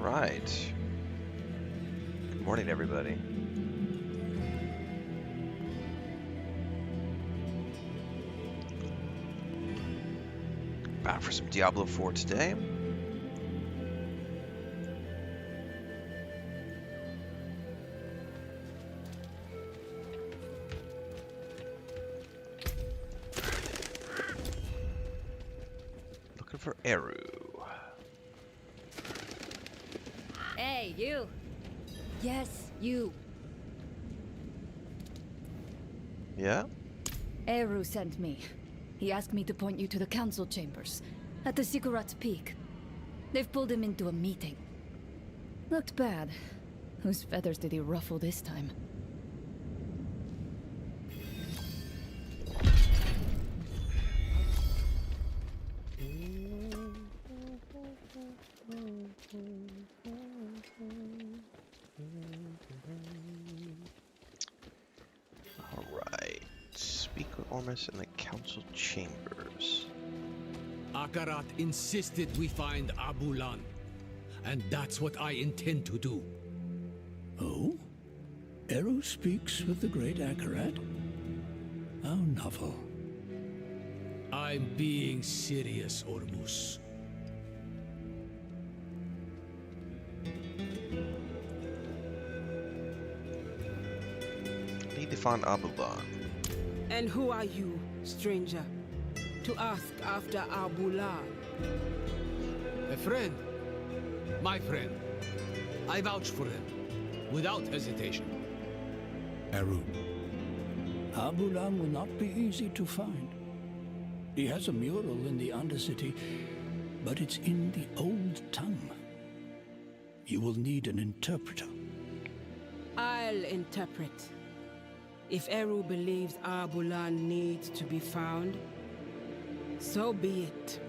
Right. Good morning, everybody. Back for some Diablo 4 today. Looking for Eru. Hey, you! Yes, you! Yeah? Eru sent me. He asked me to point you to the council chambers, at the Sikurat's Peak. They've pulled him into a meeting. Looked bad. Whose feathers did he ruffle this time? Alright. Speak with Ormus in the council chambers. Akarat insisted we find Abulan. And that's what I intend to do. Oh? Eru speaks with the great Akarat? How novel. I'm being serious, Ormus. Need to find Abulan. And who are you, stranger, to ask after Abulan? A friend. My friend. I vouch for him, without hesitation. Eru. Abulan will not be easy to find. He has a mural in the Undercity, but it's in the old tongue. You will need an interpreter. I'll interpret. If Eru believes Abulan needs to be found, so be it.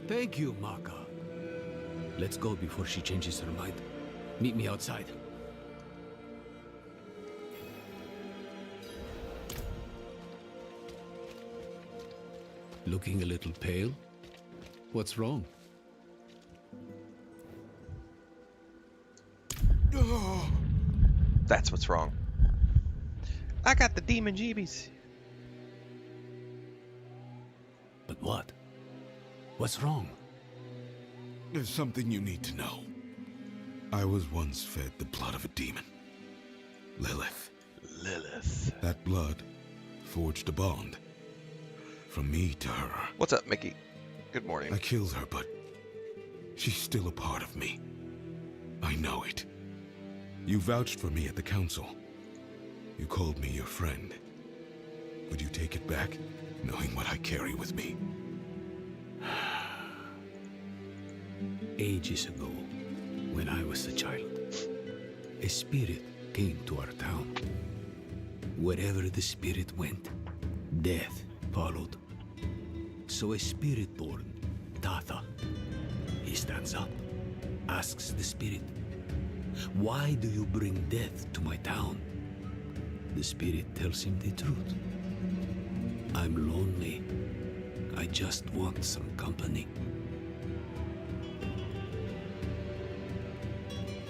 Thank you, Maka. Let's go before she changes her mind. Meet me outside. Looking a little pale? What's wrong? That's what's wrong. I got the demon jeebies. But what? What's wrong? There's something you need to know. I was once fed the blood of a demon. Lilith. Lilith. That blood forged a bond. From me to her. What's up, Mickey? Good morning. I killed her, but she's still a part of me. I know it. You vouched for me at the council. You called me your friend. Would you take it back, knowing what I carry with me? Ages ago, when I was a child, a spirit came to our town. Wherever the spirit went, death followed. So a spirit born, Tatha, he stands up, asks the spirit, "Why do you bring death to my town?" The spirit tells him the truth. "I'm lonely. I just want some company.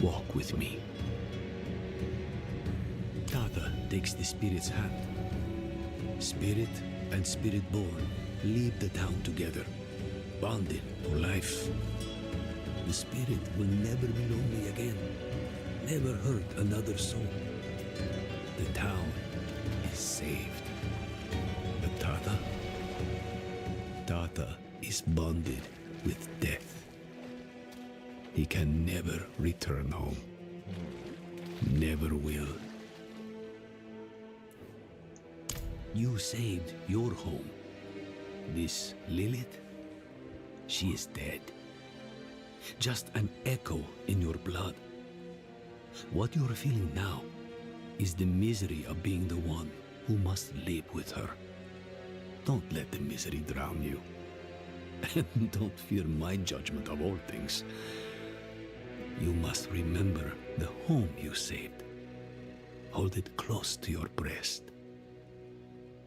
Walk with me." Tatha takes the spirit's hand. Spirit and spirit-born leave the town together, bonded for life. The spirit will never be lonely again, never hurt another soul. The town is saved. But Tatha is bonded with death. He can never return home. Never will. You saved your home. This Lilith, she is dead. Just an echo in your blood. What you're feeling now is the misery of being the one who must live with her. Don't let the misery drown you. And don't fear my judgment of all things. You must remember the home you saved. Hold it close to your breast,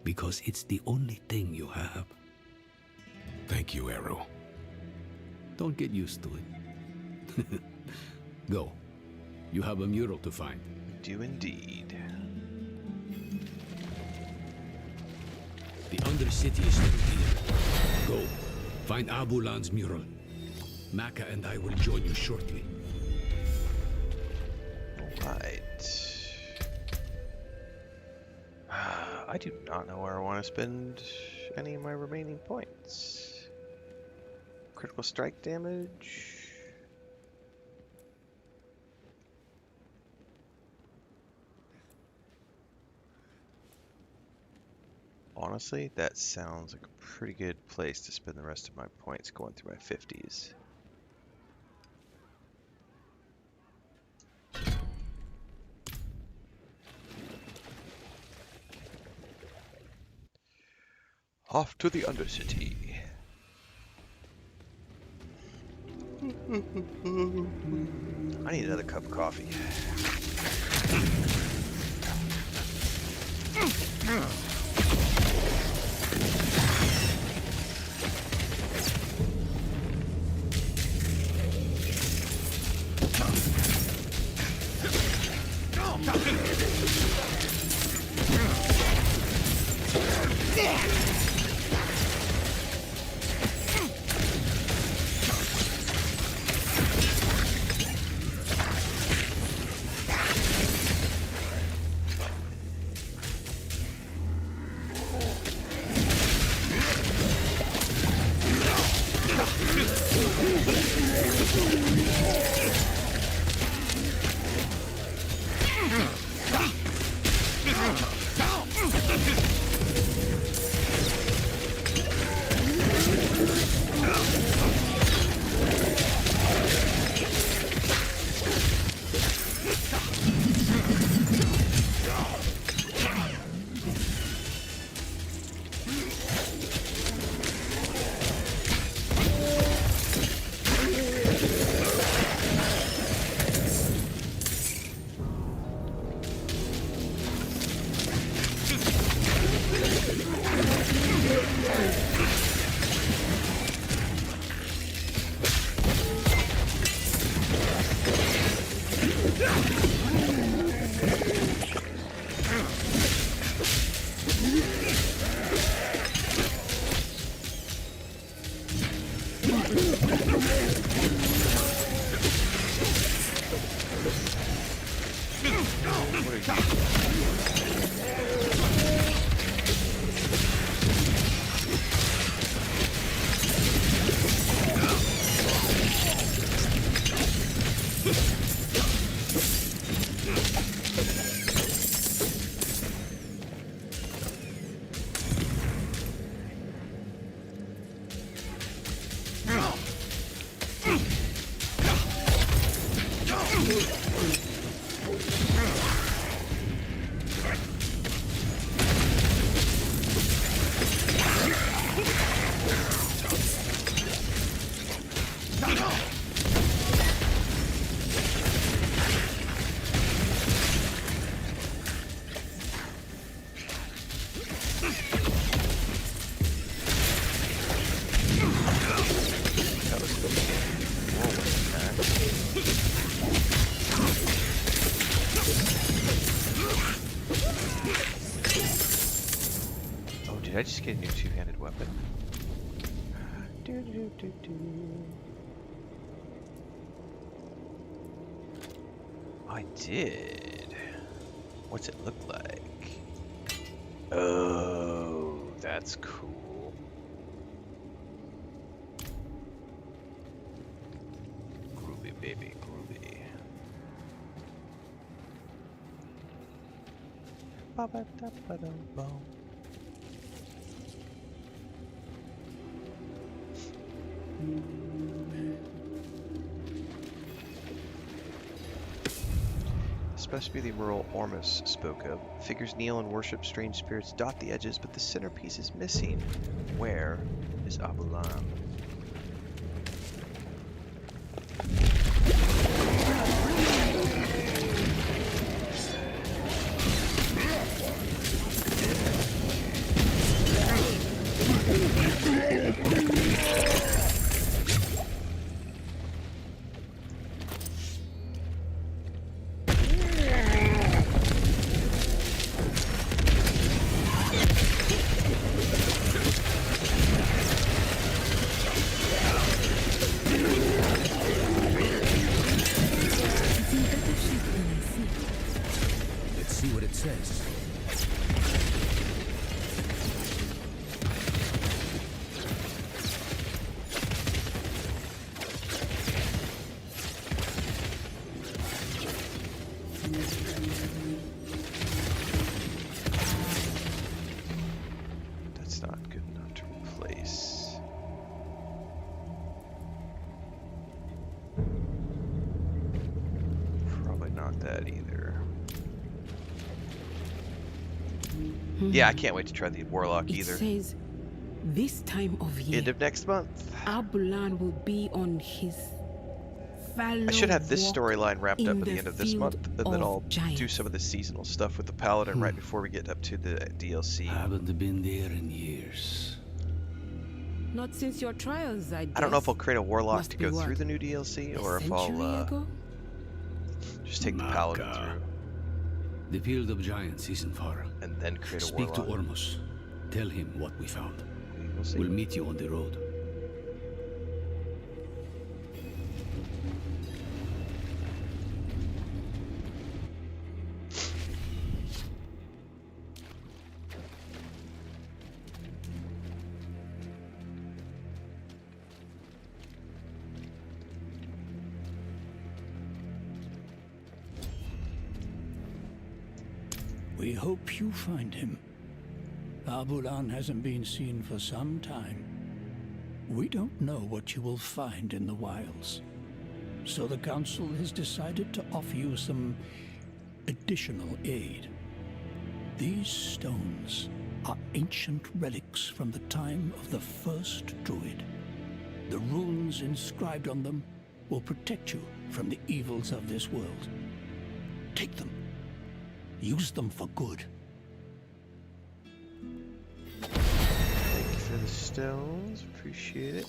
because it's the only thing you have. Thank you, Eru. Don't get used to it. Go. You have a mural to find. Do indeed. The Undercity is still here. Go. Find Abulan's mural. Maka and I will join you shortly. Alright. I do not know where I want to spend any of my remaining points. Critical strike damage. Honestly, that sounds like a pretty good place to spend the rest of my points going through my 50s. Off to the Undercity. I need another cup of coffee. That was the whirlwind attack. Oh, did I just get a new two-handed weapon? I did. What's it look like? Oh, that's cool. Groovy, baby, groovy. Ba-ba-da-ba-dum-bum. Supposed to be the mural Ormus spoke of. Figures kneel and worship strange spirits dot the edges, but the centerpiece is missing. Where is Abulan? Let's see what it says. That's not good enough to replace. Probably not that either. Yeah, I can't wait to try the Warlock It either. says this time of year, End of next month. Abulan will be on his I should have this walk storyline wrapped up in at the the end of this field month, and then of I'll do giants. some of the seasonal stuff with the Paladin right before we get up to the DLC. Haven't been there in years. Not since your trials, I guess. I don't know if I'll create a Warlock Must to be go what, through the new DLC, or a if I'll century ago? just take the Paladin Maka. through, The Field of Giants isn't far. and then create a Speak to Warlock. Ormus. Tell him what we found. We will see. We'll meet you on the road. We hope you find him. Abulan hasn't been seen for some time. We don't know what you will find in the wilds. So the Council has decided to offer you some additional aid. These stones are ancient relics from the time of the first Druid. The runes inscribed on them will protect you from the evils of this world. Take them. Use them for good. Thank you for the stones. Appreciate it.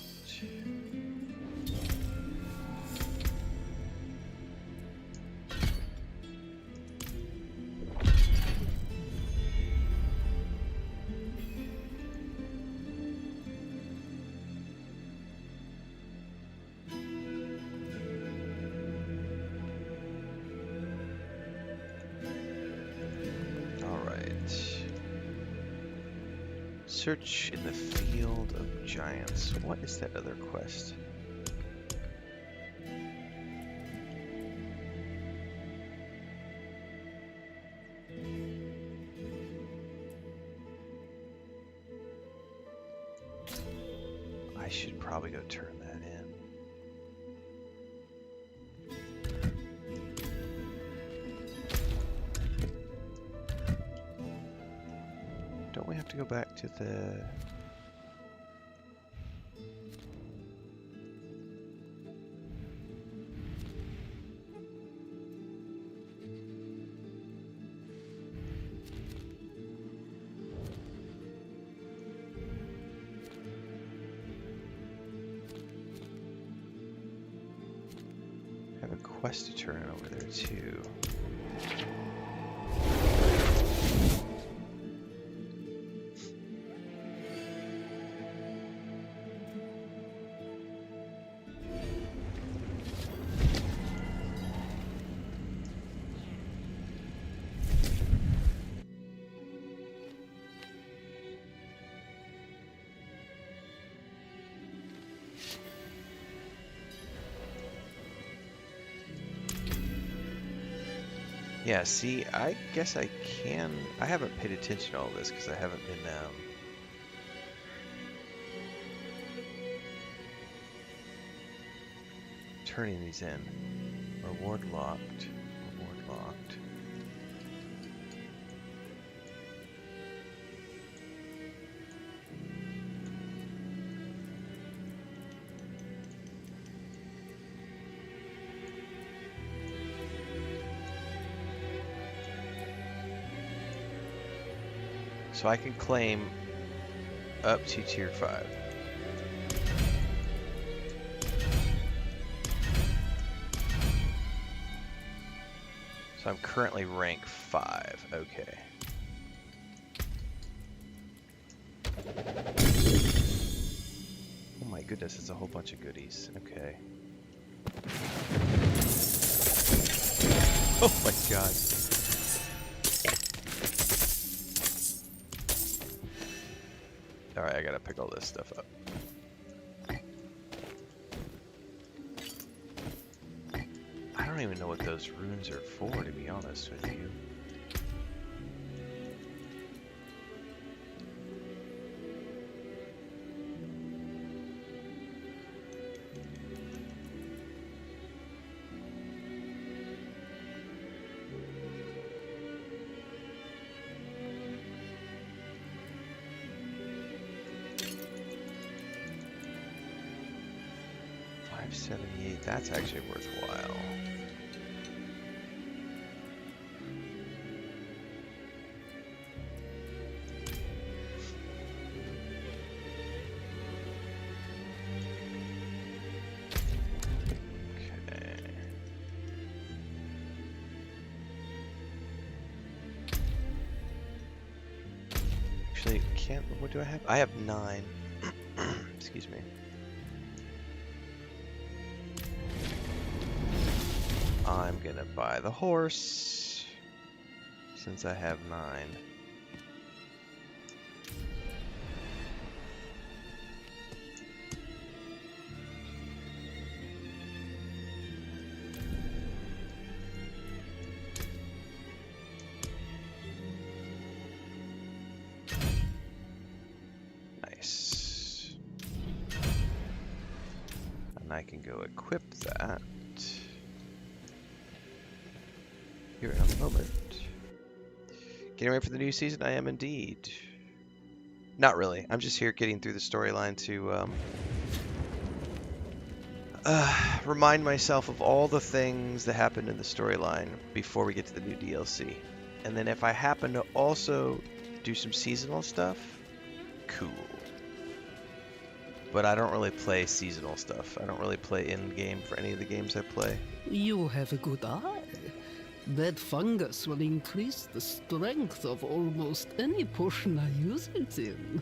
Search in the Field of Giants. What is that other quest? I should probably go turn that in. Don't we have to go back to the... have a quest to turn over there too. Yeah, see, I guess I can... I haven't paid attention to all this because I haven't been, turning these in. Reward locked. Reward locked. So I can claim up to tier 5. So I'm currently rank 5. Okay. Oh my goodness, it's a whole bunch of goodies. Okay. Oh my god. Alright, I gotta pick all this stuff up. I don't even know what those runes are for, to be honest with you. $578, that's actually worthwhile. Actually, can't. What do I have? I have 9. Excuse me. I'm gonna buy the horse since I have 9. Nice. And I can go equip that here in a moment. Getting ready for the new season? I am indeed. Not really. I'm just here getting through the storyline to remind myself of all the things that happened in the storyline before we get to the new DLC. And then if I happen to also do some seasonal stuff, cool. But I don't really play seasonal stuff. I don't really play in-game for any of the games I play. You have a good eye. That fungus will increase the strength of almost any potion I use it in.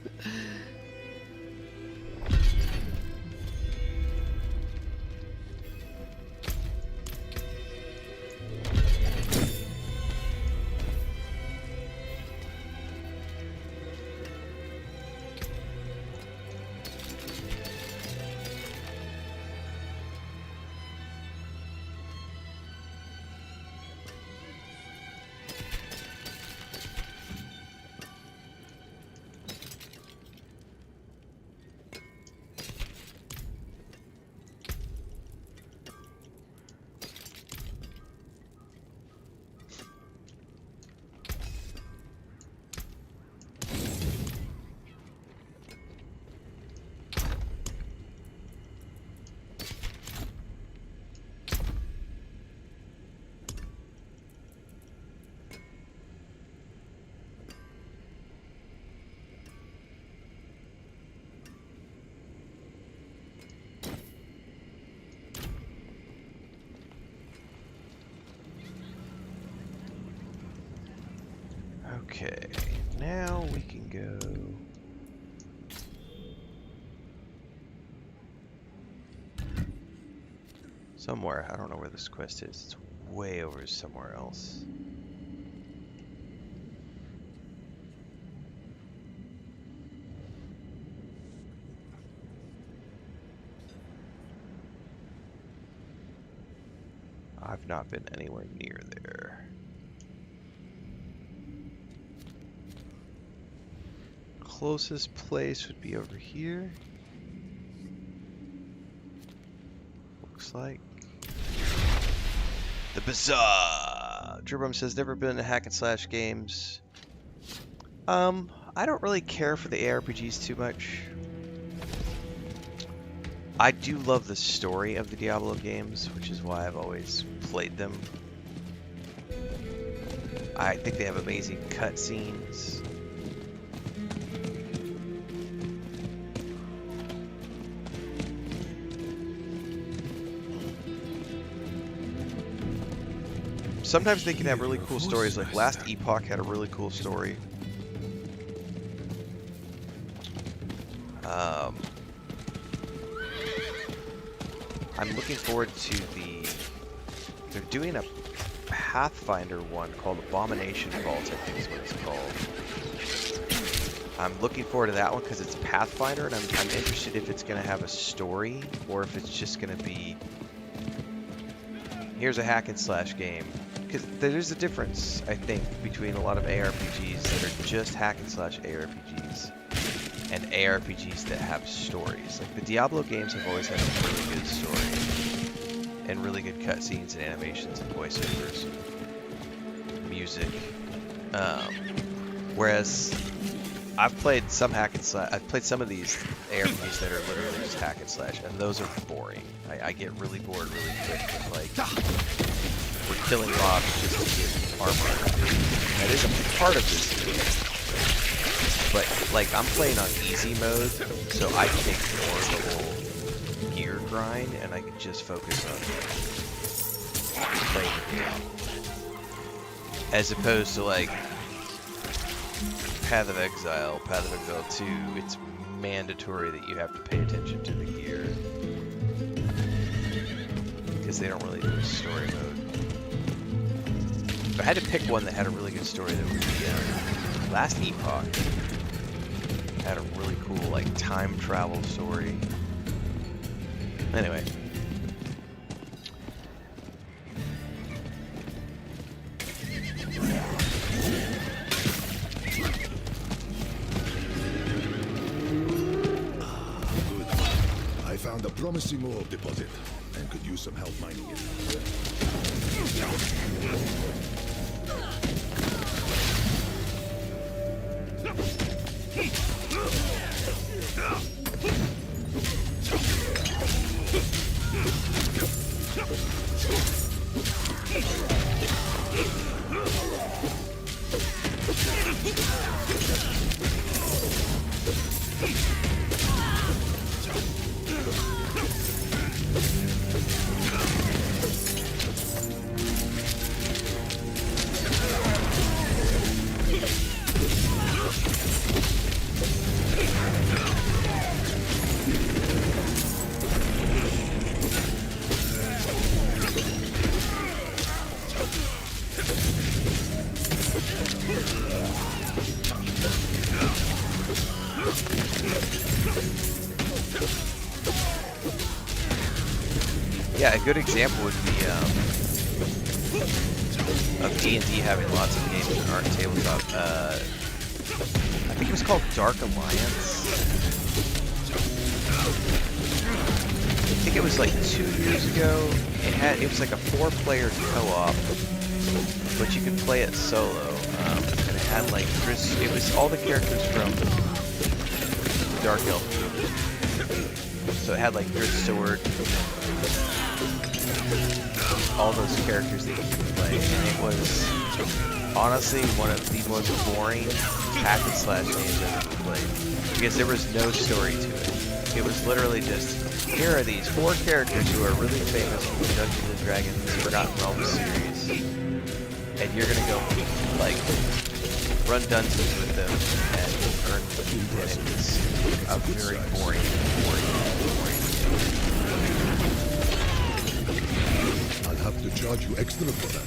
Okay, now we can go. Somewhere. I don't know where this quest is. It's way over somewhere else. I've not been anywhere near there. Closest place would be over here. Looks like. The Bazaar! Dribrum says, never been to hack and slash games. I don't really care for the ARPGs too much. I do love the story of the Diablo games, which is why I've always played them. I think they have amazing cutscenes. Sometimes they can have really cool stories, like Last Epoch had a really cool story. I'm looking forward to they're doing a Pathfinder one called Abomination Vault, I think is what it's called. I'm looking forward to that one because it's Pathfinder, and I'm interested if it's going to have a story or if it's just going to be, here's a hack and slash game. Because there's a difference, I think, between a lot of ARPGs that are just hack and slash ARPGs and ARPGs that have stories. Like the Diablo games have always had a really good story and really good cutscenes and animations and voiceovers, music. Whereas I've played some hack and slash. I've played some of these ARPGs that are literally just hack and slash, and those are boring. I get really bored really quick with like we're killing mobs just to get armor. That is a part of this game. But, like, I'm playing on easy mode, so I can ignore the whole gear grind, and I can just focus on playing the game. As opposed to, like, Path of Exile 2, it's mandatory that you have to pay attention to the gear. Because they don't really do a story mode. If I had to pick one that had a really good story, that would be Last Epoch. Had a really cool, like, time travel story. Anyway. Good. I found a promising ore deposit and could use some help mining it. Yeah, a good example would be of D&D having lots of games that aren't tabletop. I think it was called Dark Alliance. I think it was like 2 years ago. It was like a 4-player co-op, but you could play it solo. And it had like it was all the characters from Dark Elf. So it had like Gris Sword, all those characters that you could play, and it was honestly one of the most boring hack and slash games I've ever played, because there was no story to it. It was literally just, here are these 4 characters who are really famous from the Dungeons and Dragons Forgotten Realms series, and you're gonna go like run dungeons with them and earn the loot, and it was a very boring. I'll have to charge you extra for that.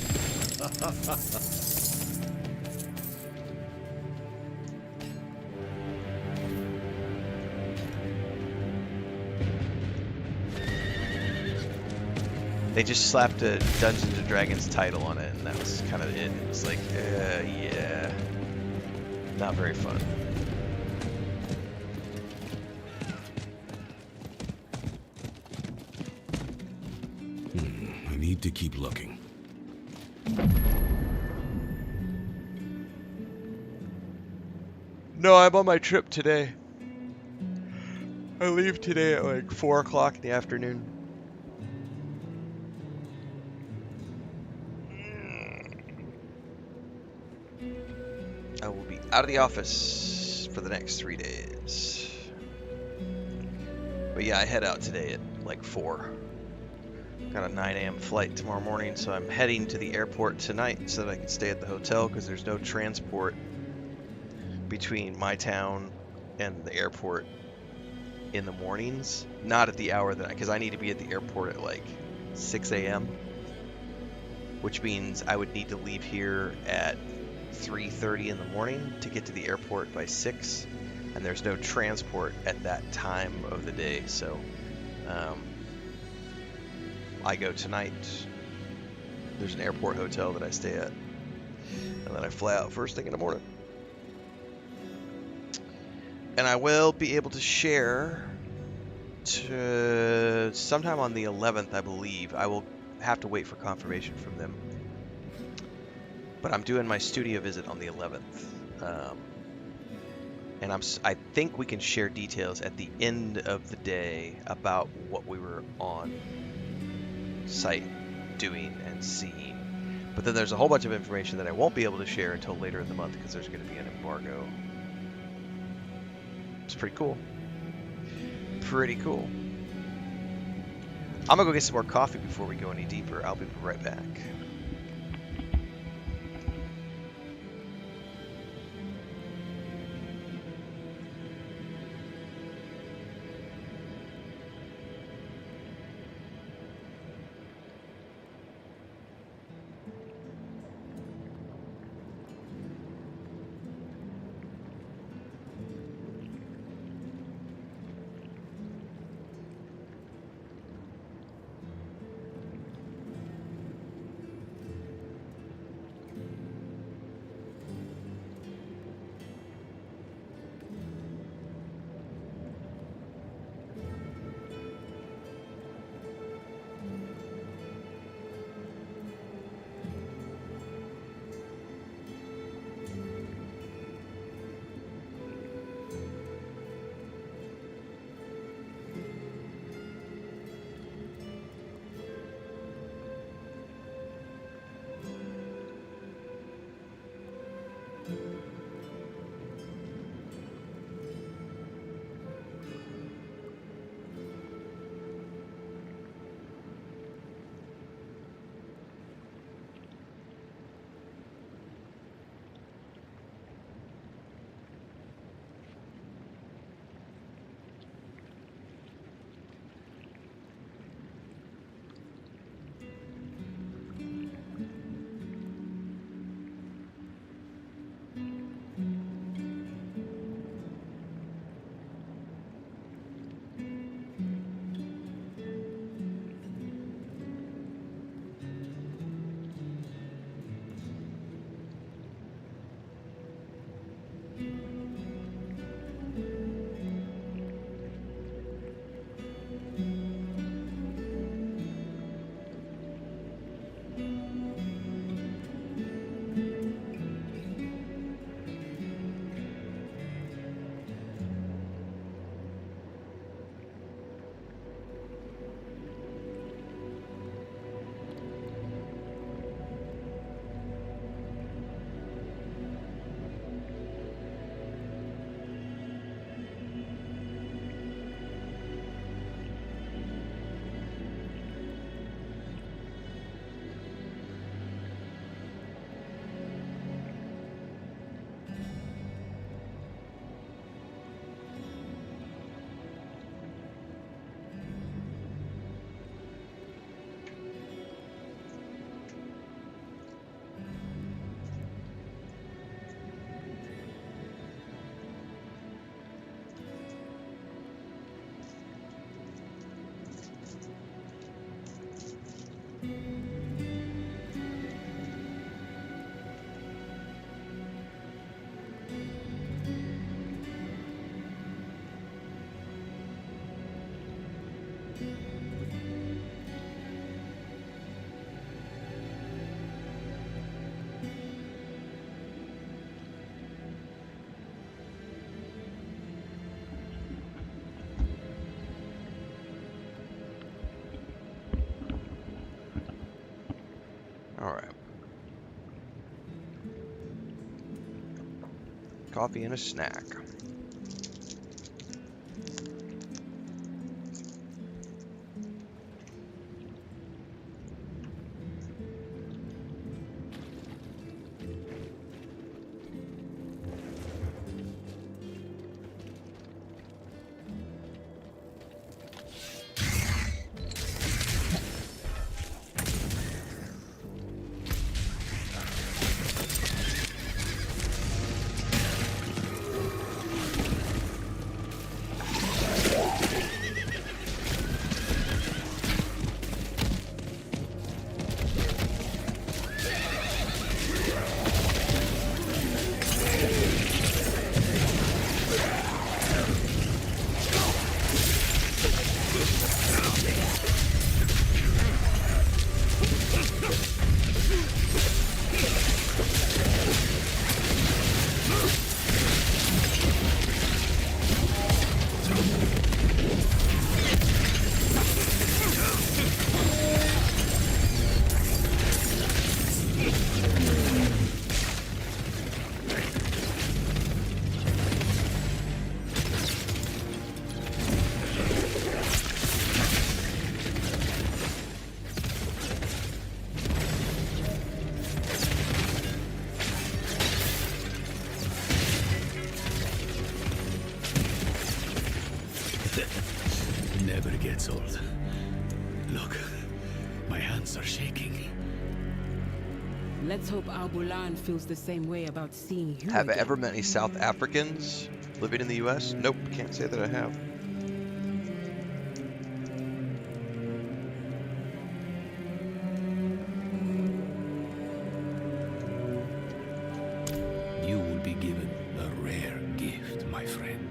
They just slapped a Dungeons and Dragons title on it, and that was kind of it. It was like, yeah, not very fun. I need to keep looking. No, I'm on my trip today. I leave today at like 4 o'clock in the afternoon. I will be out of the office for the next 3 days. But yeah, I head out today at like 4. Got a 9 a.m. flight tomorrow morning, so I'm heading to the airport tonight so that I can stay at the hotel because there's no transport between my town and the airport in the mornings. Not at the hour that because I need to be at the airport at like 6 a.m. which means I would need to leave here at 3:30 in the morning to get to the airport by 6, and there's no transport at that time of the day, so I go tonight. There's an airport hotel that I stay at, and then I fly out first thing in the morning. And I will be able to share to sometime on the 11th, I believe. I will have to wait for confirmation from them. But I'm doing my studio visit on the 11th. And I think we can share details at the end of the day about what we were on site doing and seeing. But then there's a whole bunch of information that I won't be able to share until later in the month because there's going to be an embargo. It's pretty cool. Pretty cool. I'm going to go get some more coffee before we go any deeper. I'll be right back. All right. Coffee and a snack. Never gets old. Look, my hands are shaking. Let's hope Albulan feels the same way about seeing you Have I again. ever met any South Africans living in the U.S.? Nope, can't say that I have. You will be given a rare gift, my friend.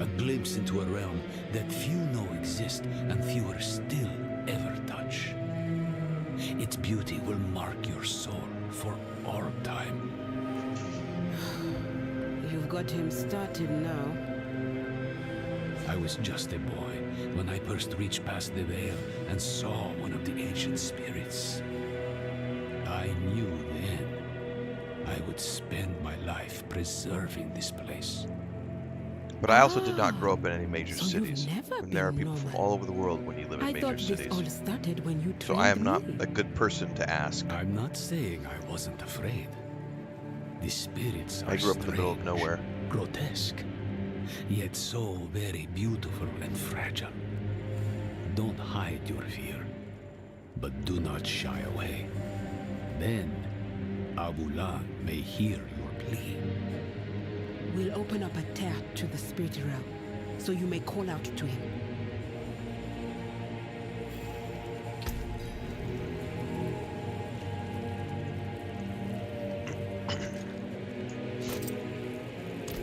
A glimpse into a realm that few know exist and fewer still ever touch. Its beauty will mark your soul for all time. You've got him started now. I was just a boy when I first reached past the veil and saw one of the ancient spirits. I knew then I would spend my life preserving this place. But I also did not grow up in any major So you've cities. never And there are been people from normal. all over the world when you live in I major thought this all cities. started when you trained So I am not me. a good person to ask. I'm not saying I wasn't afraid. The spirits are I grew up in the middle of strange, nowhere. grotesque, yet so very beautiful and fragile. Don't hide your fear, but do not shy away. Then, Abulan may hear your plea. We'll open up a tear to the spirit realm, so you may call out to him.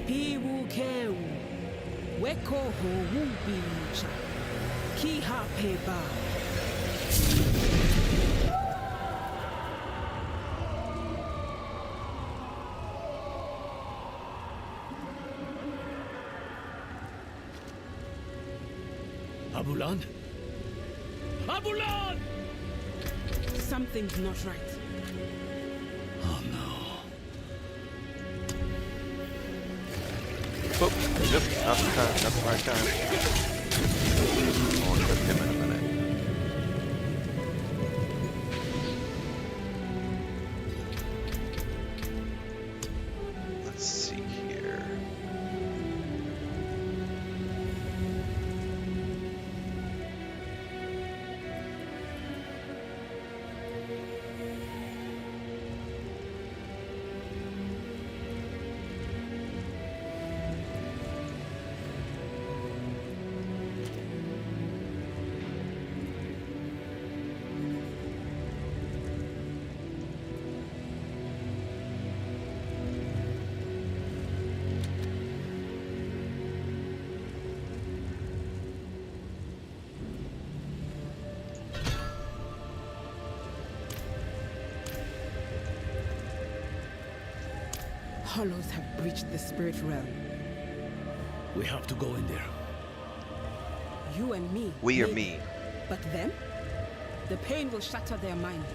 Piwukeu, weko ho wubicha, kiha peba. Abulan? Abulan! Something's not right. Oh no. Oh, yep, not the time, not the right time. I'll clip him in a minute. Let's see here. hollows have breached the spirit realm. We have to go in there. You and me. We or maybe. me? But them? The pain will shatter their mind.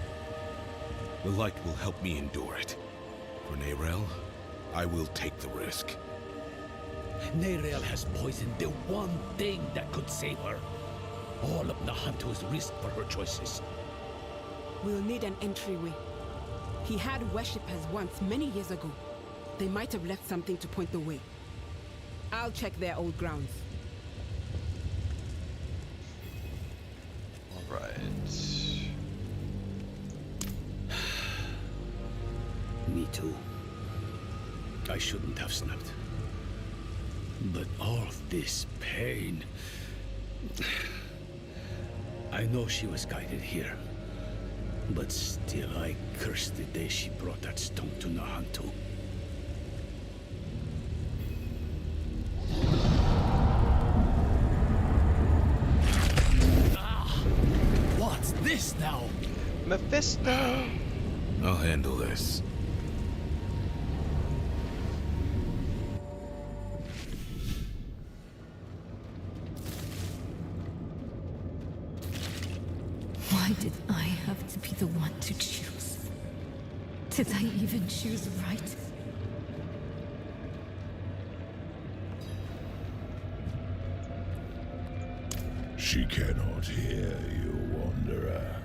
The light will help me endure it. For Nerel, I will take the risk. Nerel has poisoned the one thing that could save her. All of Nahantu's risk for her choices. We'll need an entryway. He had worshippers once, many years ago. They might have left something to point the way. I'll check their old grounds. All right. Me too. I shouldn't have snapped. But all this pain... I know she was guided here. But still, I curse the day she brought that stone to Nahantu. What's this now? Mephisto! I'll handle this. Why did I have to be the one to choose? Did I even choose right? She cannot hear you, Wanderer.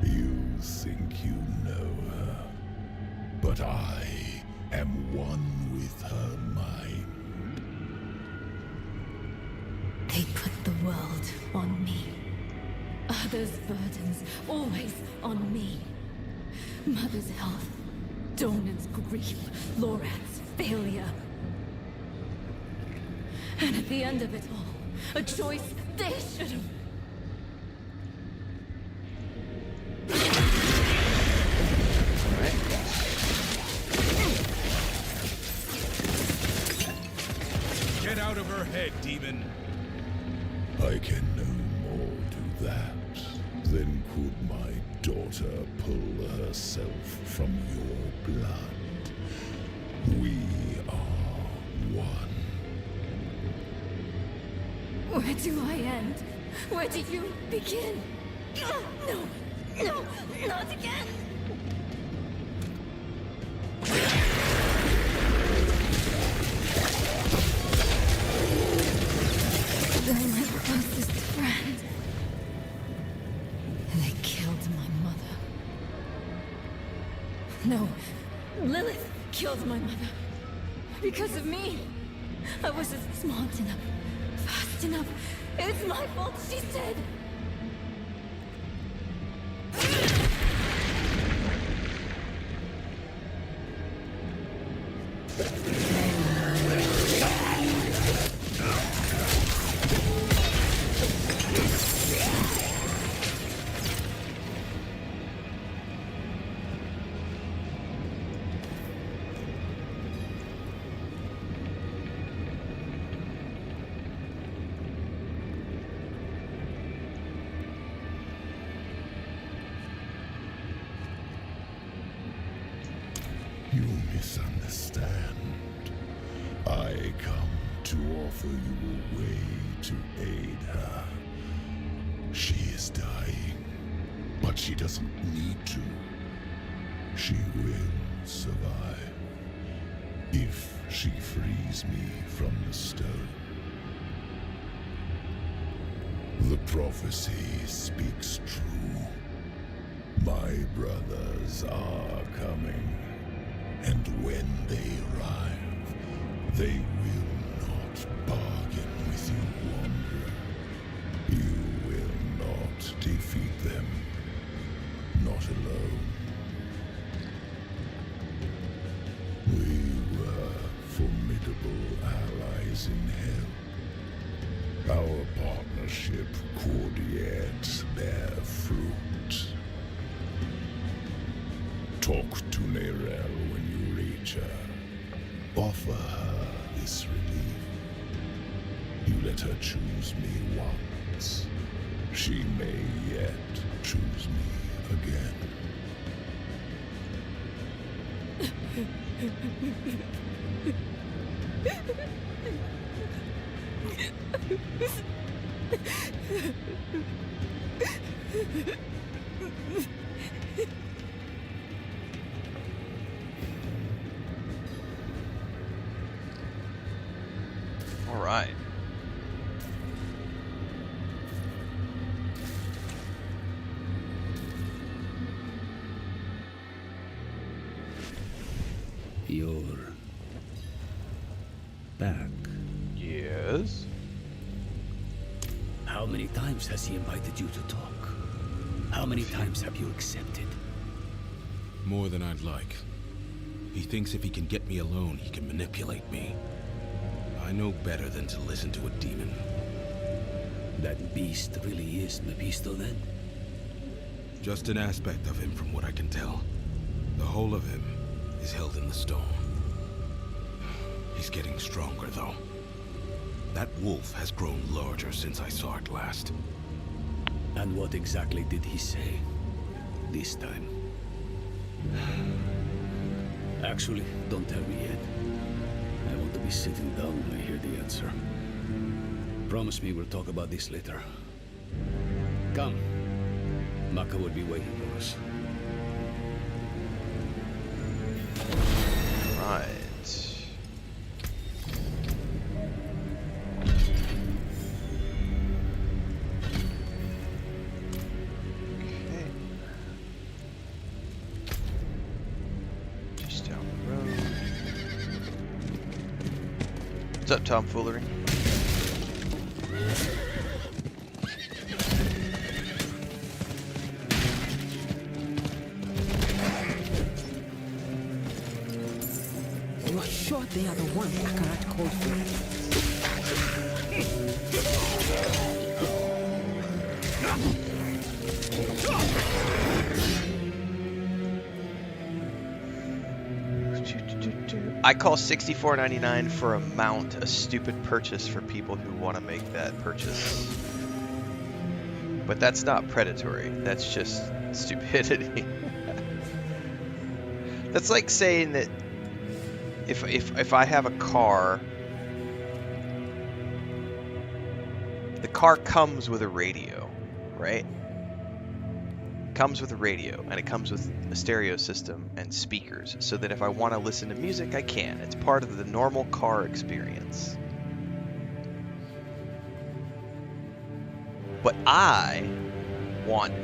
You think you know her, but I am one with her mind. They put the world on me. Others' burdens, always on me. Mother's health, Donan's grief, Lorath's failure. And at the end of it all, a choice they should have... Get out of her head, demon! I can no more do that than could my daughter pull herself from your blood. We are one. Where do I end? Where do you begin? No, no, not again! They're my closest friend. They killed my mother. No, Lilith killed my mother. Because of me. I wasn't smart enough, fast enough. It's my fault, she said. You misunderstand. I come to offer you a way to aid her. She is dying, but she doesn't need to. She will survive if she frees me from the stone. The prophecy speaks true. My brothers are coming. And when they arrive, they will not bargain with you, Wanderer. You will not defeat them. Not alone. We were formidable allies in hell. Our partnership could yet bear fruit. Talk to Nerel when you reach her. Offer her this relief. You let her choose me once. She may yet choose me again. All right. You're back. Yes. How many times has he invited you to talk? How many times have you accepted? More than I'd like. He thinks if he can get me alone, he can manipulate me. I know better than to listen to a demon. That beast really is Mephisto then? Just an aspect of him from what I can tell. The whole of him is held in the stone. He's getting stronger, though. That wolf has grown larger since I saw it last. And what exactly did he say this time? Actually, don't tell me yet. I want to be sitting down when I hear the answer. Promise me we'll talk about this later. Come. Maka will be waiting for us. Right. Okay. Just down the road. What's up, tomfoolery? You're sure they are the ones Akarat called for? I call $64.99 for a mount a stupid purchase for people who want to make that purchase. But that's not predatory. That's just stupidity. That's like saying that if I have a car, the car comes with a radio, right? Comes with a radio, and it comes with a stereo system and speakers, so that if I want to listen to music, I can. It's part of the normal car experience. But I want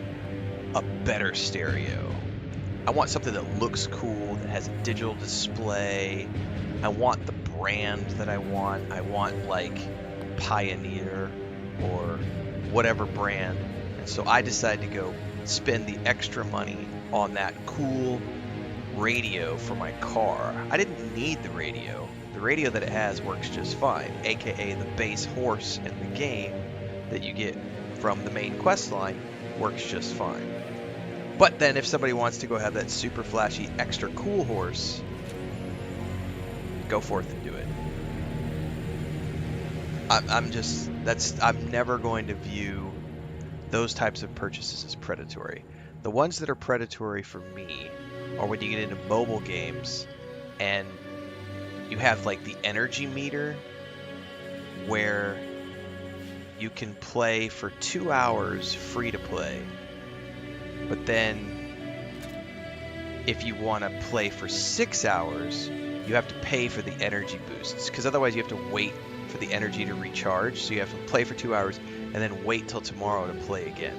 a better stereo. I want something that looks cool, that has a digital display. I want the brand that I want. I want like Pioneer or whatever brand. And so I decided to go spend the extra money on that cool radio for my car. I didn't need the radio. The radio that it has works just fine, aka the base horse in the game that you get from the main quest line works just fine. But then if somebody wants to go have that super flashy extra cool horse, go forth and do it. I'm never going to view those types of purchases as predatory. The ones that are predatory for me are when you get into mobile games and you have like the energy meter where you can play for 2 hours free to play, but then if you want to play for 6 hours, you have to pay for the energy boosts, because otherwise you have to wait for the energy to recharge. So you have to play for 2 hours and then wait till tomorrow to play again.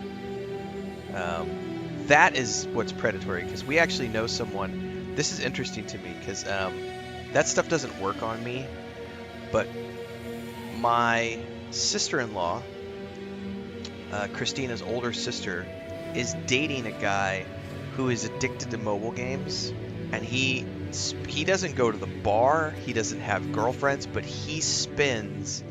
That is what's predatory, because we actually know someone. This is interesting to me because that stuff doesn't work on me, but my sister-in-law, Christina's older sister, is dating a guy who is addicted to mobile games, and he doesn't go to the bar, he doesn't have girlfriends, but he spends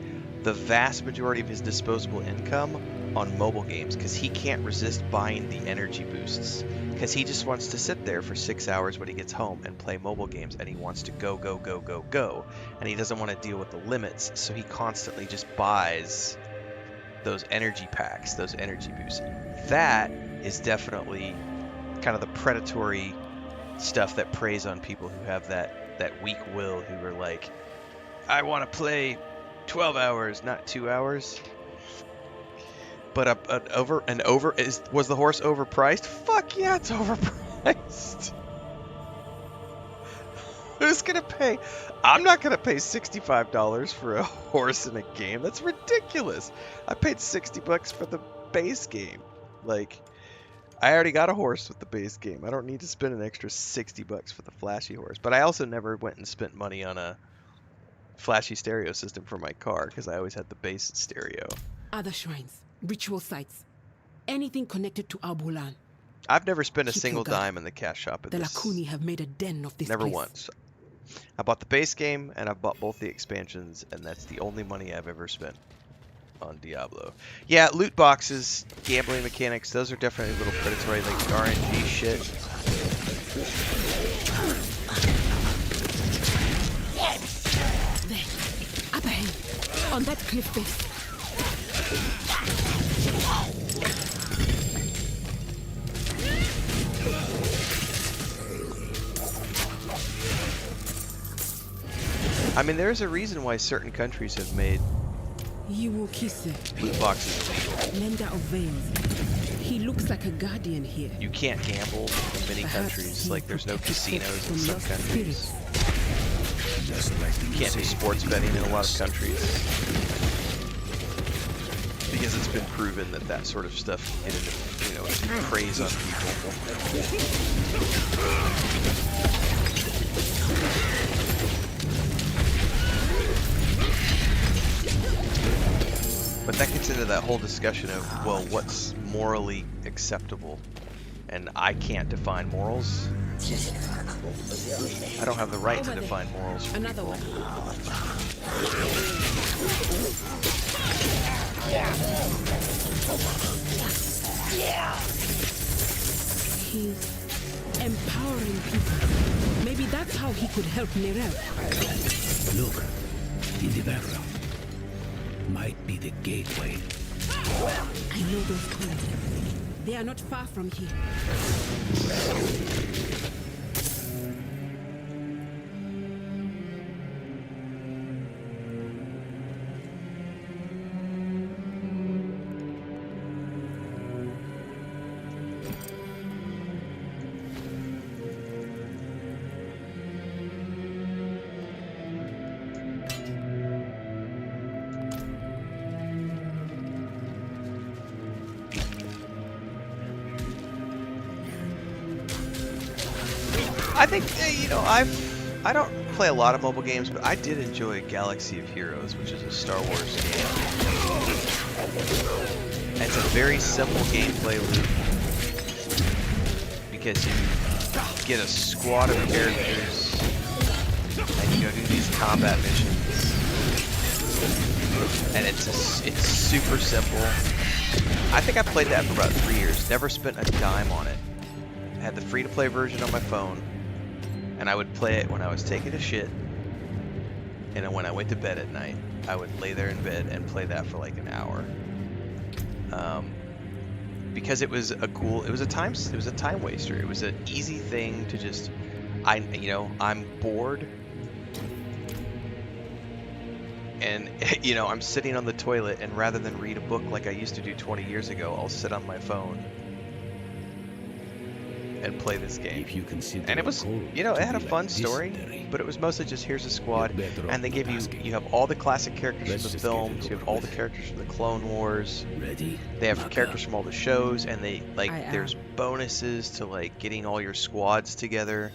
the vast majority of his disposable income on mobile games because he can't resist buying the energy boosts, because he just wants to sit there for 6 hours when he gets home and play mobile games, and he wants to go, and he doesn't want to deal with the limits, so he constantly just buys those energy packs, those energy boosts. That is definitely kind of the predatory stuff that preys on people who have that that weak will who were like, I want to play 12 hours, not 2 hours. But was the horse overpriced? Fuck yeah, it's overpriced. Who's gonna pay? I'm not gonna pay $65 for a horse in a game. That's ridiculous. I paid $60 for the base game. Like, I already got a horse with the base game. I don't need to spend an extra $60 for the flashy horse. But I also never went and spent money on a flashy stereo system for my car because I always had the base stereo. Other shrines, ritual sites, anything connected to Abulan. I've never spent a Keep single your guard. dime in the cash shop at The this. Lakuni have made a den of this Never place. once. I bought the base game and I bought both the expansions, and that's the only money I've ever spent on Diablo. Yeah, loot boxes, gambling mechanics, those are definitely a little predatory, like RNG shit. There, up ahead, on that cliff face. I mean, there's a reason why certain countries have made Yiwukise, loot boxes illegal. lender of veils. He looks like a guardian here. You can't gamble in many Perhaps countries, he like there's no protects us casinos in from some lost countries. spirits. Just like You can't do sports betting in a lot of countries. Because it's been proven that that sort of stuff preys on people. But that gets into that whole discussion of, well, what's morally acceptable? And I can't define morals. I don't have the right to define morals for Another people. one. He's empowering people. Maybe that's how he could help Nerel. Look, in the background. Might be the gateway. I know those tunnels. They are not far from here. I think, I don't play a lot of mobile games, but I did enjoy Galaxy of Heroes, which is a Star Wars game. And it's a very simple gameplay loop because you get a squad of characters and you go do these combat missions. And it's super simple. I think I played that for about 3 years. Never spent a dime on it. I had the free-to-play version on my phone. And I would play it when I was taking a shit, and then when I went to bed at night, I would lay there in bed and play that for like an hour. Because it was a time waster. It was an easy thing to just, I'm bored, and I'm sitting on the toilet, and rather than read a book like I used to do 20 years ago, I'll sit on my phone and play this game. If you consider And it was, it had a fun story, but it was mostly just here's a squad, and they give you have all the classic characters from the films, you have all the characters from the Clone Wars. Ready? They have characters from all the shows, and there's bonuses to like getting all your squads together.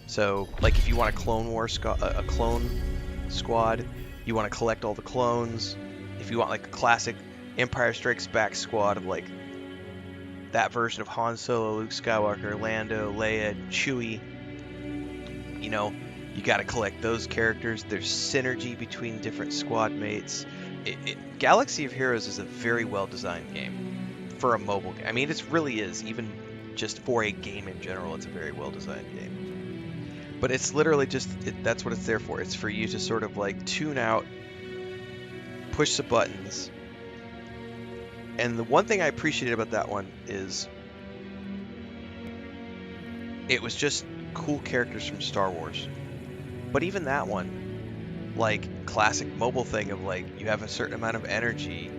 So like if you want a Clone Wars a clone squad, you want to collect all the clones. If you want like a classic Empire Strikes Back squad of like that version of Han Solo, Luke Skywalker, Lando, Leia, Chewie, you got to collect those characters. There's synergy between different squad mates. Galaxy of Heroes is a very well designed game for a mobile game. I mean, it really is. Even just for a game in general, it's a very well designed game. But it's literally just, that's what it's there for. It's for you to sort of like tune out, push the buttons. And the one thing I appreciated about that one is it was just cool characters from Star Wars. But even that one, like classic mobile thing of like you have a certain amount of energy,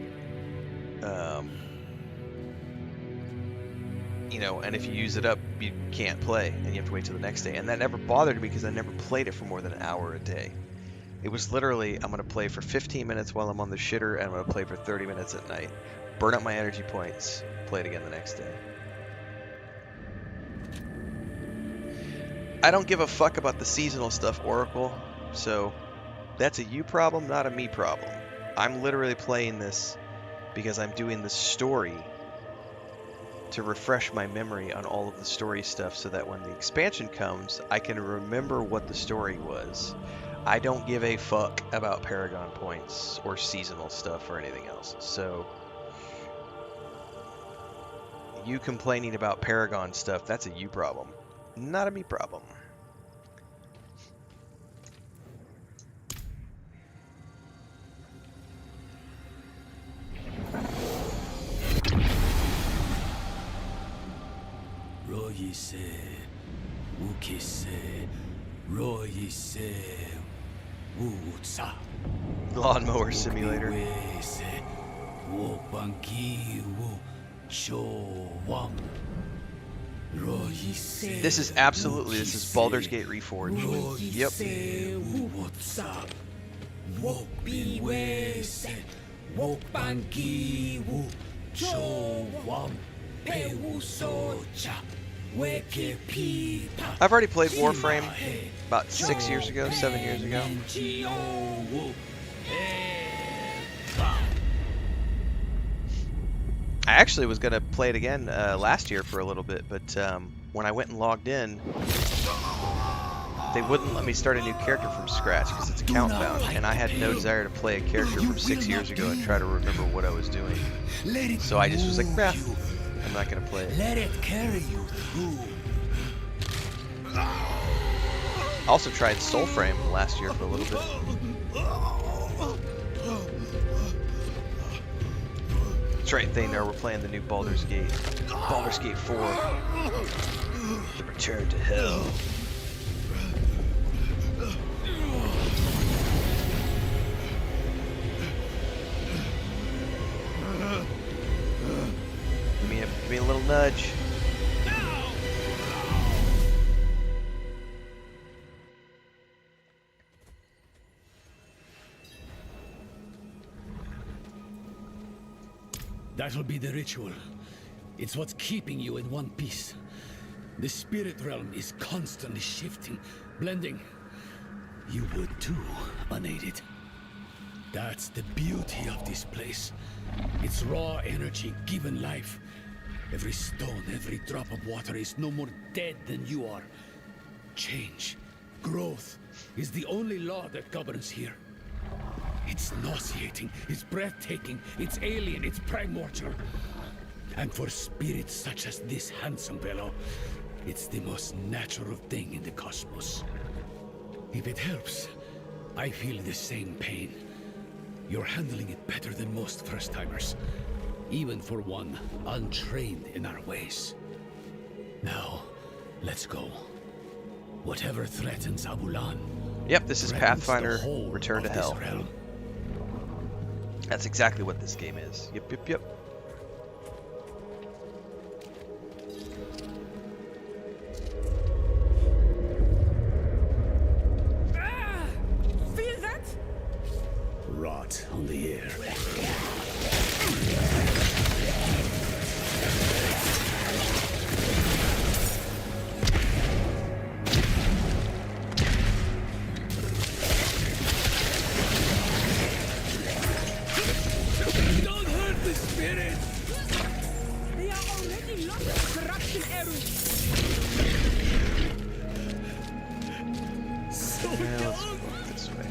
you know, and if you use it up, you can't play, and you have to wait till the next day. And that never bothered me because I never played it for more than an hour a day. It was literally, I'm gonna play for 15 minutes while I'm on the shitter, and I'm gonna play for 30 minutes at night. Burn up my energy points, play it again the next day. I don't give a fuck about the seasonal stuff, Oracle, so that's a you problem, not a me problem. I'm literally playing this because I'm doing the story to refresh my memory on all of the story stuff so that when the expansion comes, I can remember what the story was. I don't give a fuck about Paragon points or seasonal stuff or anything else. So you complaining about Paragon stuff, that's a you problem, not a me problem. Royise, Ukise, Royise, Utsa. Lawnmower Simulator. This is absolutely, this is Baldur's Gate Reforged. Yep. I've already played Warframe about 6 years ago, 7 years ago. I actually was going to play it again last year for a little bit, but when I went and logged in, they wouldn't let me start a new character from scratch because it's account bound, and I had no desire to play a character from 6 years ago and try to remember what I was doing. So I just was like, nah, I'm not going to play it. Let it carry you through. I also tried Soulframe last year for a little bit. That's right, Thanar, we're playing the new Baldur's Gate. Baldur's Gate 4. The Return to Hell. Give me a little nudge. That'll be the ritual. It's what's keeping you in one piece. The spirit realm is constantly shifting, blending. You would too, unaided. That's the beauty of this place. It's raw energy given life. Every stone, every drop of water is no more dead than you are. Change, growth, is the only law that governs here. It's nauseating, it's breathtaking, it's alien, it's primordial. And for spirits such as this handsome fellow, it's the most natural thing in the cosmos. If it helps, I feel the same pain. You're handling it better than most first-timers, even for one untrained in our ways. Now, let's go. Whatever threatens Abulan. Yep, this is Pathfinder Return to Hell. Realm. That's exactly what this game is. Yep, yep, yep. Feel that? Rot on the air. Don't hurt the spirit! They are already lost in corruption arrows. So Yeah, let's young! go this way.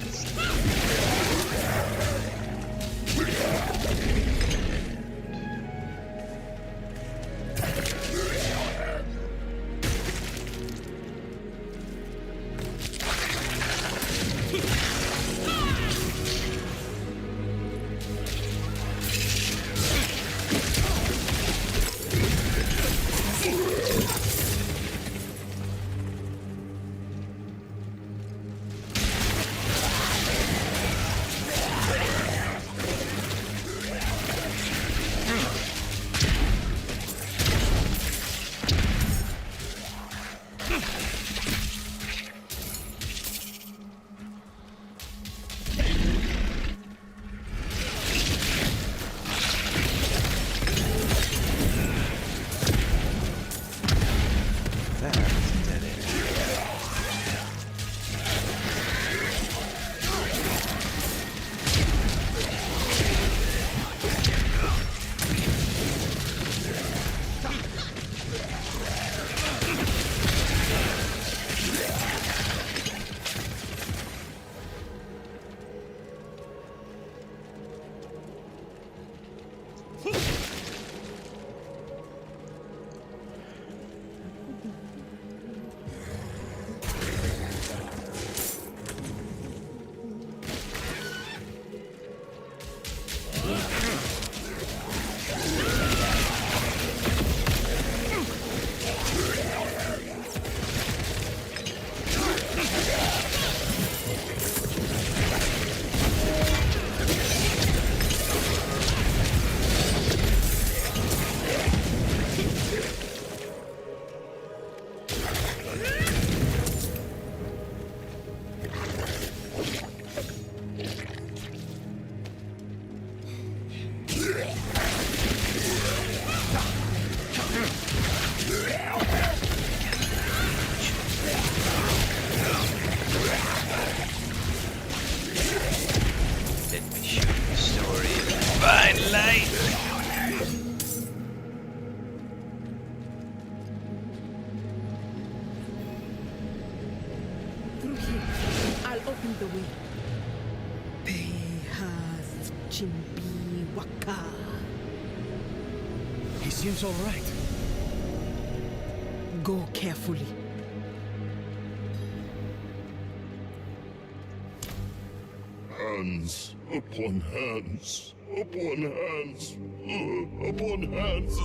him the way. Pehas Chimbi Waka. He seems all right. Go carefully. Hands upon hands, upon hands, upon hands.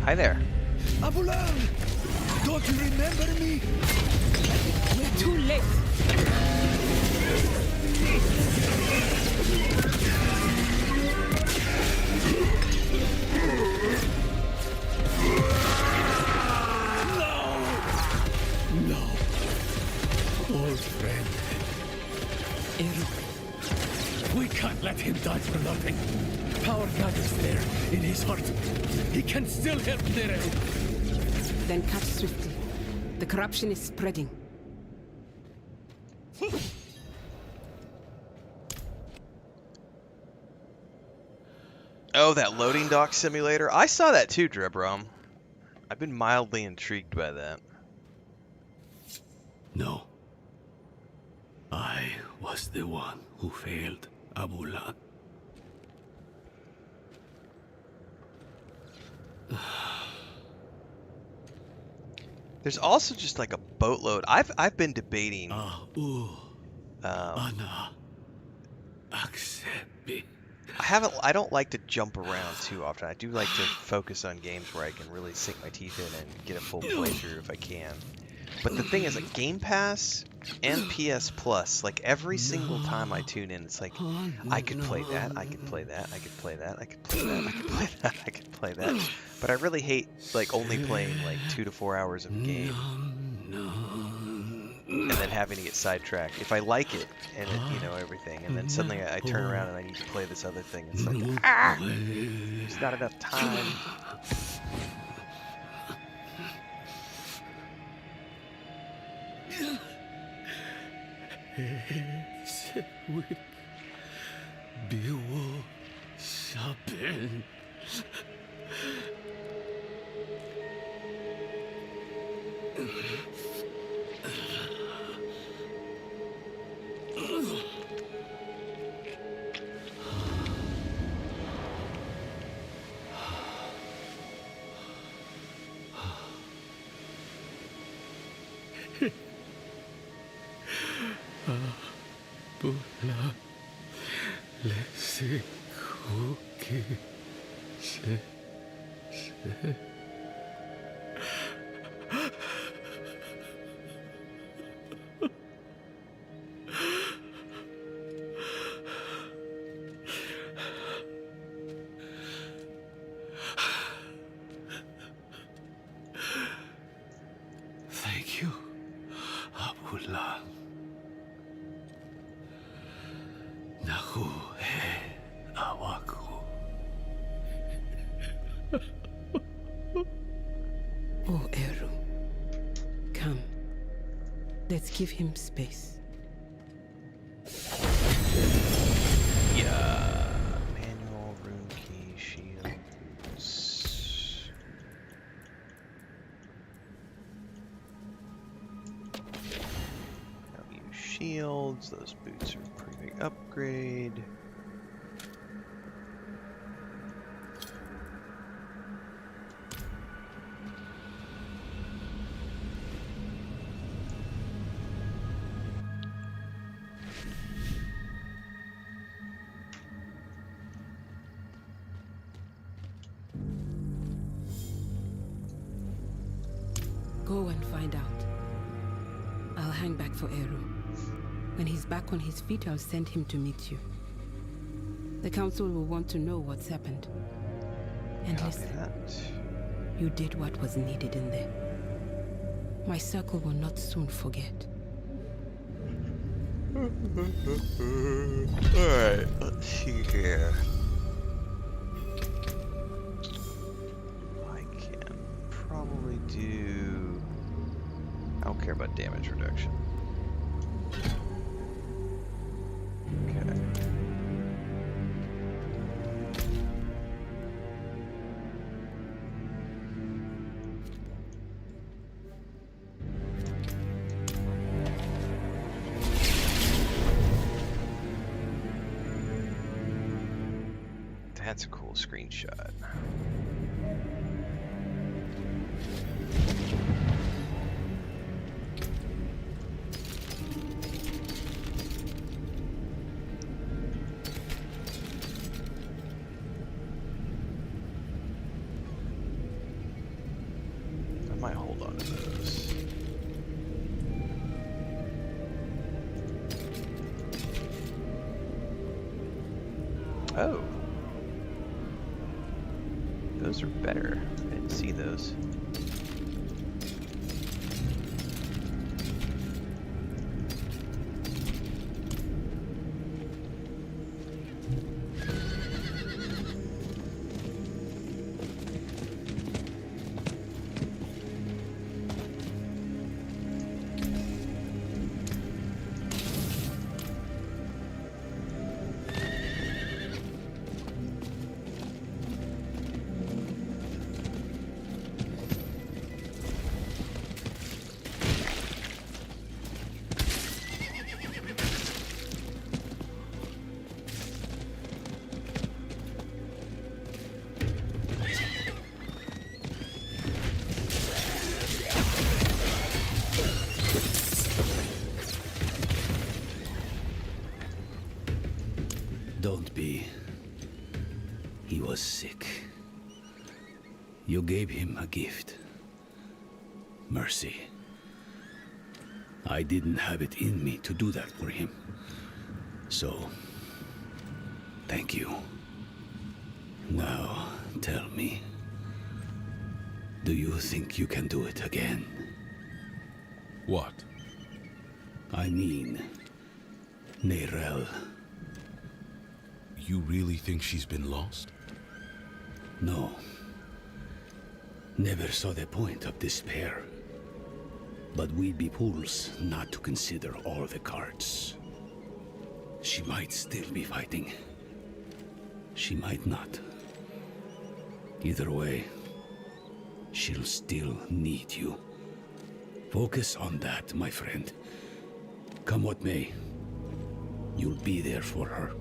Hi there. Abulan! Don't you remember me? We're too late. No. Old friend. Eru. We can't let him die for nothing. Power God is there in his heart. He can still help Nero. Then catch swiftly. The corruption is spreading. Oh, that loading dock simulator. I saw that too, Drebrom. I've been mildly intrigued by that. No. I was the one who failed Abulan. There's also just like a boatload. I've been debating. Ana. Accept me. I don't like to jump around too often. I do like to focus on games where I can really sink my teeth in and get a full playthrough if I can. But the thing is, like Game Pass and PS Plus, like every single time I tune in, it's like I could play that, I could play that, I could play that, I could play that, I could play that, I could play that. But I really hate like only playing like 2 to 4 hours of a game and then having to get sidetracked. If I like it and it, you know, everything, and then suddenly I turn around and I need to play this other thing, it's like there's not enough time. Biwo Shaben. Bula lesi kuki se. Thank you, Abulan. Naku he awaku. Oh, Eru. Come. Let's give him space. Yeah. Manual, rune key, shields. Don't use shields. Those boots are a pretty big upgrade. Go and find out. I'll hang back for Eru. When he's back on his feet, I'll send him to meet you. The council will want to know what's happened. And Copy listen, that. you did what was needed in there. My circle will not soon forget. Alright, let's see here. I can probably do... I don't care about damage reduction. Okay. That's a cool screenshot. I might hold on to those. Oh. Those are better. I didn't see those. Don't be. He was sick. You gave him a gift. Mercy. I didn't have it in me to do that for him. So, thank you. Now, tell me. Do you think you can do it again? What? I mean, Neyrelle. You really think she's been lost? No. Never saw the point of despair. But we'd be fools not to consider all the cards. She might still be fighting. She might not. Either way, she'll still need you. Focus on that, my friend. Come what may, you'll be there for her.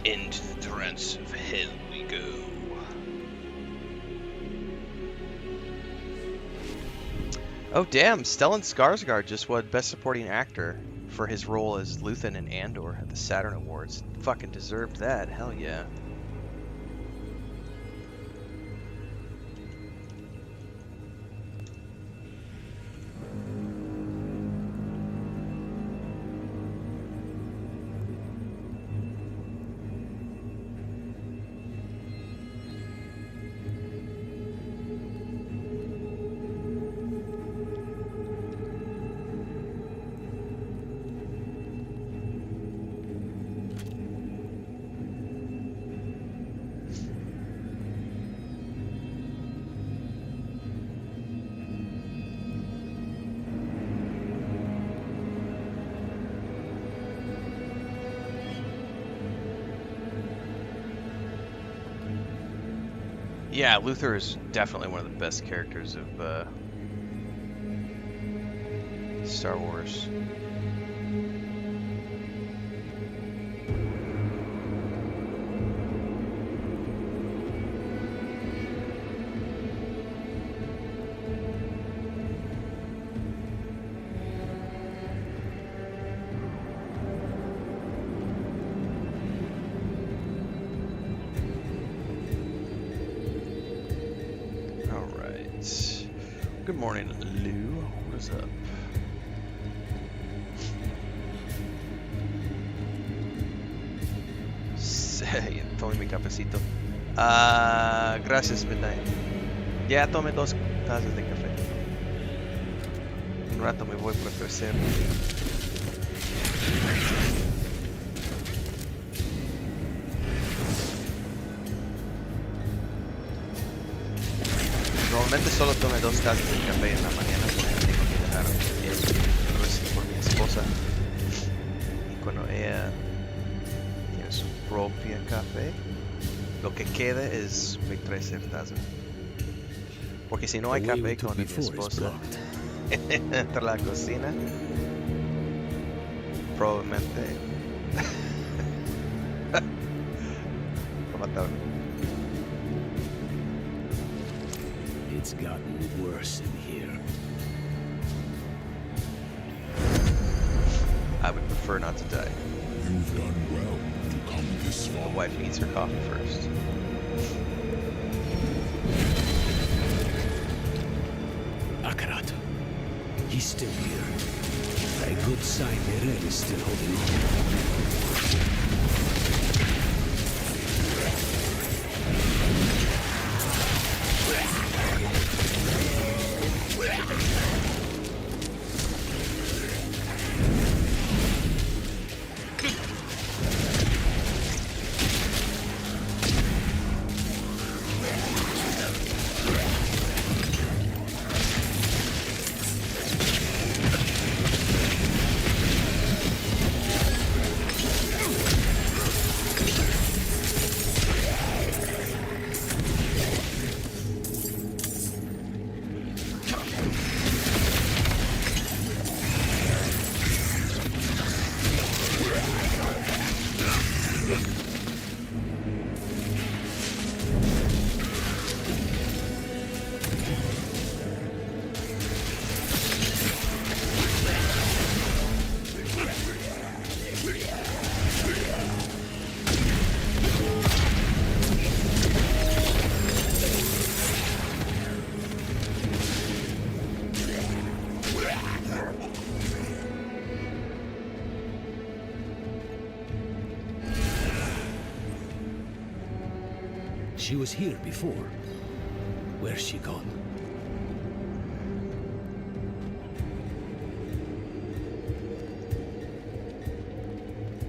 Into the trance of hell we go. Oh damn, Stellan Skarsgård just won Best Supporting Actor for his role as Luthen in Andor at the Saturn Awards. Fucking deserved that, hell yeah. Yeah, Luther is definitely one of the best characters of Star Wars. Good morning, Lou. What is up? Tome mi cafecito. Gracias, Midnight. Ya tomé 2 tazas de café. Un rato me voy por crecer. Normalmente solo tomé 2 tazas de café en la mañana porque tengo que dejar el resto por mi esposa. Y cuando ella tiene su propia café, lo que queda es mi tercer taza. Porque si no hay The way we café took con mi before is esposa blocked. entre la cocina, probablemente lo mataron. It's gotten worse in here. I would prefer not to die. You've done well to come this My far. wife needs her coffee first. Akarat. He's still here. A good sign Nerel is still holding on. She was here before. Where's she gone?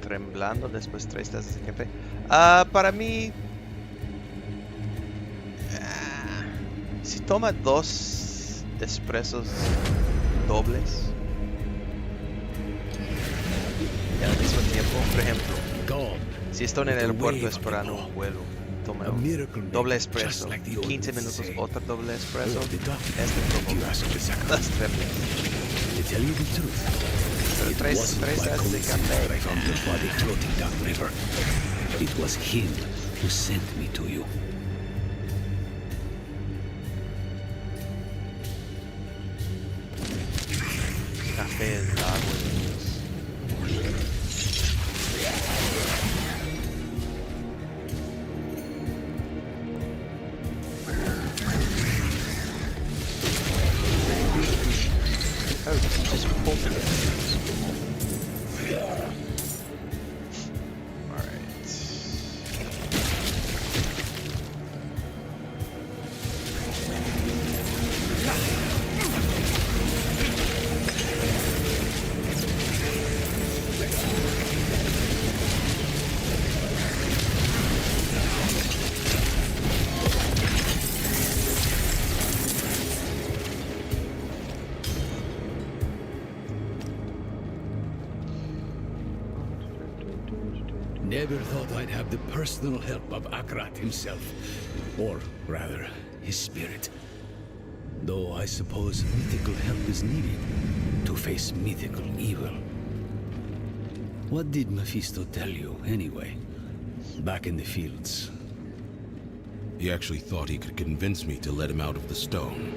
Temblando después 3 tazas de café. Para mí, si toma 2 espressos dobles y al mismo tiempo, por ejemplo, Gone. si estoy en el With the aeropuerto wave of esperando the un vuelo, toma A un miracle doble maker, espresso, just like the old 15 ones minutos say. otro doble espresso, Or the doctor, este if you como ask the second. las triples. To tell you the truth, Pero it 3 wasn't by tazas de coincidence café. that I found your body floating downriver. It was him who sent me to you. Café es agua de Dios. Oh, just bolted it. Alright. Never thought I'd have the personal help of Akrat himself. Or, rather, his spirit. Though I suppose mythical help is needed to face mythical evil. What did Mephisto tell you, anyway? Back in the fields. He actually thought he could convince me to let him out of the stone.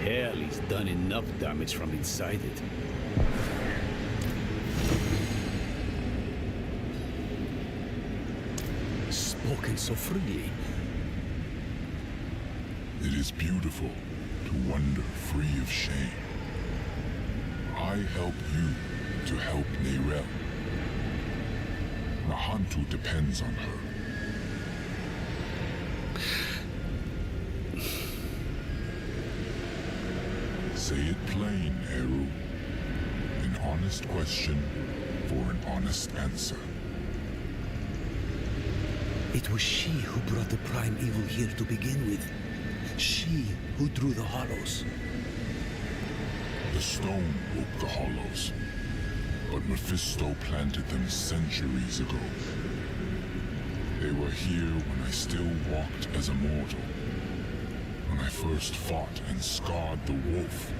Hell, he's done enough damage from inside it. Spoken so freely. It is beautiful to wander free of shame. I help you to help Nerel. Nahantu depends on her. Say it plain, Eru. In honor honest question for an honest answer. It was she who brought the prime evil here to begin with. She who drew the hollows. The stone woke the hollows, but Mephisto planted them centuries ago. They were here when I still walked as a mortal, when I first fought and scarred the wolf,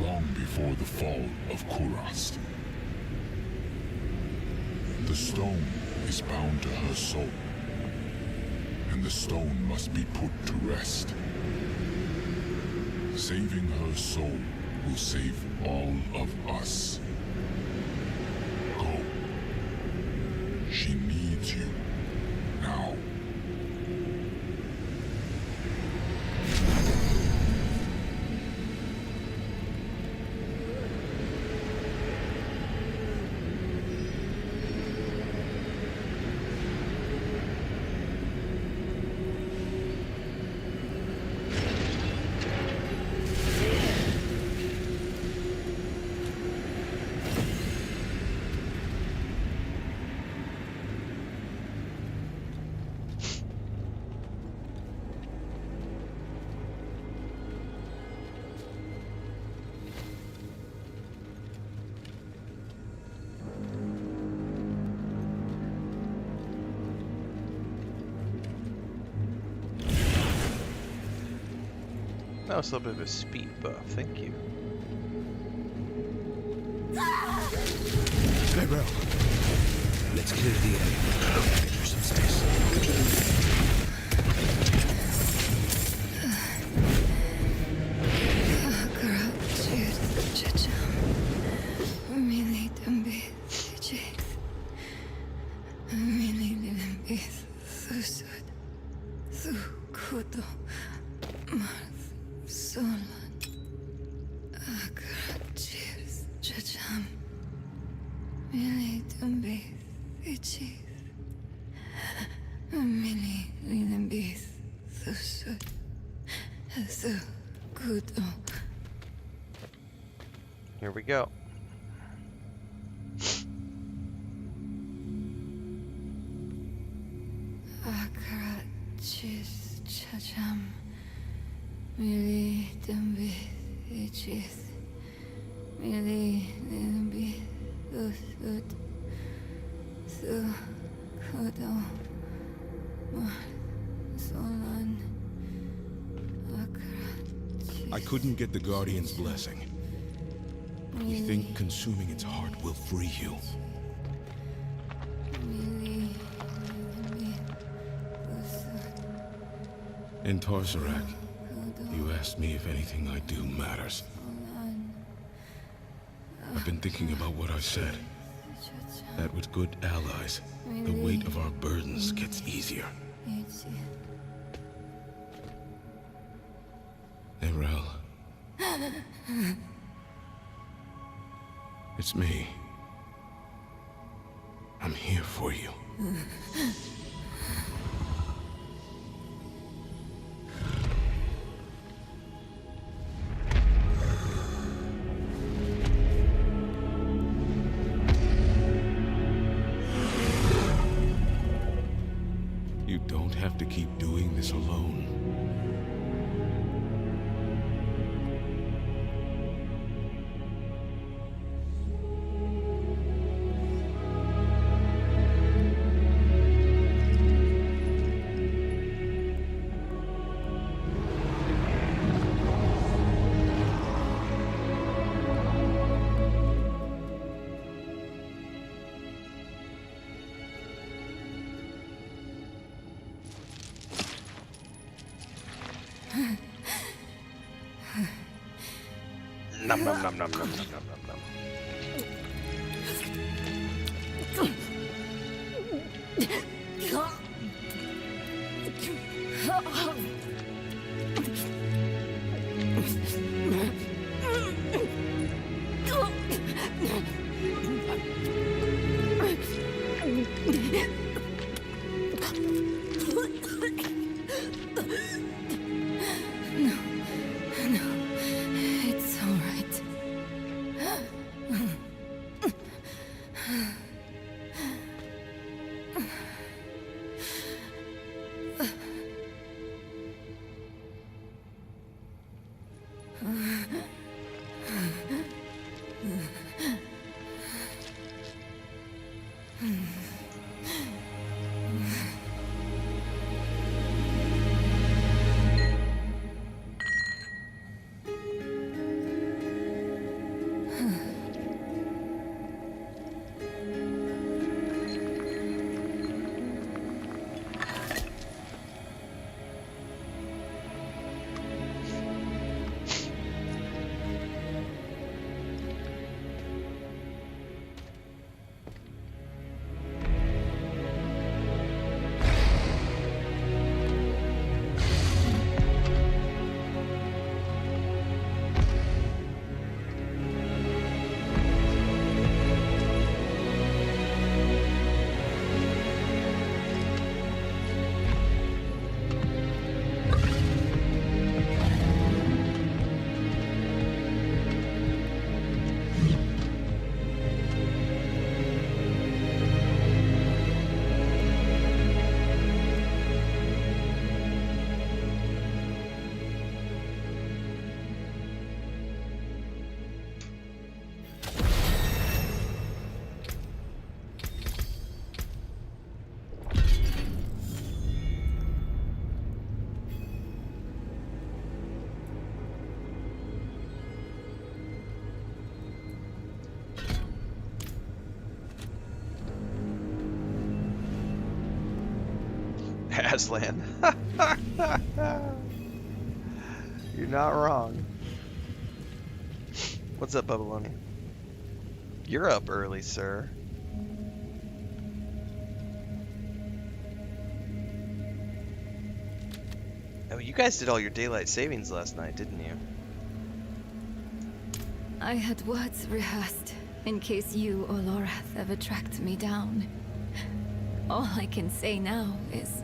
long before the fall of Kurast. The stone is bound to her soul, and the stone must be put to rest. Saving her soul will save all of us. Go. She needs you now. That was a little bit of a speed buff, thank you. Gabriel, let's clear the area. Get her some space. Here we go. I couldn't get the Guardian's blessing. You think consuming its heart will free you? In Tarsarak, you asked me if anything I do matters. I've been thinking about what I said. That with good allies, the weight of our burdens gets easier. Narelle. It's me. I'm here for you. You don't have to keep doing this alone. Nom nom nom nom nom nom nom nom nom. promised land. You're not wrong. What's up, Babylonian? You're up early, sir. Oh, you guys did all your daylight savings last night, didn't you? I had words rehearsed in case you or Lorath ever tracked me down. All I can say now is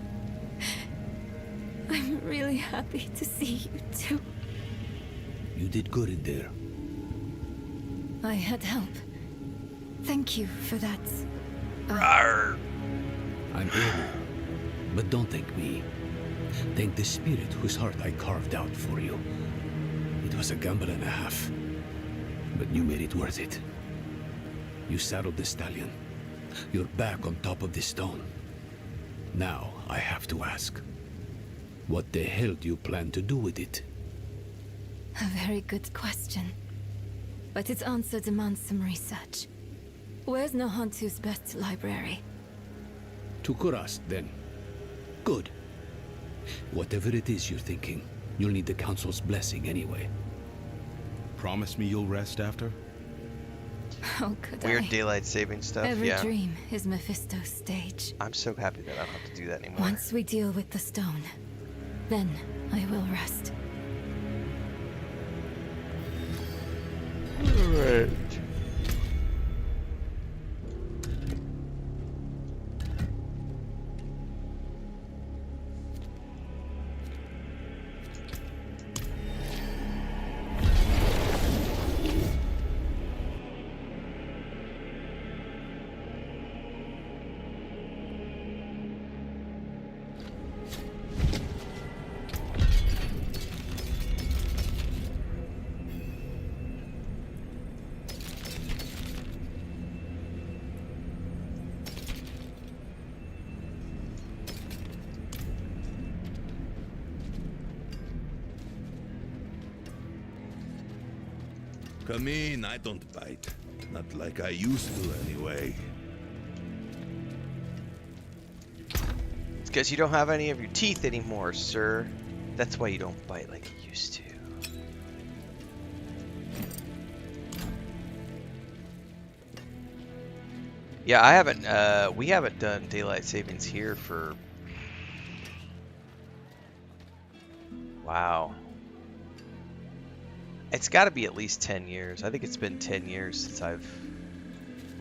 I'm really happy to see you too. You did good in there. I had help. Thank you for that. Rawr. I'm Eru, but don't thank me. Thank the spirit whose heart I carved out for you. It was a gamble and a half, but you made it worth it. You saddled the stallion. You're back on top of the stone. Now I have to ask, what the hell do you plan to do with it? A very good question. But its answer demands some research. Where's Nohantu's best library? To Kurast, then. Good. Whatever it is you're thinking, you'll need the Council's blessing anyway. Promise me you'll rest after? How could I? Weird daylight saving stuff, Every yeah. dream is Mephisto's stage. I'm so happy that I don't have to do that anymore. Once we deal with the stone, then I will rest. Alright. Come in, I don't bite. Not like I used to, anyway. It's because you don't have any of your teeth anymore, sir. That's why you don't bite like you used to. Yeah, I haven't, we haven't done daylight savings here for... Wow. It's got to be at least 10 years. I think it's been 10 years since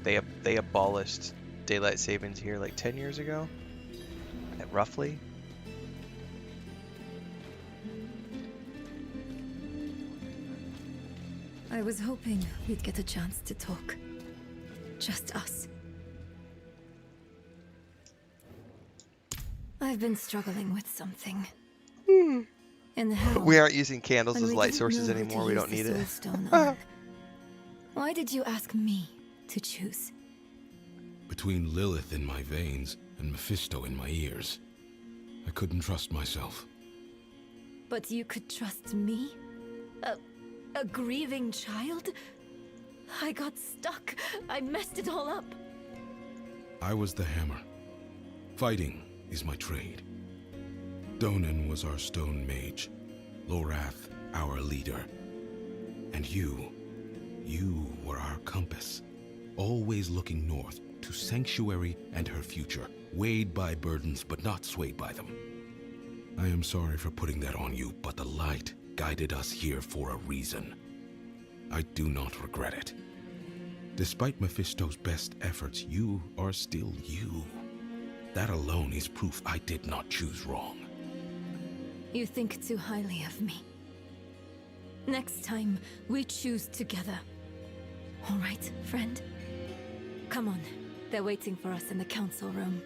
they abolished daylight savings here like 10 years ago, roughly. I was hoping we'd get a chance to talk. Just us. I've been struggling with something. In hell, We aren't using candles when as we light didn't sources know who anymore. to We use don't the need it. Soulstone on. Why did you ask me to choose? Between Lilith in my veins and Mephisto in my ears, I couldn't trust myself. But you could trust me? A grieving child? I got stuck. I messed it all up. I was the hammer. Fighting is my trade. Donan was our stone mage, Lorath our leader. And you were our compass, always looking north to Sanctuary and her future, weighed by burdens but not swayed by them. I am sorry for putting that on you, but the light guided us here for a reason. I do not regret it. Despite Mephisto's best efforts, you are still you. That alone is proof I did not choose wrong. You think too highly of me. Next time, we choose together. All right, friend? Come on. They're waiting for us in the council room.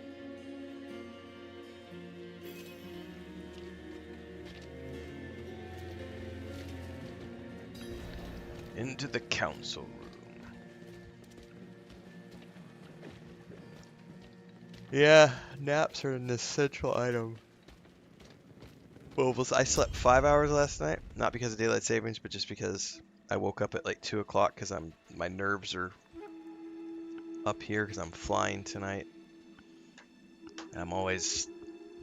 Into the council room. Yeah, naps are an essential item. Well, I slept 5 hours last night, not because of daylight savings, but just because I woke up at like 2 o'clock because my nerves are up here because I'm flying tonight. And I'm always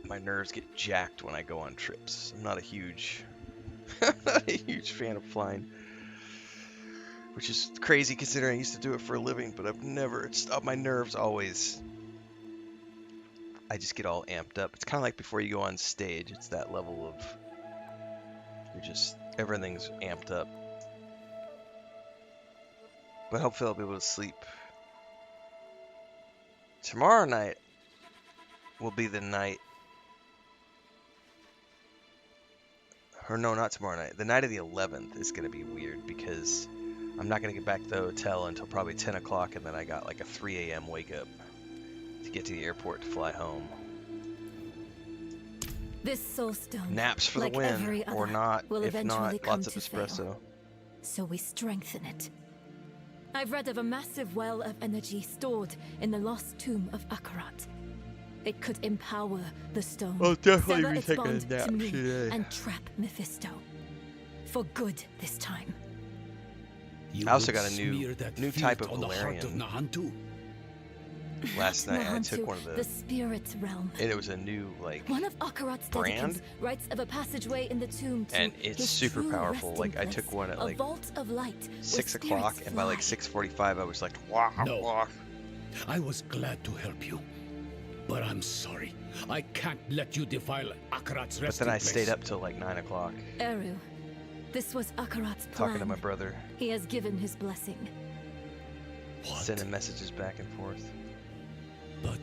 my nerves get jacked when I go on trips. I'm not a huge, not a huge fan of flying, which is crazy considering I used to do it for a living. But I've never. It's my nerves always. I just get all amped up. It's kind of like before you go on stage. It's that level of. You're just everything's amped up. But hopefully I'll be able to sleep. Tomorrow night will be the night. Or no, not tomorrow night. The night of the 11th is going to be weird because I'm not going to get back to the hotel until probably 10 o'clock, and then I got like a 3 a.m. wake up to get to the airport to fly home. This soulstone, Naps for like the win, every other, or not. will If eventually not, come lots of to espresso. fail. So we strengthen it. I've read of a massive well of energy stored in the lost tomb of Akarat. It could empower the stone, I'll definitely sever be its taking a bond nap to me, today. and trap Mephisto. For good this time. You I also would got a smear that new type filth of on the heart of Valerian. Nahantu. Last night I Nahantu, took one of the spirit realm. and it was a new like, One of Akarat's brand? dedicants writes of a passageway in the tomb to and it's his super true powerful. resting Like I place, took one at a like vault of light 6 where o'clock, spirits and by like fly. 6:45 I was like, wah, No. wah. I was glad to help you, but I'm sorry. I can't let you defile Akarat's But resting then I place. stayed up till like 9 o'clock Eru, this was Akarat's plan. talking to my brother, He has given his blessing. What? sending messages back and forth. But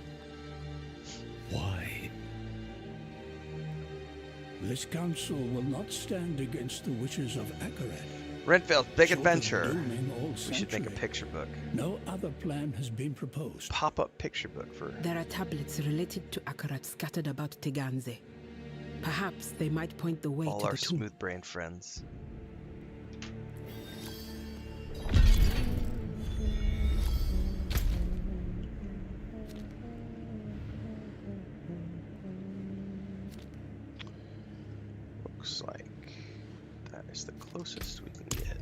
why? This council will not stand against the wishes of Akarat. Renfail's Big Short of Adventure. dooming all We should make a sanctuary, picture book. No other plan has been proposed. Pop-up picture book for. There are tablets related to Akarat scattered about Teganze. Perhaps they might point the way All to our the tomb. smooth-brained friends. Looks like that is the closest we can get.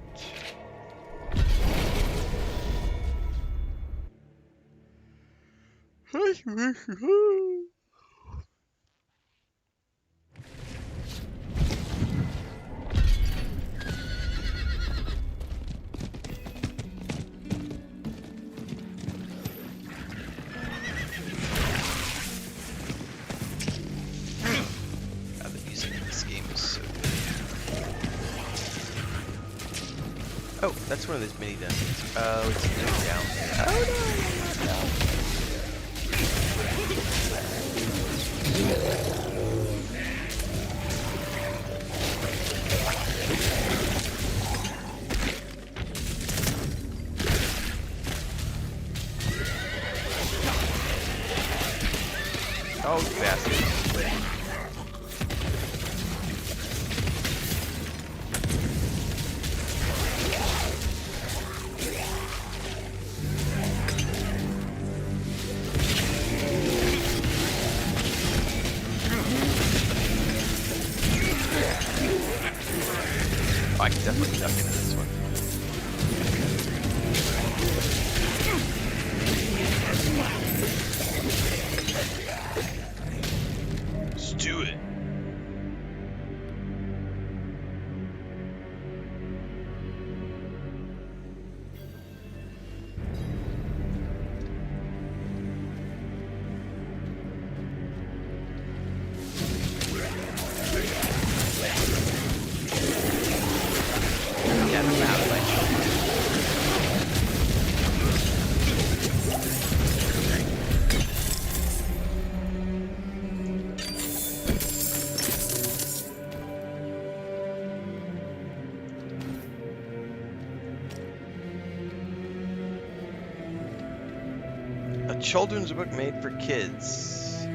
God, the music in this game is so good. Oh, that's one of those mini dungeons. Oh, it's down there. Oh no, no, no. Oh, you bastard. Oh, I can definitely duck into this one. Let's do it. Get him out of my chopper. A children's book made for kids.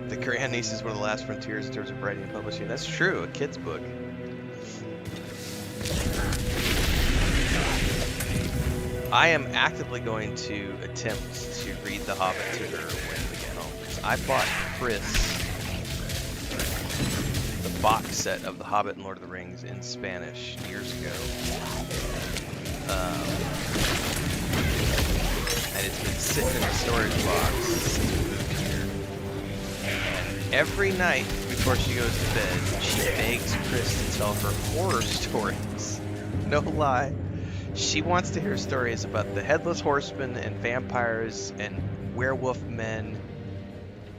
The Grandniece is one of the last frontiers in terms of writing and publishing. That's true, a kid's book. I am actively going to attempt to read The Hobbit to her when we get home. 'Cause I bought Chris the box set of The Hobbit and Lord of the Rings in Spanish years ago. and it's been sitting in a storage box since we moved here. And every night before she goes to bed, she begs Chris to tell her horror stories. No lie. She wants to hear stories about the Headless Horseman and vampires and werewolf men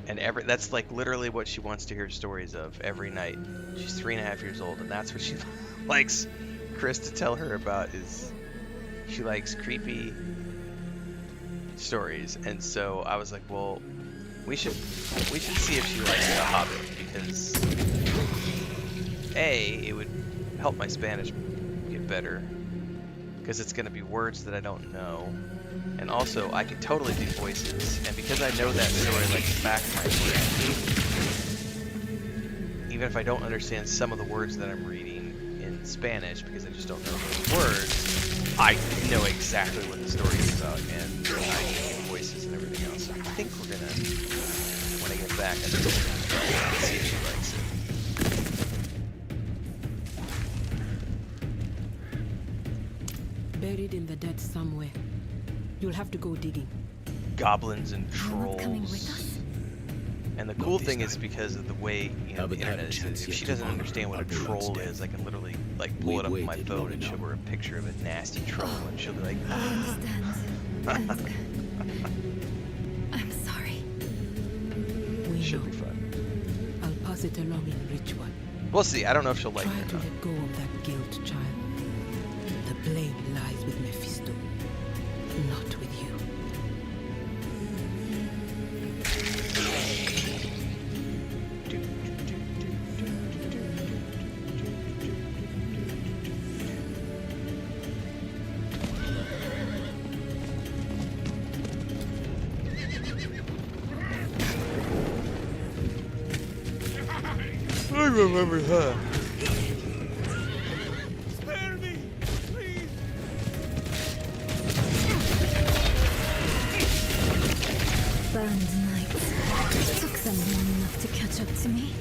and that's like literally what she wants to hear stories of every night. She's 3.5 years old, and that's what she likes Chris to tell her about. Is she likes creepy stories. And so I was like, well, we should see if she likes The Hobbit, because A, it would help my Spanish get better, because it's going to be words that I don't know. And also, I can totally do voices, and because I know that story like the back of my brain, even if I don't understand some of the words that I'm reading in Spanish, because I just don't know those words, I know exactly what the story is about, and I can do voices and everything else. So I think we're gonna, when I get back, I think we're gonna try and see if she likes it. Buried in the dirt somewhere. You'll have to go digging. Goblins and You're trolls. not coming with us? And the cool thing is, because of the way the Haven't had a internet is, chance if yet she to doesn't honor understand what a Arbelone's troll death. is, I can literally like pull it up on my waited phone long and show enough. her a picture of a nasty troll, and she'll be like, I understand. And I'm sorry. We should know. be fun. I'll pass it along in ritual. We'll see. I don't know if she'll like Try it to or not. let go of that guilt, child. The blame lies with Mephisto, not with you. I remember her. burned nights. It took them long enough to catch up to me.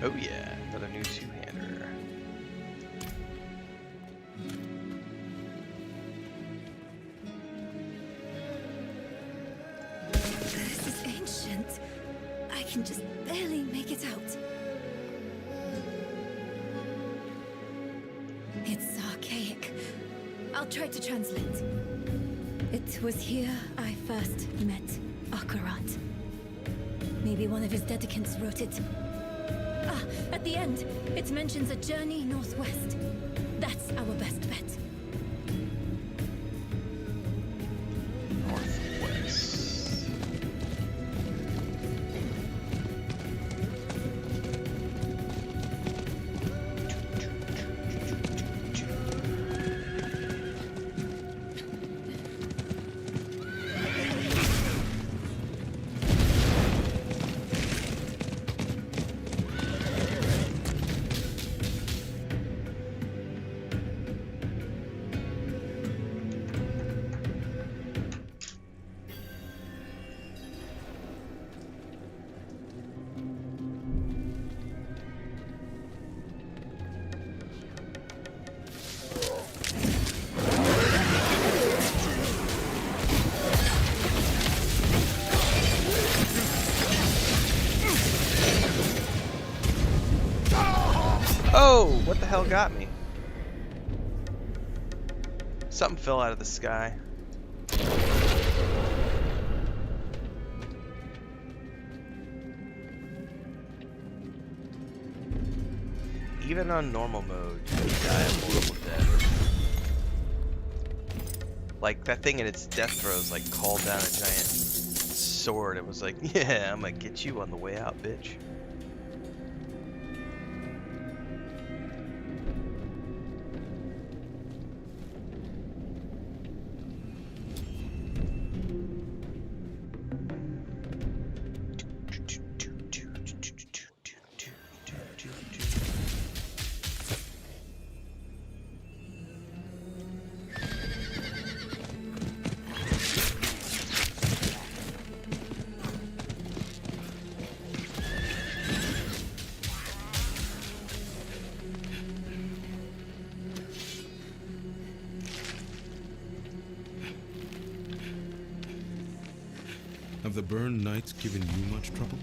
Oh yeah, another new two-hander. This is ancient. I can just barely make it out. It's archaic. I'll try to translate. It was here I first met Akarat. Maybe one of his dedicants wrote it. Ah, at the end, it mentions a journey northwest. That's our best bet. Northwest. Oh, what the hell got me? Something fell out of the sky. Even on normal mode, you die a horrible death. Like, that thing in its death throes, like, called down a giant sword. It was like, yeah, I'm gonna get you on the way out, bitch. Have the Burn Knights given you much trouble?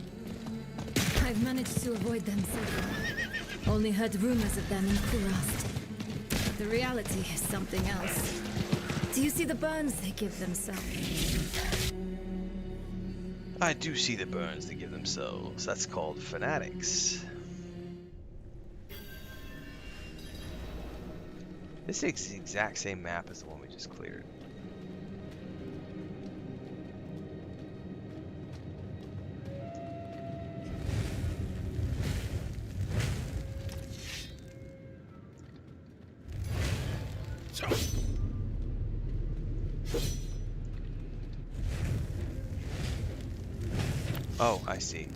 I've managed to avoid them so far. Only heard rumors of them in Kurast. The reality is something else. Do you see the burns they give themselves? I do see the burns they give themselves. That's called fanatics. This is the exact same map as the one we just cleared. Oh, I see.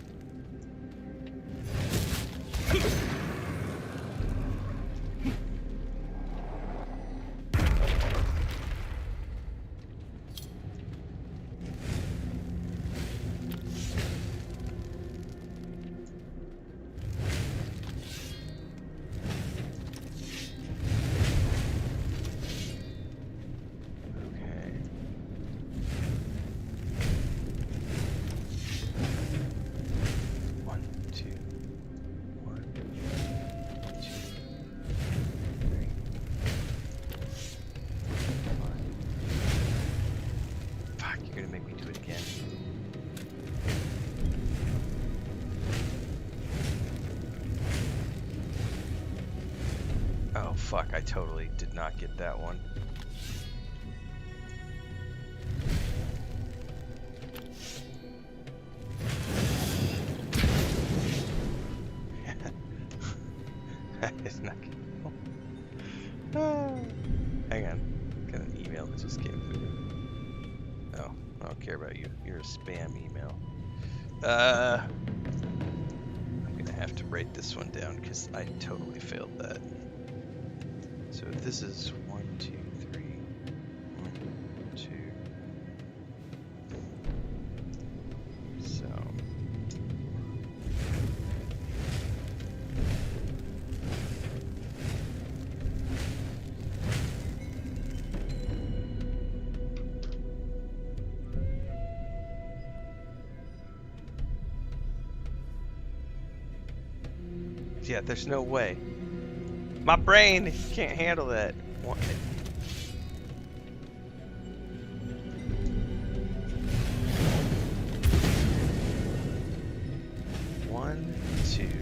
Fuck, I totally did not get that one. It's not hang on. Got an email that just came through. Oh, I don't care about you. You're a spam email. I'm gonna have to write this one down because I totally failed that. So this is 1, 2, 3, 1, 2. So yeah, there's no way. My brain can't handle that. One, 2, 2, 3,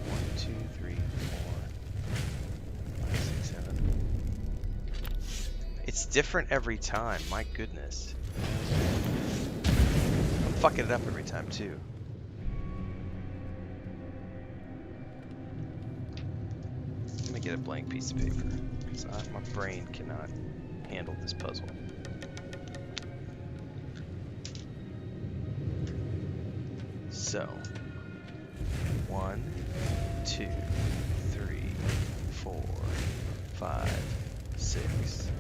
1, 2, 3, 4, 5, 6, 7. It's different every time. My goodness. I'm fucking it up every time too. Get a blank piece of paper because my brain cannot handle this puzzle. So 1, 2, 3, 4, 5, 6.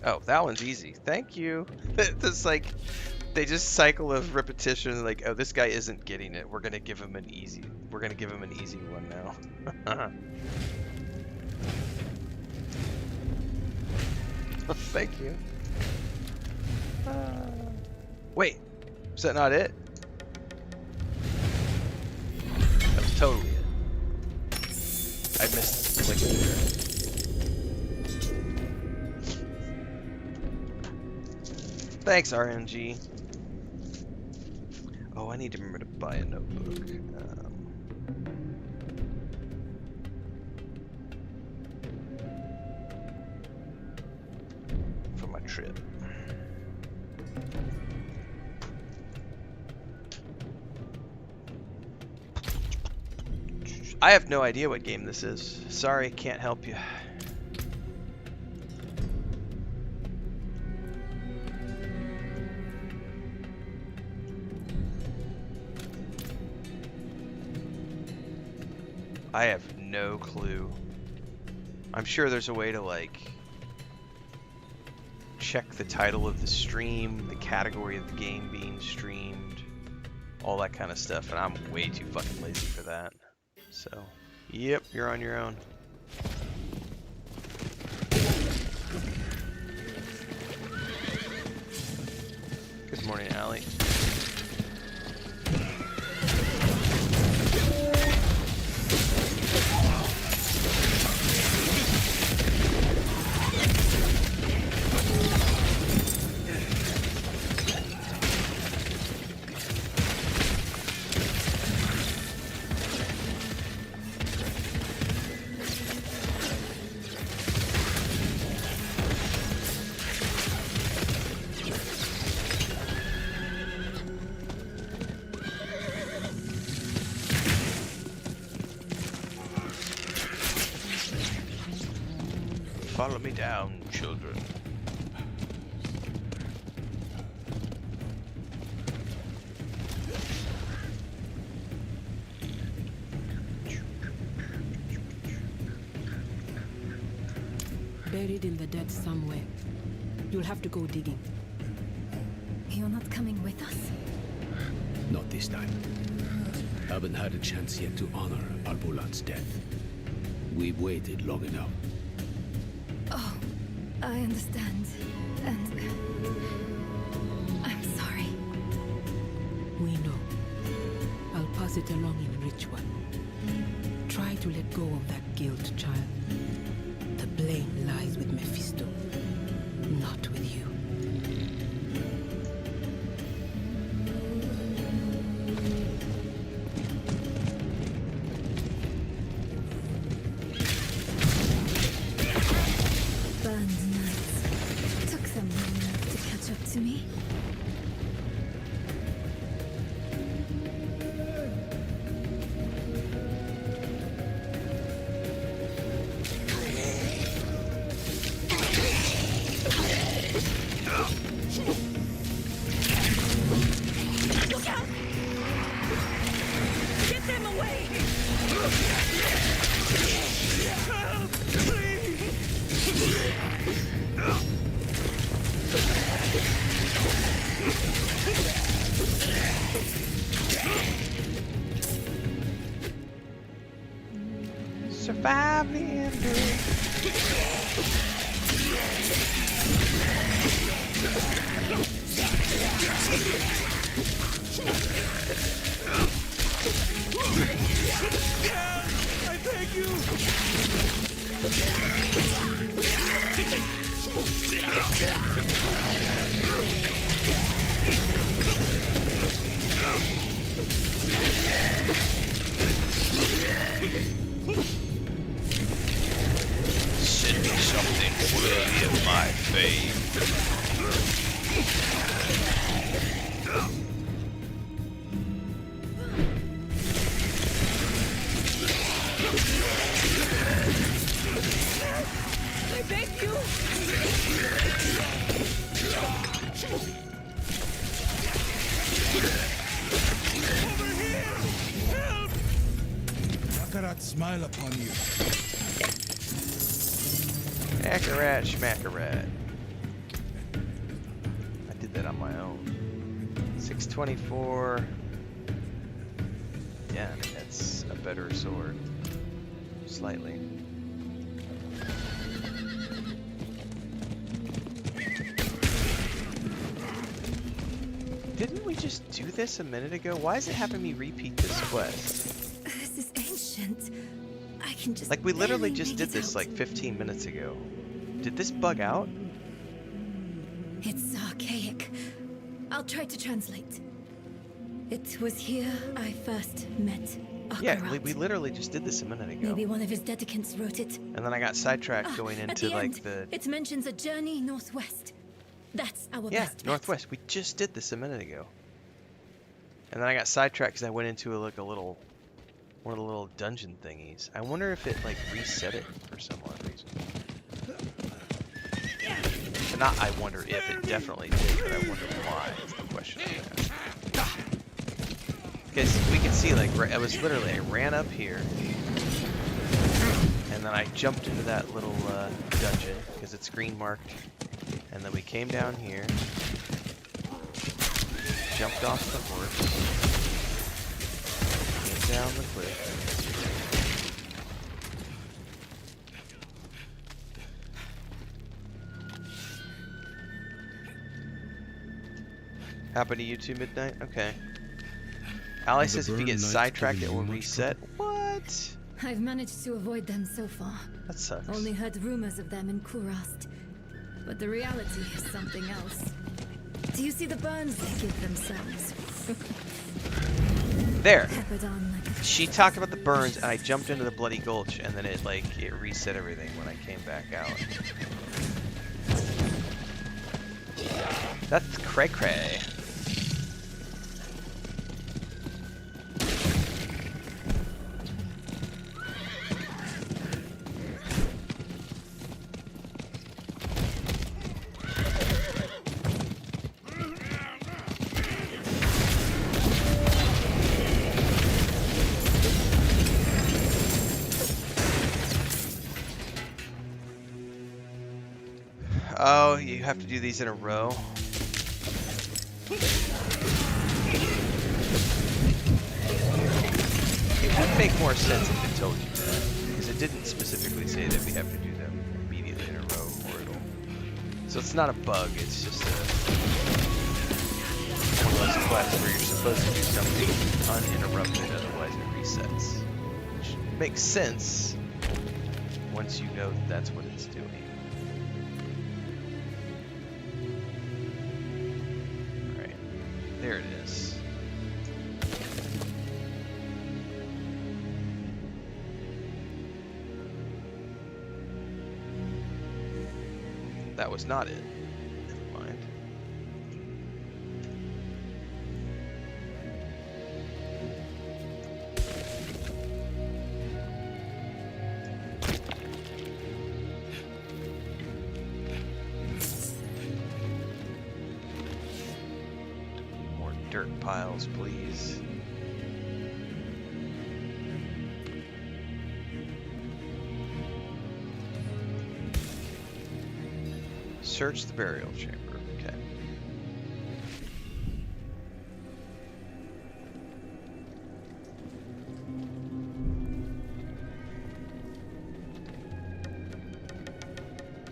Oh, that one's easy. Thank you. This like they just cycle of repetition. Like, oh, this guy isn't getting it. We're gonna give him an easy. We're gonna give him an easy one now. Thank you. Wait, is that not it? That was totally it. I missed clicking there. Thanks, RNG. Oh, I need to remember to buy a notebook. Trip. I have no idea what game this is. Sorry, can't help you. I have no clue. I'm sure there's a way to like check the title of the stream, the category of the game being streamed, all that kind of stuff, and I'm way too fucking lazy for that. So, yep, you're on your own. Good morning, Allie. Follow me down, children. Buried in the dead somewhere. You'll have to go digging. You're not coming with us? Not this time. Haven't had a chance yet to honor Arbulan's death. We've waited long enough. Oh, I understand. And I'm sorry. We know. I'll pass it along in ritual. Try to let go of that guilt, child. The blame lies with Mephisto, not with you. Burned nights. Took them long enough to catch up to me. Survive the ending. I beg you! Send me something worthy of my fame. I beg you! Over here! Help! Baccarat smile upon you. Accarat schmackarat. I did that on my own. 624. Yeah, I mean, that's a better sword. Slightly. Didn't we just do this a minute ago? Why is it having me repeat this quest? This is ancient. I can just Like, we literally barely just make did it this out. like 15 minutes ago. Did this bug out? It's archaic. I'll try to translate. It was here I first met Yeah, Akarat. we literally just did this a minute ago. Maybe one of his dedicants wrote it. And then I got sidetracked going At into the like end, the... it mentions a journey northwest. That's our Yeah, best bet. northwest. We just did this a minute ago. And then I got sidetracked because I went into one of the little dungeon thingies. I wonder if it like reset it for some odd reason. But not I wonder if, it definitely did, but I wonder why is the question I asked. Because we can see like, I was literally, I ran up here. And then I jumped into that little dungeon because it's green marked. And then we came down here. Jumped off the horse. Came down the cliff. Happened to you too, Midnight? Okay. Ally The says if you burn get nights sidetracked, giving it will you much reset. What? I've managed to avoid them so far. That sucks. Only heard rumors of them in Kurast. But the reality is something else. Do you see the burns they give themselves? There. Peppered on like a... She talked about the burns, and I jumped into the Bloody Gulch, and then it reset everything when I came back out. That's cray cray. Oh, you have to do these in a row. It would make more sense if it told you that, because it didn't specifically say that we have to do them immediately in a row, or it'll... So it's not a bug, it's just one of those quests where you're supposed to do something uninterrupted, otherwise it resets. Which makes sense once you know that that's what it's doing. There it is. That was not it. Never mind. Dirt piles, please. Search the burial chamber. Okay.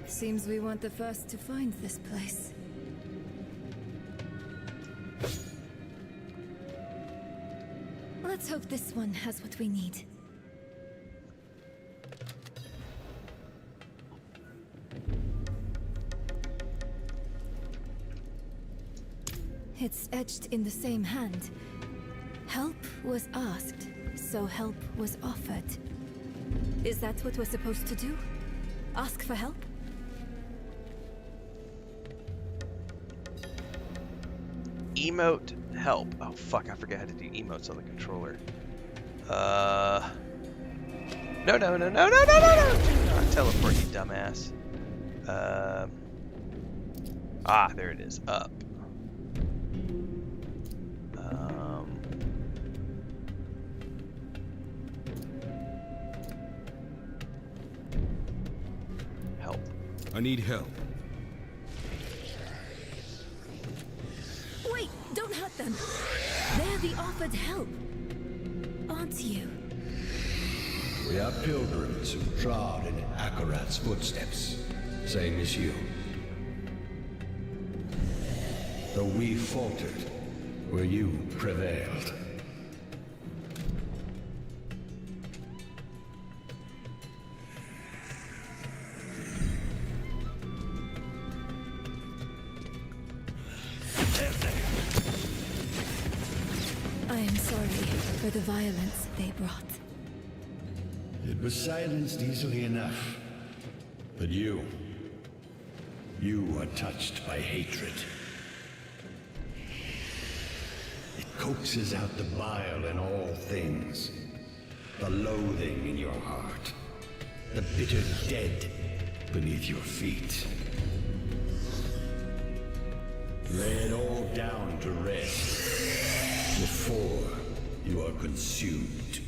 Seems we weren't the first to find this place. Let's hope this one has what we need. It's etched in the same hand. Help was asked, so help was offered. Is that what we're supposed to do? Ask for help? Emote help. Oh fuck, I forgot how to do emotes on the controller. No. Teleport, you dumbass. There it is. Up. Help. I need help. Wait, don't hurt them. They're the offered help, aren't you? We are pilgrims who trod in Akarat's footsteps, same as you. Though we faltered, where you prevailed. I am sorry for the violence they brought. It was silenced easily enough. But you are touched by hatred. It coaxes out the bile in all things. The loathing in your heart. The bitter dead beneath your feet. Lay it all down to rest before you are consumed.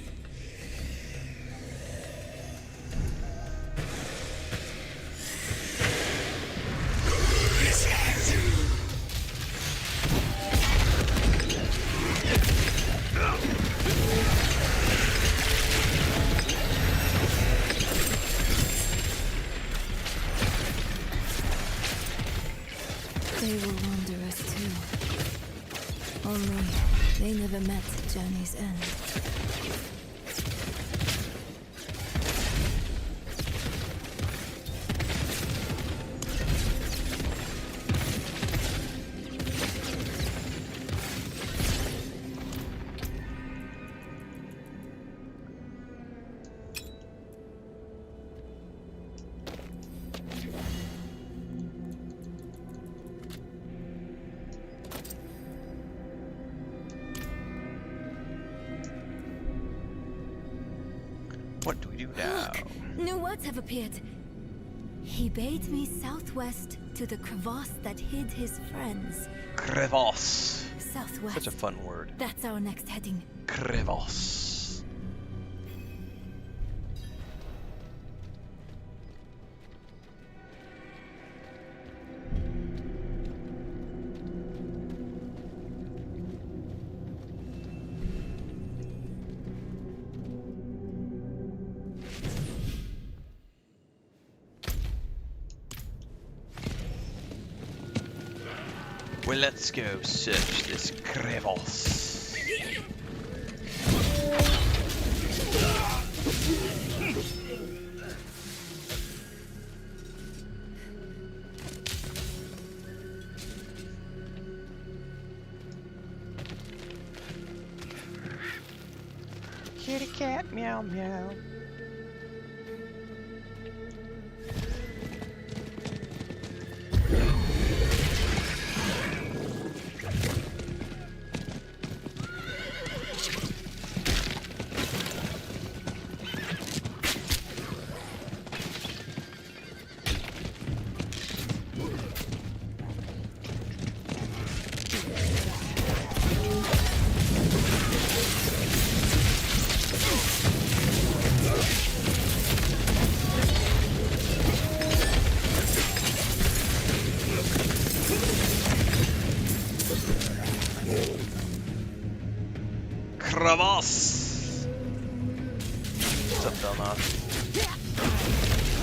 They will wander us too. Only they never met Journey's end. What do we do now? New words have appeared. He bade me southwest to the crevasse that hid his friends. Crevasse. Southwest. Such a fun word. That's our next heading. Crevasse. Well, let's go search this crevasse. Kitty cat, meow meow. Crevasse! What's up, Belmoth?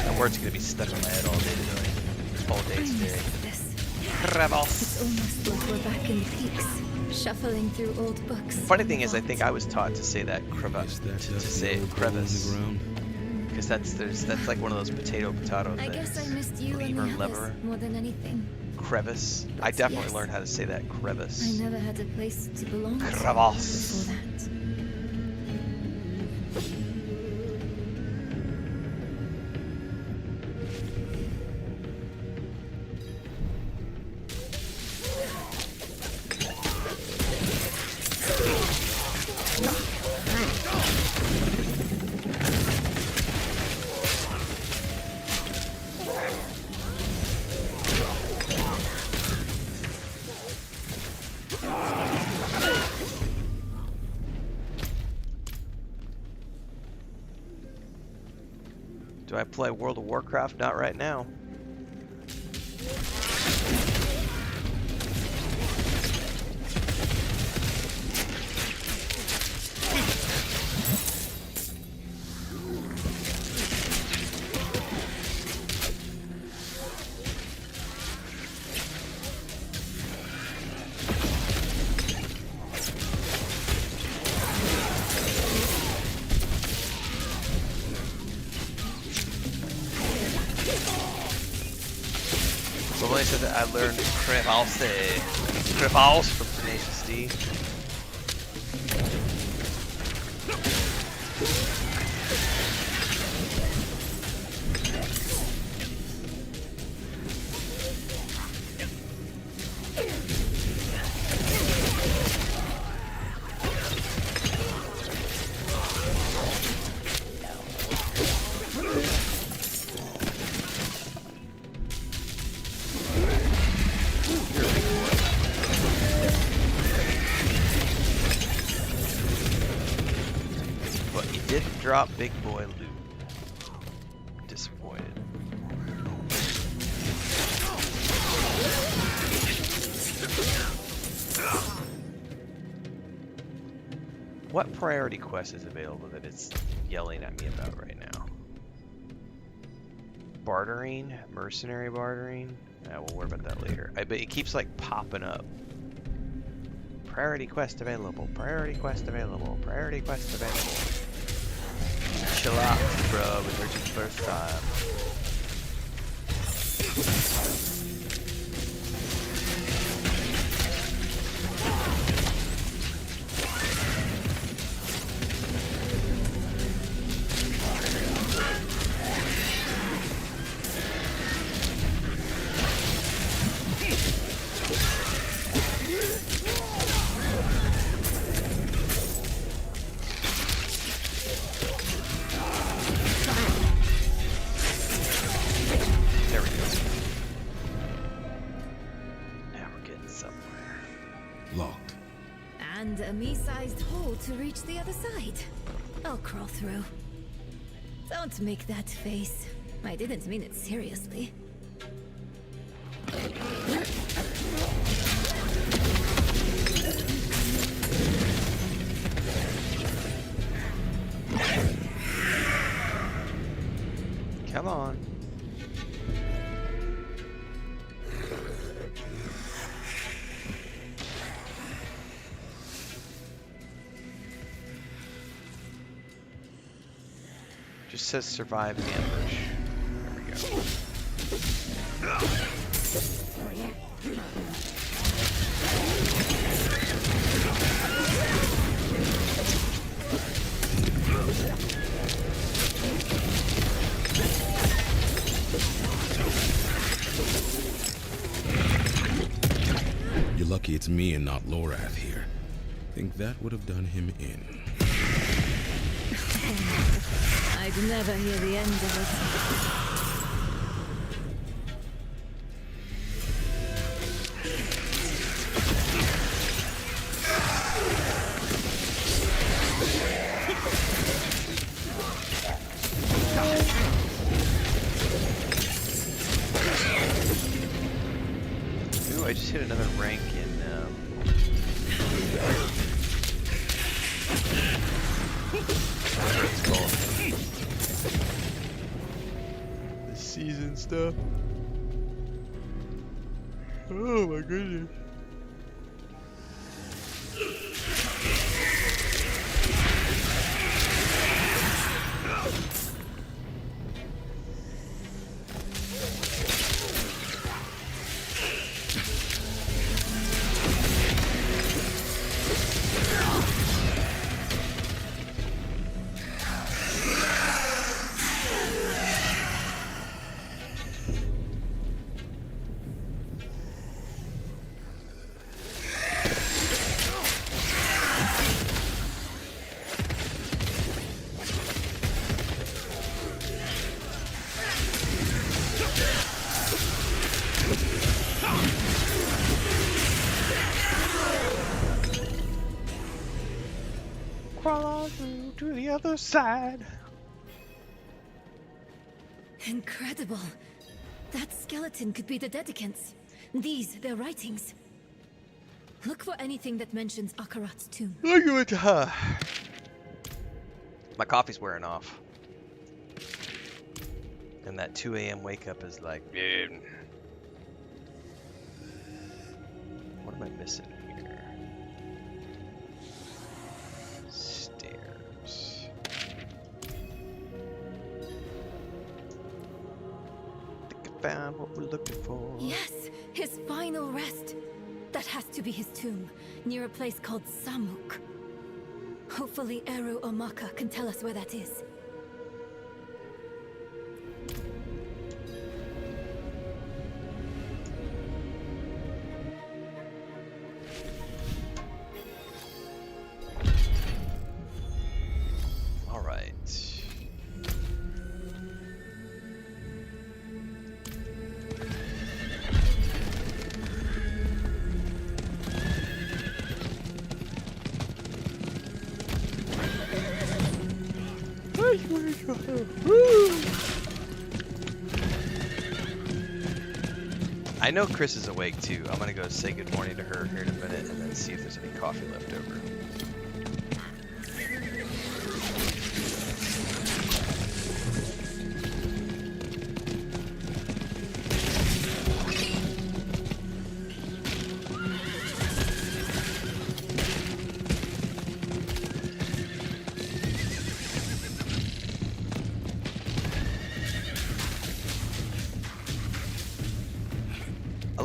That word's gonna be stuck in my head all day today. All day today. This. Crevasse! It's almost like we're back in the peaks, shuffling through old books. Funny thing is, I think I was taught to say that crevasse, to say it crevice. Because that's like one of those potato things. I guess I missed you and the Lever, others lever. more than anything. Crevice. I definitely learned how to say that crevice. I never had a place to belong to Crevasse. before that. Do I play World of Warcraft? Not right now. Somebody said that I learned crevasse from Tenacious D. Didn't drop big boy loot. Disappointed. What priority quest is available that it's yelling at me about right now? Bartering? Mercenary bartering? Yeah, we'll worry about that later. I bet it keeps like popping up. Priority quest available. Priority quest available. Priority quest available. Chill out, bro. We heard you the first time. Locked. And a me-sized hole to reach the other side. I'll crawl through. Don't make that face. I didn't mean it seriously. Come on. Just says survive the ambush. There we go. You're lucky it's me and not Lorath here. Think that would have done him in. I'd never hear the end of it. Ooh, I just hit another rank in what's it called? The season stuff. Oh my goodness. Crawl on through to the other side. Incredible. That skeleton could be the Dedicants. These, their writings. Look for anything that mentions Akarat's tomb. Look at her. My coffee's wearing off. And that 2 a.m. wake up is like, dude. What am I missing here? Stairs. Think I found what we're looking for. Yes, his final rest. That has to be his tomb, near a place called Samuk. Hopefully Eru or Maka can tell us where that is. All right. I know Chris is awake too. I'm gonna go say good morning to her here in a minute and then see if there's any coffee left over.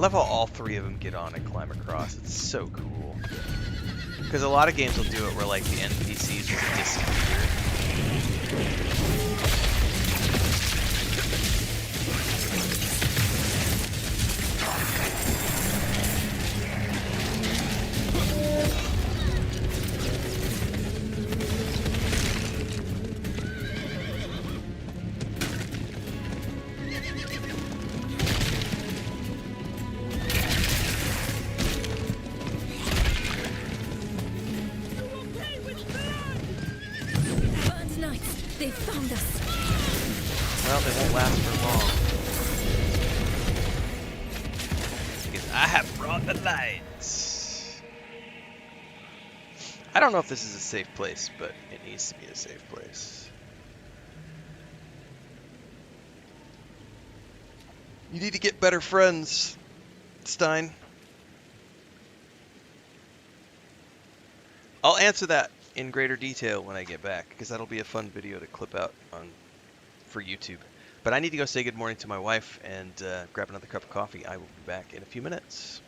love how all three of them get on and climb across. It's so cool. Because a lot of games will do it where like the NPCs just disappear. They found us. Well, they won't last for long. Because I have brought the lights. I don't know if this is a safe place, but it needs to be a safe place. You need to get better friends, Stein. I'll answer that in greater detail when I get back, because that'll be a fun video to clip out for YouTube. But I need to go say good morning to my wife and grab another cup of coffee. I will be back in a few minutes.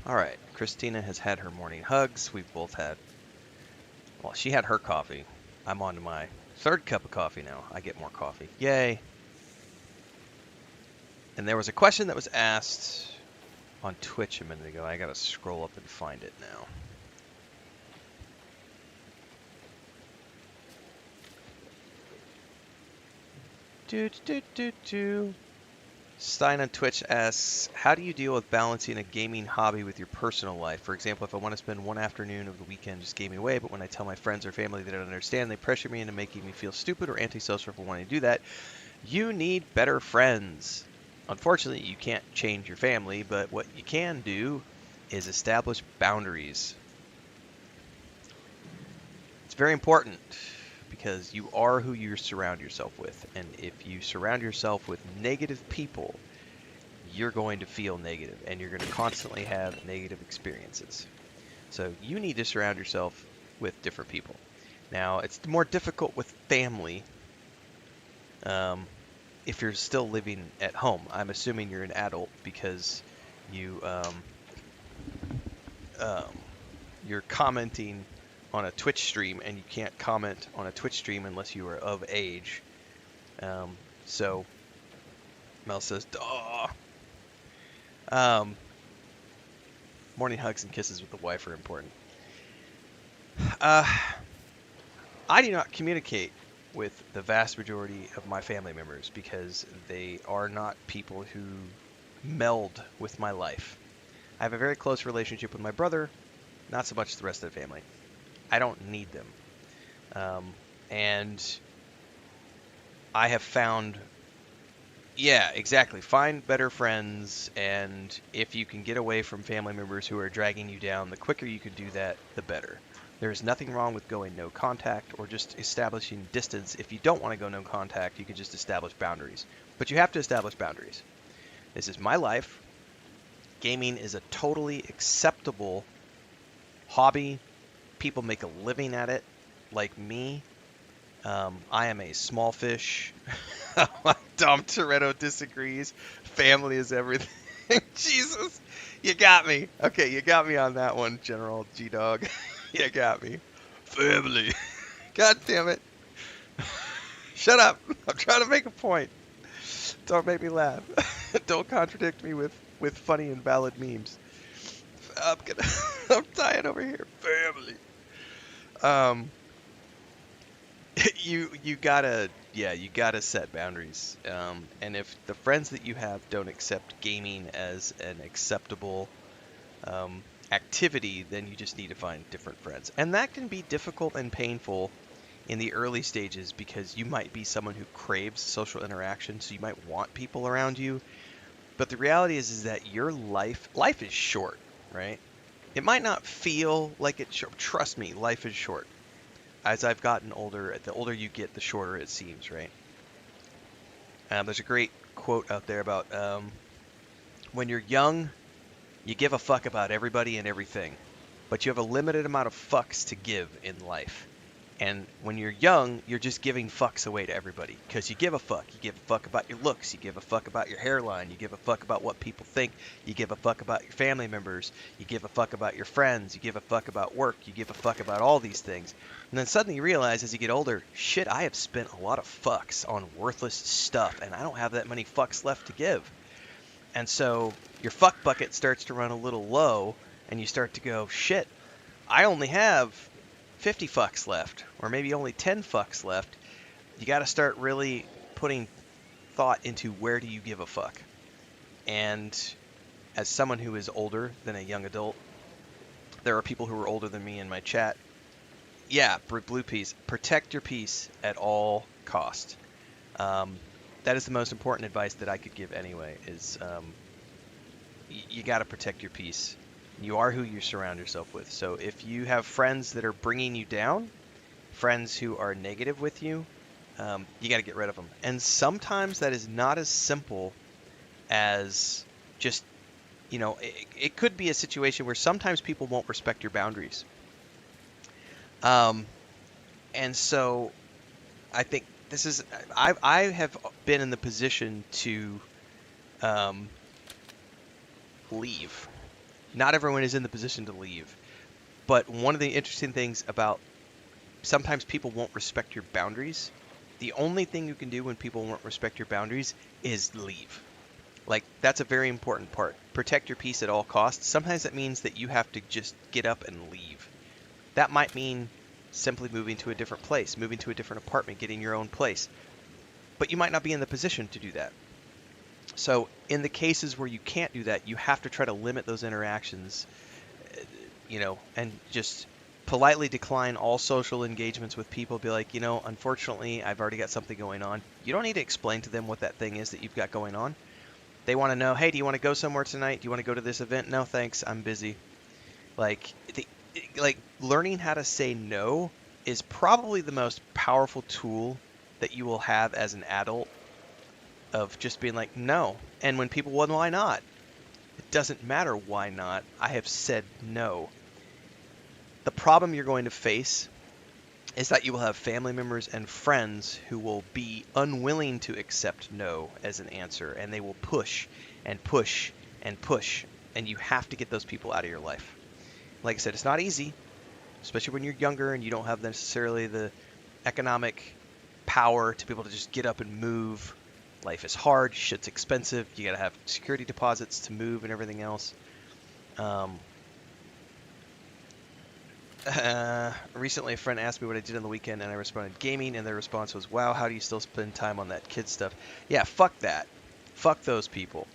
All right, Christina has had her morning hugs. We've both had, well, she had her coffee. I'm on to my third cup of coffee now. I get more coffee. Yay. And there was a question that was asked on Twitch a minute ago. I gotta scroll up and find it now. Stein on Twitch asks, how do you deal with balancing a gaming hobby with your personal life? For example, if I want to spend one afternoon of the weekend just gaming away, but when I tell my friends or family they don't understand, they pressure me into making me feel stupid or antisocial for wanting to do that. You need better friends. Unfortunately, you can't change your family, but what you can do is establish boundaries. It's very important because you are who you surround yourself with. And if you surround yourself with negative people, you're going to feel negative and you're going to constantly have negative experiences. So you need to surround yourself with different people. Now, it's more difficult with family if you're still living at home. I'm assuming you're an adult because you're commenting on a Twitch stream, and you can't comment on a Twitch stream unless you are of age. So Mel says, "Duh." Morning hugs and kisses with the wife are important. I do not communicate with the vast majority of my family members because they are not people who meld with my life. I have a very close relationship with my brother, not so much the rest of the family. I don't need them. And I have found, yeah, exactly, find better friends, and if you can get away from family members who are dragging you down, the quicker you can do that, the better. There is nothing wrong with going no contact or just establishing distance. If you don't want to go no contact, you can just establish boundaries. But you have to establish boundaries. This is my life. Gaming is a totally acceptable hobby. People make a living at it, like me. I am a small fish. Dom Toretto disagrees. Family is everything. Jesus, you got me. Okay, you got me on that one, General G-Dog. You got me. Family. God damn it. Shut up. I'm trying to make a point. Don't make me laugh. Don't contradict me with funny and valid memes. I'm dying over here. Family. You gotta set boundaries. And if the friends that you have don't accept gaming as an acceptable activity, then you just need to find different friends. And that can be difficult and painful in the early stages because you might be someone who craves social interaction, so you might want people around you. But the reality is that your life is short, right? It might not feel like it's short. Trust me, life is short. As I've gotten older, the older you get, the shorter it seems, right? There's a great quote out there about when you're young, you give a fuck about everybody and everything, but you have a limited amount of fucks to give in life. And when you're young, you're just giving fucks away to everybody because you give a fuck. You give a fuck about your looks. You give a fuck about your hairline. You give a fuck about what people think. You give a fuck about your family members. You give a fuck about your friends. You give a fuck about work. You give a fuck about all these things. And then suddenly you realize as you get older, shit, I have spent a lot of fucks on worthless stuff, and I don't have that many fucks left to give. And so your fuck bucket starts to run a little low, and you start to go, shit, I only have 50 fucks left, or maybe only 10 fucks left. You got to start really putting thought into where do you give a fuck. And as someone who is older than a young adult, there are people who are older than me in my chat. Yeah, Blue Peas, protect your peace at all cost. That is the most important advice that I could give anyway, is you got to protect your peace. You are who you surround yourself with. So if you have friends that are bringing you down, friends who are negative with you, you got to get rid of them. And sometimes that is not as simple as just, it could be a situation where sometimes people won't respect your boundaries. And so I think this is, I have been in the position to leave. Not everyone is in the position to leave. But one of the interesting things about sometimes people won't respect your boundaries. The only thing you can do when people won't respect your boundaries is leave. Like, that's a very important part. Protect your peace at all costs. Sometimes that means that you have to just get up and leave. That might mean simply moving to a different place, moving to a different apartment, getting your own place. But you might not be in the position to do that. So in the cases where you can't do that, you have to try to limit those interactions, and just politely decline all social engagements with people. Be like, unfortunately, I've already got something going on. You don't need to explain to them what that thing is that you've got going on. They want to know, hey, do you want to go somewhere tonight? Do you want to go to this event? No, thanks. I'm busy. Like learning how to say no is probably the most powerful tool that you will have as an adult, of just being like, no. And when people, well, why not? It doesn't matter why not. I have said no. The problem you're going to face is that you will have family members and friends who will be unwilling to accept no as an answer, and they will push and push and push, and you have to get those people out of your life. Like I said, it's not easy, especially when you're younger and you don't have necessarily the economic power to be able to just get up and move. Life is hard, shit's expensive, you gotta have security deposits to move and everything else. Recently a friend asked me what I did on the weekend, and I responded, gaming, and their response was, wow, how do you still spend time on that kid stuff? Yeah, fuck that. Fuck those people.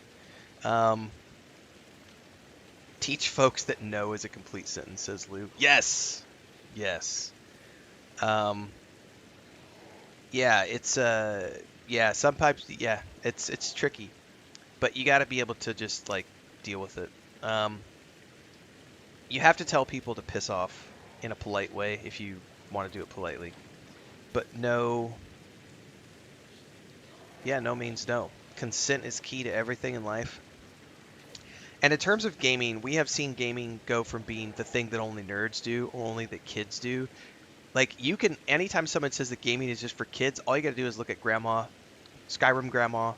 Teach folks that no is a complete sentence, says Lou. Yes! Yes. Yeah, it's, sometimes, yeah, it's tricky. But you gotta be able to just, deal with it. You have to tell people to piss off in a polite way if you want to do it politely. But no means no. Consent is key to everything in life. And in terms of gaming, we have seen gaming go from being the thing that only nerds do, or only that kids do. Anytime someone says that gaming is just for kids, all you gotta do is look at Grandma, Skyrim Grandma,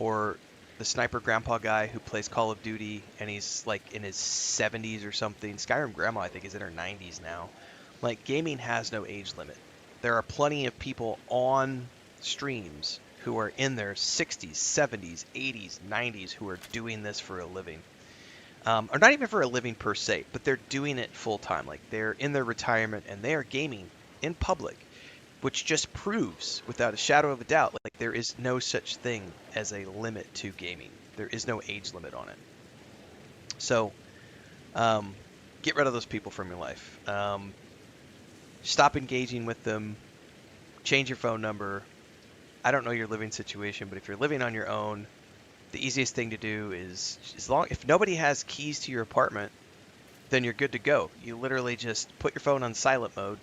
or the sniper grandpa guy who plays Call of Duty, and he's in his 70s or something. Skyrim Grandma, I think, is in her 90s now. Gaming has no age limit. There are plenty of people on streams who are in their 60s, 70s, 80s, 90s who are doing this for a living. Or not even for a living per se, but they're doing it full time. They're in their retirement and they are gaming in public, which just proves, without a shadow of a doubt, there is no such thing as a limit to gaming. There is no age limit on it. So, get rid of those people from your life. Stop engaging with them. Change your phone number. I don't know your living situation, but if you're living on your own, the easiest thing to do is, if nobody has keys to your apartment, then you're good to go. You literally just put your phone on silent mode,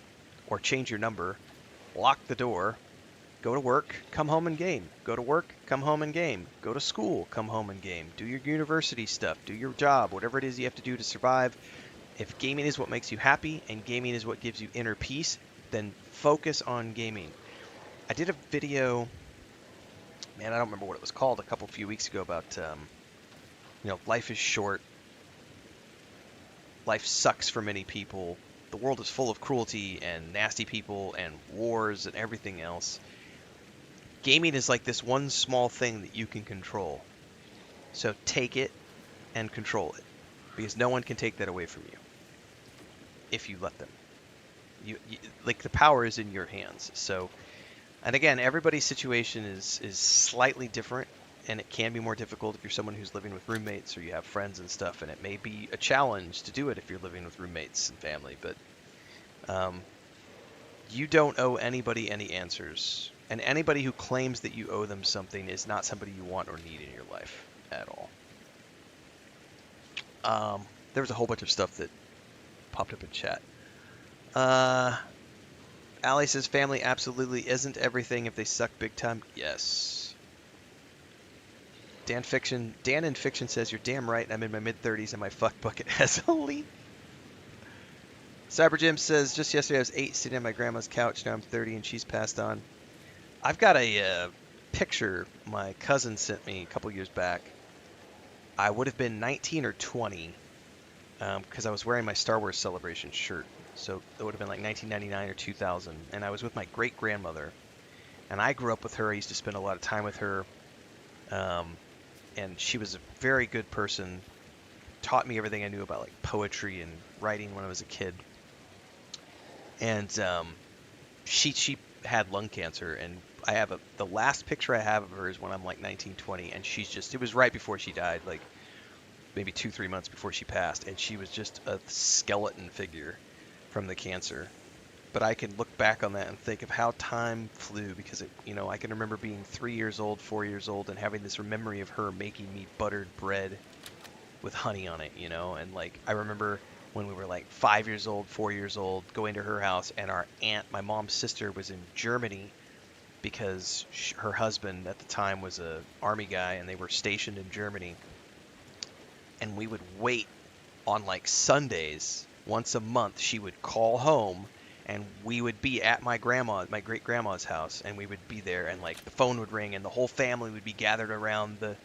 or change your number, lock the door, go to work, come home and game. Go to work, come home and game. Go to school, come home and game. Do your university stuff, do your job, whatever it is you have to do to survive. If gaming is what makes you happy, and gaming is what gives you inner peace, then focus on gaming. I did a video, man, I don't remember what it was called, a few weeks ago about, life is short. Life sucks for many people. The world is full of cruelty and nasty people and wars and everything else. Gaming is like this one small thing that you can control. So take it and control it, because no one can take that away from you if you let them. The power is in your hands. So, and again, everybody's situation is slightly different, and it can be more difficult if you're someone who's living with roommates or you have friends and stuff, and it may be a challenge to do it if you're living with roommates and family, but you don't owe anybody any answers, and anybody who claims that you owe them something is not somebody you want or need in your life at all. There was a whole bunch of stuff that popped up in chat. Allie says family absolutely isn't everything if they suck big time. Yes. Dan in Fiction says, you're damn right, I'm in my mid-30s and my fuck bucket has a leak. Cyber Jim says, just yesterday I was 8 sitting on my grandma's couch, now I'm 30 and she's passed on. I've got a picture my cousin sent me a couple years back. I would have been 19 or 20, because I was wearing my Star Wars Celebration shirt. So it would have been like 1999 or 2000. And I was with my great-grandmother. And I grew up with her. I used to spend a lot of time with her. And she was a very good person. Taught me everything I knew about like poetry and writing when I was a kid. And she had lung cancer, and I have the last picture I have of her is when I'm like 19, 20, and it was right before she died, like maybe 2-3 months before she passed, and she was just a skeleton figure from the cancer. But I can look back on that and think of how time flew, because I can remember being 3 years old, 4 years old, and having this memory of her making me buttered bread with honey on it, and like I remember when we were like 5 years old, 4 years old, going to her house, and our aunt, my mom's sister, was in Germany because her husband at the time was a army guy, and they were stationed in Germany. And we would wait on like Sundays, once a month, she would call home, and we would be at my great grandma's house, and we would be there, and like the phone would ring, and the whole family would be gathered around the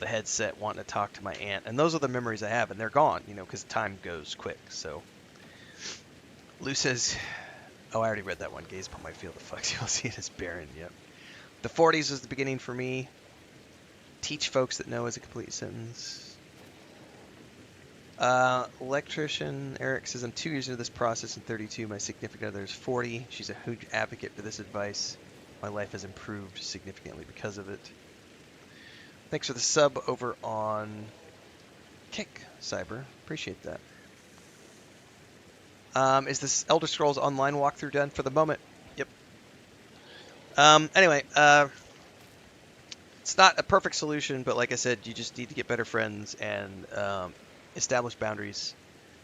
headset wanting to talk to my aunt. And those are the memories I have, and they're gone, because time goes quick. So Lou says, oh, I already read that one. Gaze upon my field of fucks. You'll see it as barren. Yep. The 40s was the beginning for me. Teach folks that know is a complete sentence. Electrician Eric says, I'm 2 years into this process and 32. My significant other is 40. She's a huge advocate for this advice. My life has improved significantly because of it. Thanks for the sub over on Kick, Cyber. Appreciate that. Is this Elder Scrolls Online walkthrough done for the moment? Yep. Anyway, it's not a perfect solution, but like I said, you just need to get better friends and establish boundaries.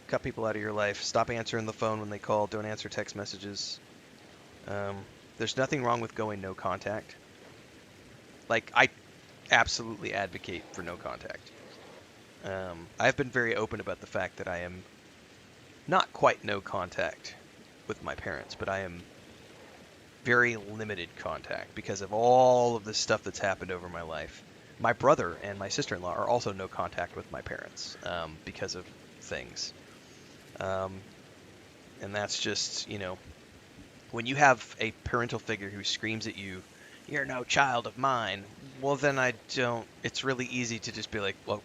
Cut people out of your life. Stop answering the phone when they call. Don't answer text messages. There's nothing wrong with going no contact. Like, I absolutely advocate for no contact. I've been very open about the fact that I am not quite no contact with my parents, but I am very limited contact because of all of the stuff that's happened over my life. My brother and my sister-in-law are also no contact with my parents because of things. And that's just, when you have a parental figure who screams at you, you're no child of mine, well, then it's really easy to just be like, well,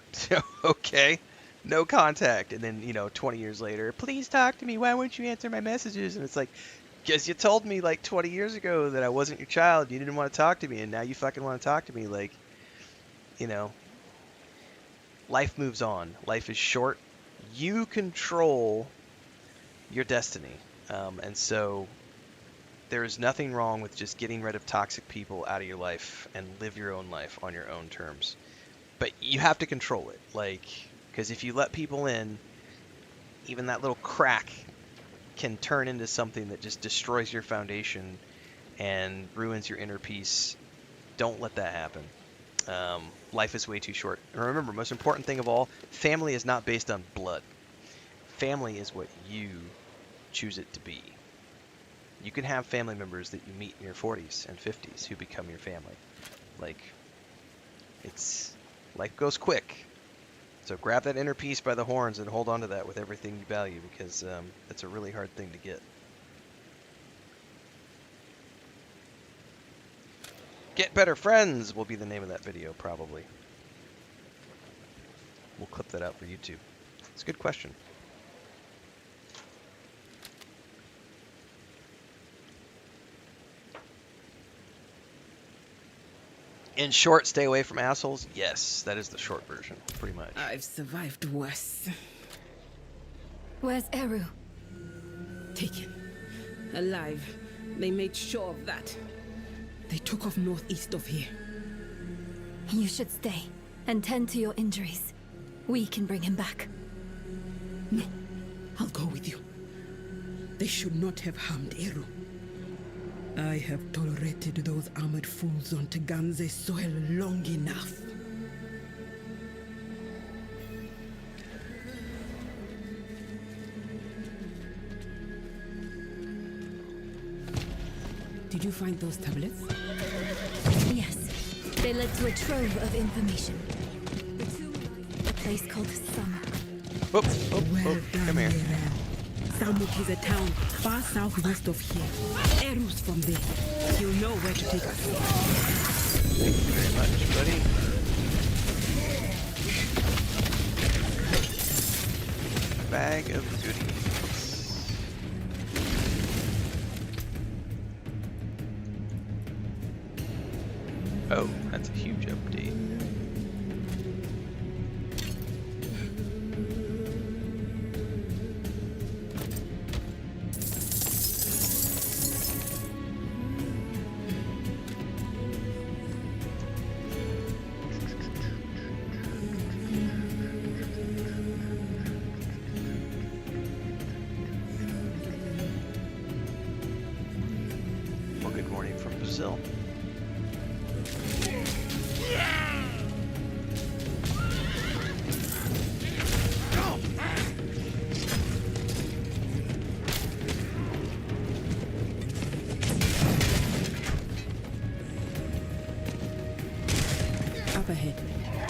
okay, no contact. And then, 20 years later, please talk to me. Why won't you answer my messages? And it's like, because you told me like 20 years ago that I wasn't your child. You didn't want to talk to me. And now you fucking want to talk to me. Like, life moves on. Life is short. You control your destiny. And so there is nothing wrong with just getting rid of toxic people out of your life and live your own life on your own terms. But you have to control it. Like, because if you let people in, even that little crack can turn into something that just destroys your foundation and ruins your inner peace. Don't let that happen. Life is way too short. And remember, most important thing of all, family is not based on blood. Family is what you choose it to be. You can have family members that you meet in your 40s and 50s who become your family. Like, life goes quick. So grab that inner peace by the horns and hold on to that with everything you value, because it's a really hard thing to get. Get better friends will be the name of that video, probably. We'll clip that out for YouTube. It's a good question. In short, stay away from assholes? Yes, that is the short version, pretty much. I've survived worse. Where's Eru? Taken. Alive. They made sure of that. They took off northeast of here. You should stay and tend to your injuries. We can bring him back. No, I'll go with you. They should not have harmed Eru. I have tolerated those armored fools on Teganze soil long enough. Did you find those tablets? Yes. They led to a trove of information. A place called Summer. Whoop, Well come here. Salmuk is a town far southwest of here. Eru's from there. He'll know where to take us. Thank you very much, buddy. Bag of goodies. Oh, that's a huge update. Well, good morning from Brazil. Up ahead,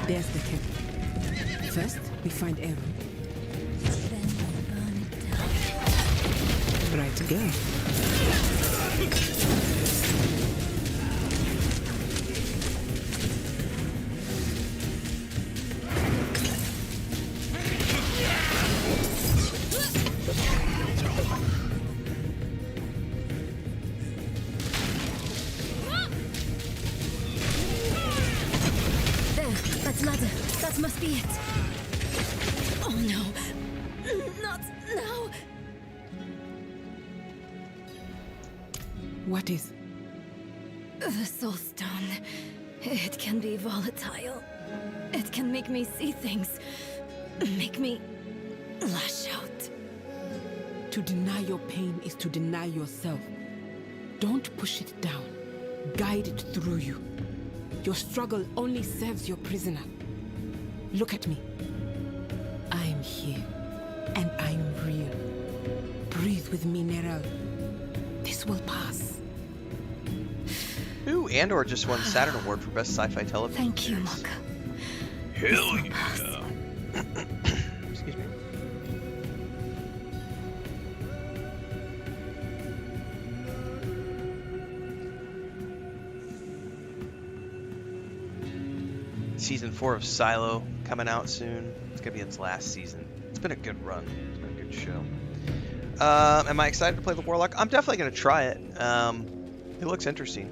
there's the camp. First, we find Eru. Right to go. There, that's ladder. That must be it. Oh no. Not now. What is? The soul stone. It can be volatile. It can make me see things. Make me lash out. To deny your pain is to deny yourself. Don't push it down. Guide it through you. Your struggle only serves your prisoner. Look at me. I'm here, and I'm real. Breathe with me, Neral. This will pass. Ooh, Andor just won Saturn Award for Best Sci-Fi Television Thank you, Series. Maka. Hell yeah. Excuse me. Season 4 of Silo coming out soon. It's gonna be its last season. It's been a good run. It's been a good show. Am I excited to play the Warlock? I'm definitely gonna try it. It looks interesting.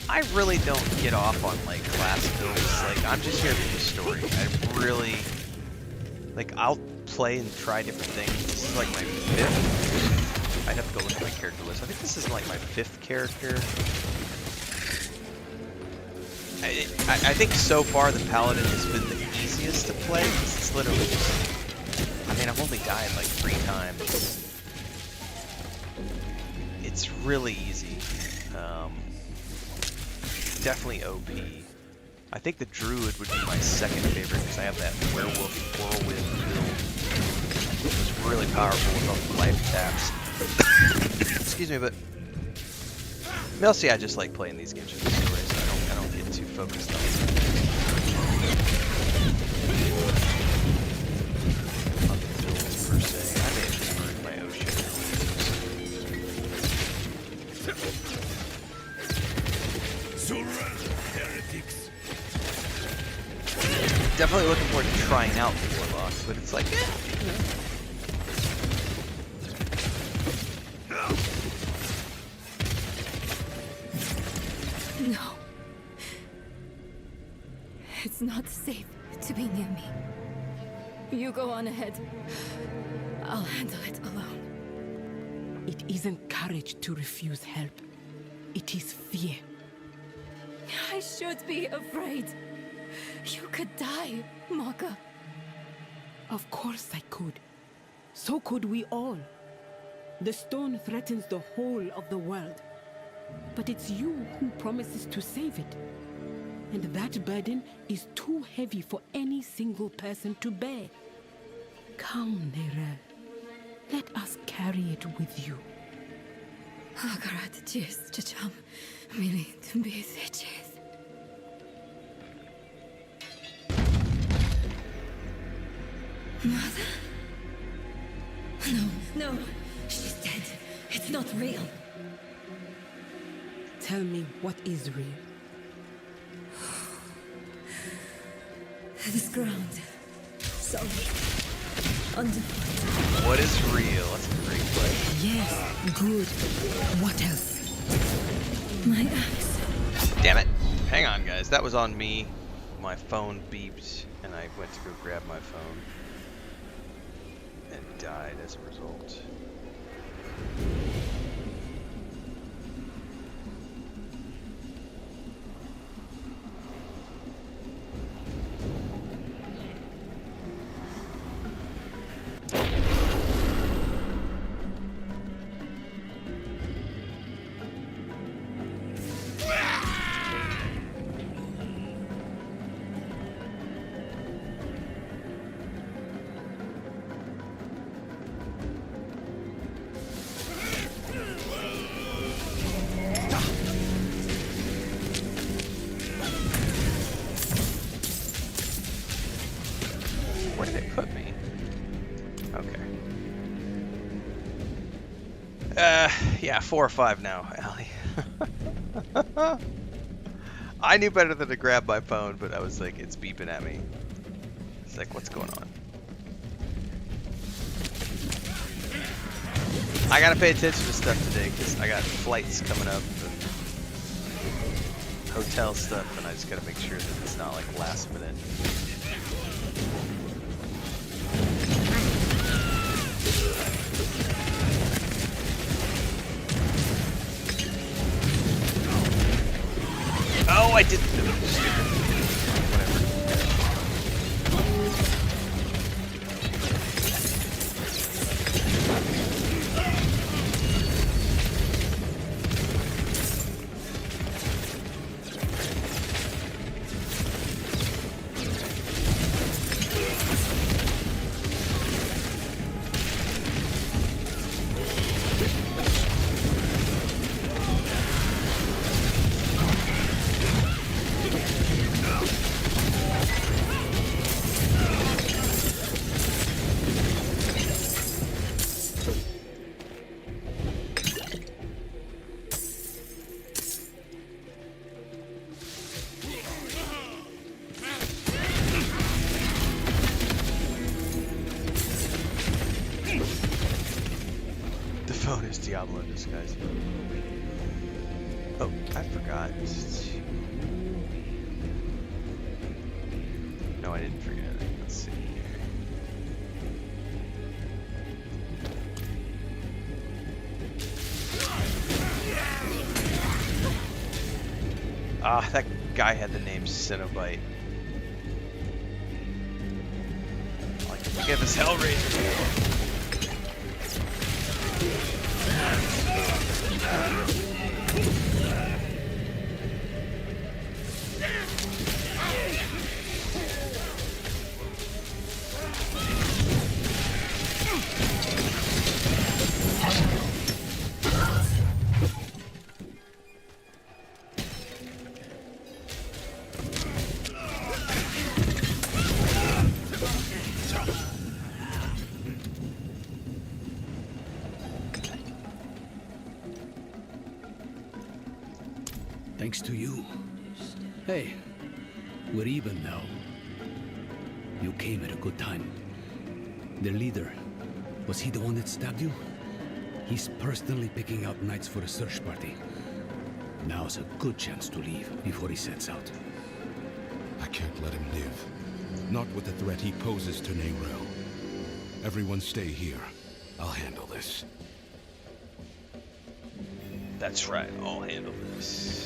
I really don't get off on like class builds. Like I'm just here for the story. I really like. I'll play and try different things. This is like my 5th. I'd have to go look at my character list. I think this is like my 5th character. I think so far the Paladin has been the easiest to play because it's literally just. I mean, I've only died like 3 times. It's really easy. Definitely OP. I think the Druid would be my 2nd favorite because I have that Werewolf Whirlwind build. It's really powerful with all the life taps. Excuse me, but mostly I just like playing these games for the story, so I don't get too focused on the builds per se. I may have just burned my ocean. Definitely looking forward to trying out the Warlock, but it's like, No. It's not safe to be near me. You go on ahead. I'll handle it alone. It isn't courage to refuse help. It is fear. I should be afraid. You could die, Maka. Of course I could. So could we all. The stone threatens the whole of the world. But it's you who promises to save it. And that burden is too heavy for any single person to bear. Come, Nerel. Let us carry it with you. Agarat cheers, Chacham. Mili to be cheers. Mother? No, no. She's dead. It's not real. Tell me what is real. This ground. Solid. Underfoot. What is real? That's a great question. Yes, good. What else? My axe. Damn it. Hang on, guys. That was on me. My phone beeped, and I went to go grab my phone. And died as a result. Where did it put me? Okay. Yeah, 4 or 5 now, Allie. I knew better than to grab my phone, but I was like, it's beeping at me. It's like, what's going on? I gotta pay attention to stuff today, because I got flights coming up and hotel stuff, and I just gotta make sure that it's not like last minute. Oh, I did. Whatever. phone is Diablo in disguise. Oh, I forgot. No, I didn't forget it. Let's see here. Ah, that guy had the name Cenobite. Like, look at this Hellraiser. Thanks to you. Hey, we're even now. You came at a good time. Their leader, was he the one that stabbed you? He's personally picking out knights for a search party. Now's a good chance to leave before he sets out. I can't let him live. Not with the threat he poses to Neyrel. Everyone stay here. I'll handle this. That's right, I'll handle this.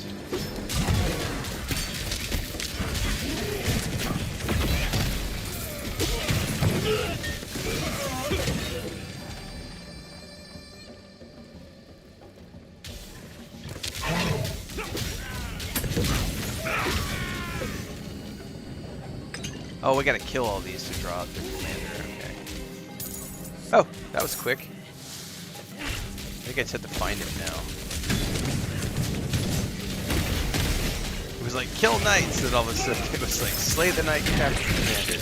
Oh, we gotta kill all these to draw out the commander, okay. Oh, that was quick. I think I just have to find him now. It was like, kill knights, and all of a sudden it was like, slay the knight, capture the commander.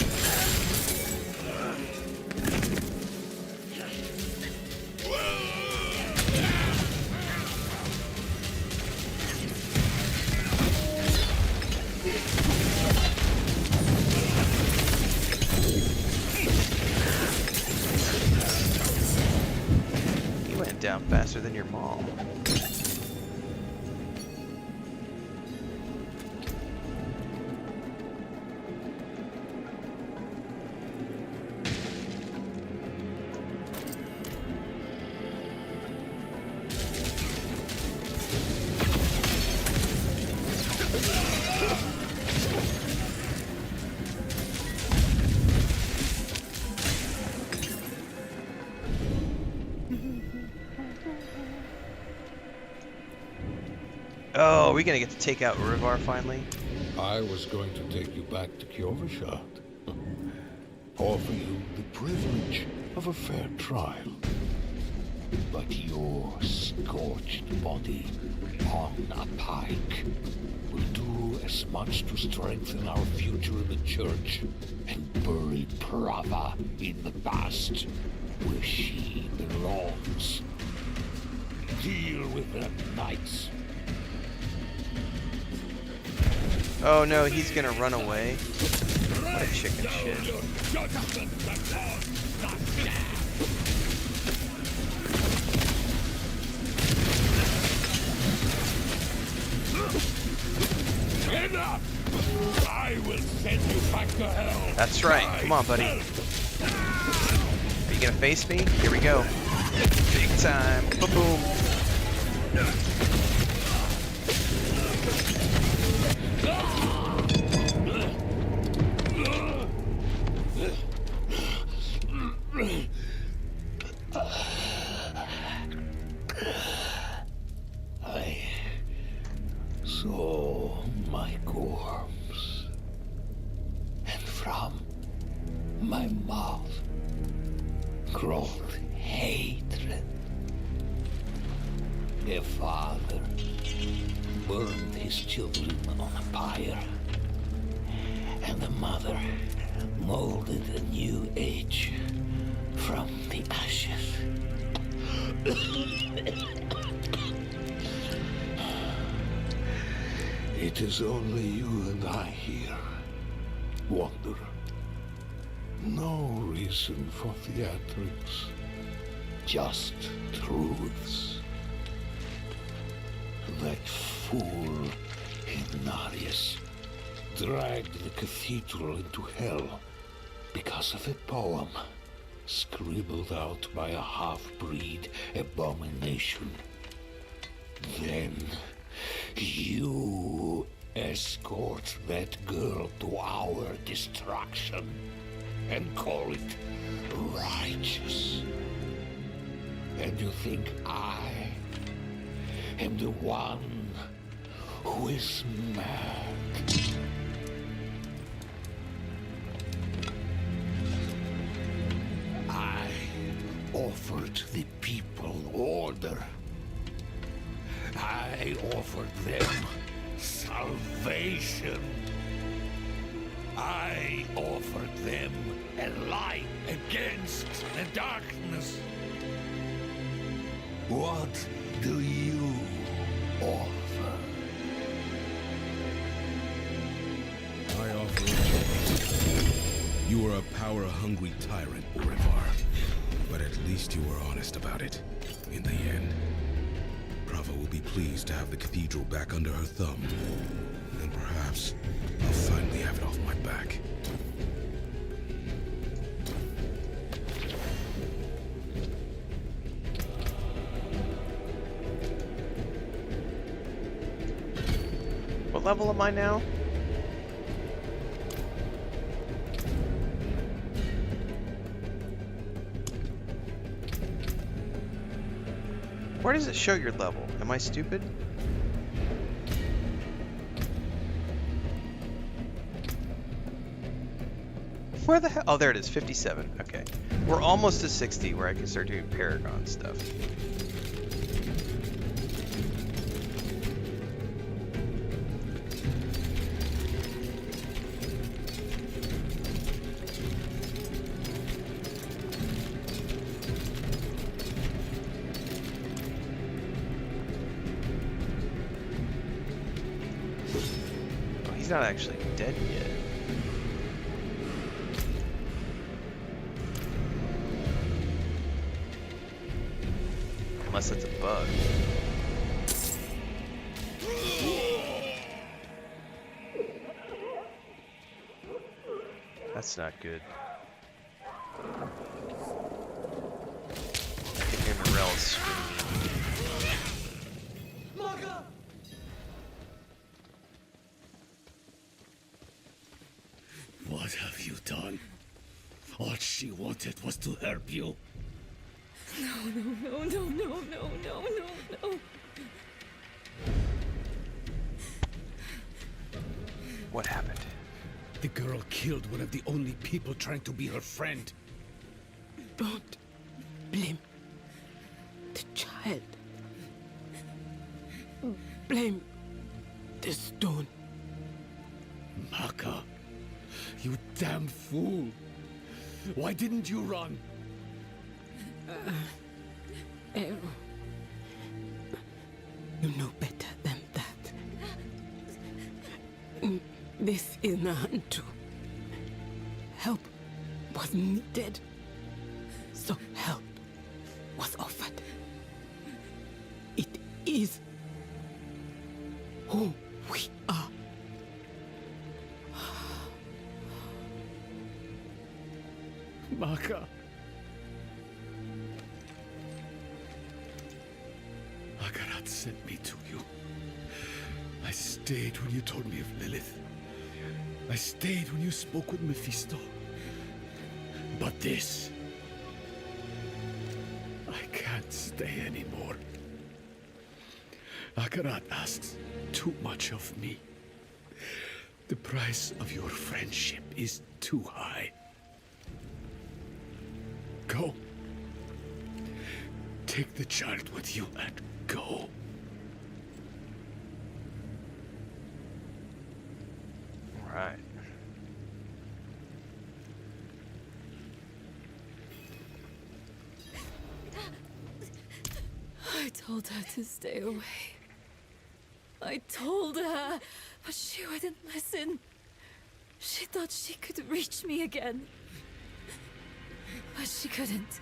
faster than your mom. Oh, are we gonna get to take out Urivar finally? I was going to take you back to Kjolvashad. Offer you the privilege of a fair trial. But your scorched body on a pike will do as much to strengthen our future in the church and bury Prava in the past where she belongs. Deal with them, knights. Oh no, he's gonna run away. What a chicken shit. Enough! I will send you back to hell. That's right. Come on, buddy. Are you gonna face me? Here we go. Big time. Ba-boom. I saw my corpse, and from my mouth crawled hatred. A father burned his children on a pyre, and the mother molded a new age from the ashes. It is only you and I here, Wanderer. No reason for theatrics, just truths. That fool Ignarius dragged the cathedral into hell because of a poem scribbled out by a half-breed abomination. Then you escort that girl to our destruction and call it righteous. And you think I am the one who is mad? I offered the people order. I offered them salvation. I offered them a light against the darkness. What do you offer? I offer it. You are a power-hungry tyrant, Urivar. But at least you were honest about it. In the end, Prava will be pleased to have the cathedral back under her thumb. And perhaps I'll finally have it off my back. What level am I now? Where does it show your level? Am I stupid? Where the hell? Oh, there it is, 57. Okay. We're almost to 60 where I can start doing Paragon stuff. Oh, he's not actually dead yet. Unless it's a bug. That's not good. I can hear Morel screaming. What have you done? All she wanted was to help you. No. What happened? The girl killed one of the only people trying to be her friend. Don't blame the child. Blame the stone. Maka, you damn fool. Why didn't you run? Eru, you know better than that. This is Nahantu. Help was needed, so help was offered. It is who we are. Maka. Akarat sent me to you. I stayed when you told me of Lilith. I stayed when you spoke with Mephisto. But this... I can't stay anymore. Akarat asks too much of me. The price of your friendship is too high. Go. Take the child with you and go. All right. I told her to stay away. I told her, but she wouldn't listen. She thought she could reach me again. But she couldn't.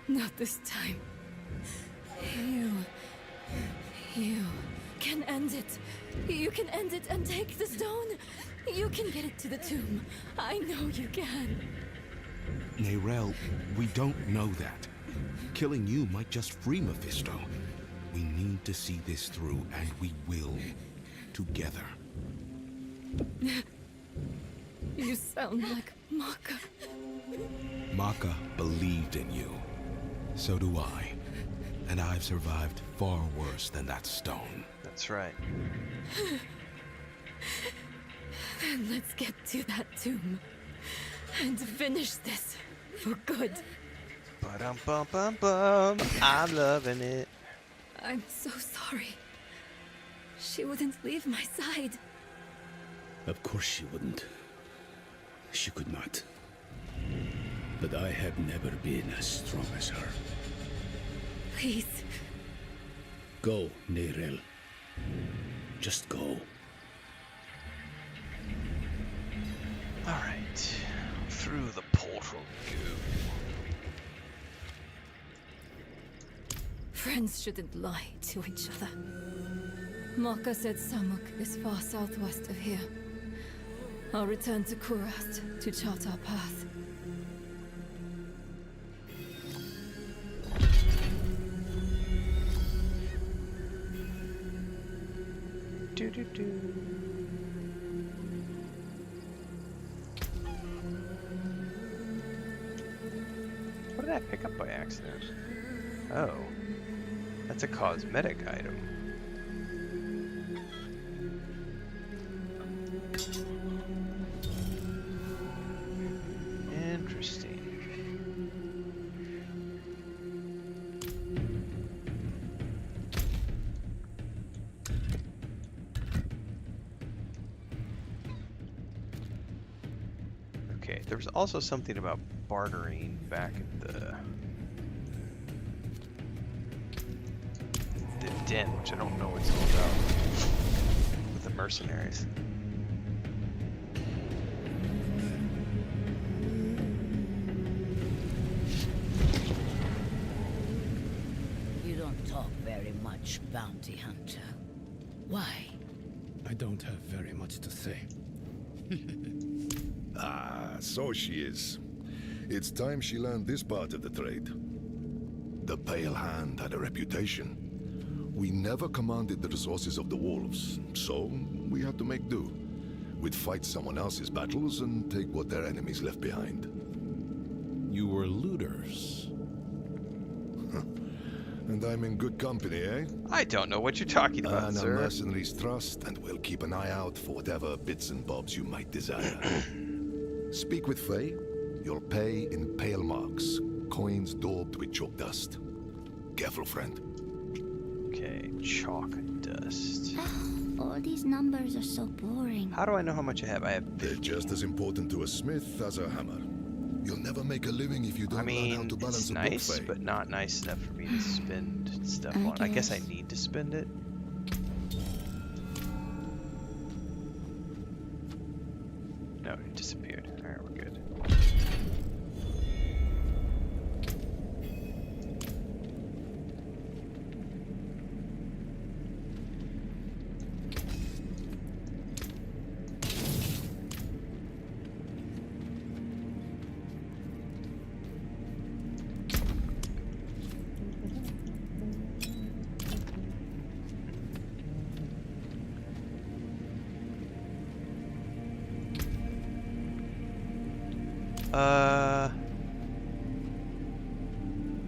Not this time. You can end it. You can end it and take the stone. You can get it to the tomb. I know you can. Nerel, we don't know that. Killing you might just free Mephisto. We need to see this through, and we will. Together. You sound like Maka. Maka believed in you. So do I. And I've survived far worse than that stone. That's right. Then let's get to that tomb. And finish this. For good. Ba-dum-bum-bum-bum. I'm loving it. I'm so sorry. She wouldn't leave my side. Of course she wouldn't. She could not. But I have never been as strong as her. Please. Go, Nerel. Just go. All right. Through the portal go. Friends shouldn't lie to each other. Maka said Samuk is far southwest of here. I'll return to Kurast to chart our path. What did I pick up by accident? Oh, that's a cosmetic item. Interesting. Okay, there was also something about bartering back at the den, which I don't know what it's all about, with the mercenaries. much, bounty hunter. Why? I don't have very much to say. Ah, so she is. It's time she learned this part of the trade. The Pale Hand had a reputation. We never commanded the resources of the wolves, so we had to make do. We'd fight someone else's battles and take what their enemies left behind. You were looters. And I'm in good company, eh? I don't know what you're talking about, And sir. our mercenaries trust, and we'll keep an eye out for whatever bits and bobs you might desire. Speak with Faye. You'll pay in pale marks, coins daubed with chalk dust. Careful, friend. Okay, chalk dust. All these numbers are so boring. How do I know how much I have? I have 50. They're just as important to a smith as a hammer. You'll never make a living if you don't learn how to balance it's a nice, book, Faye. but not nice enough for me to spend stuff on. I guess I need to spend it. No, it disappeared. Alright, we're good.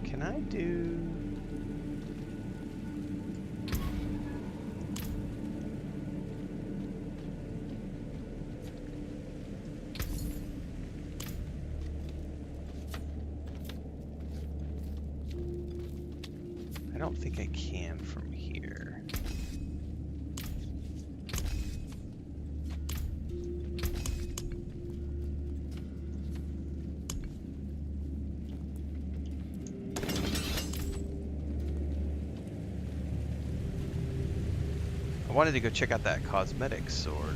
Can I do... I don't think I can from here. I wanted to go check out that cosmetic sword.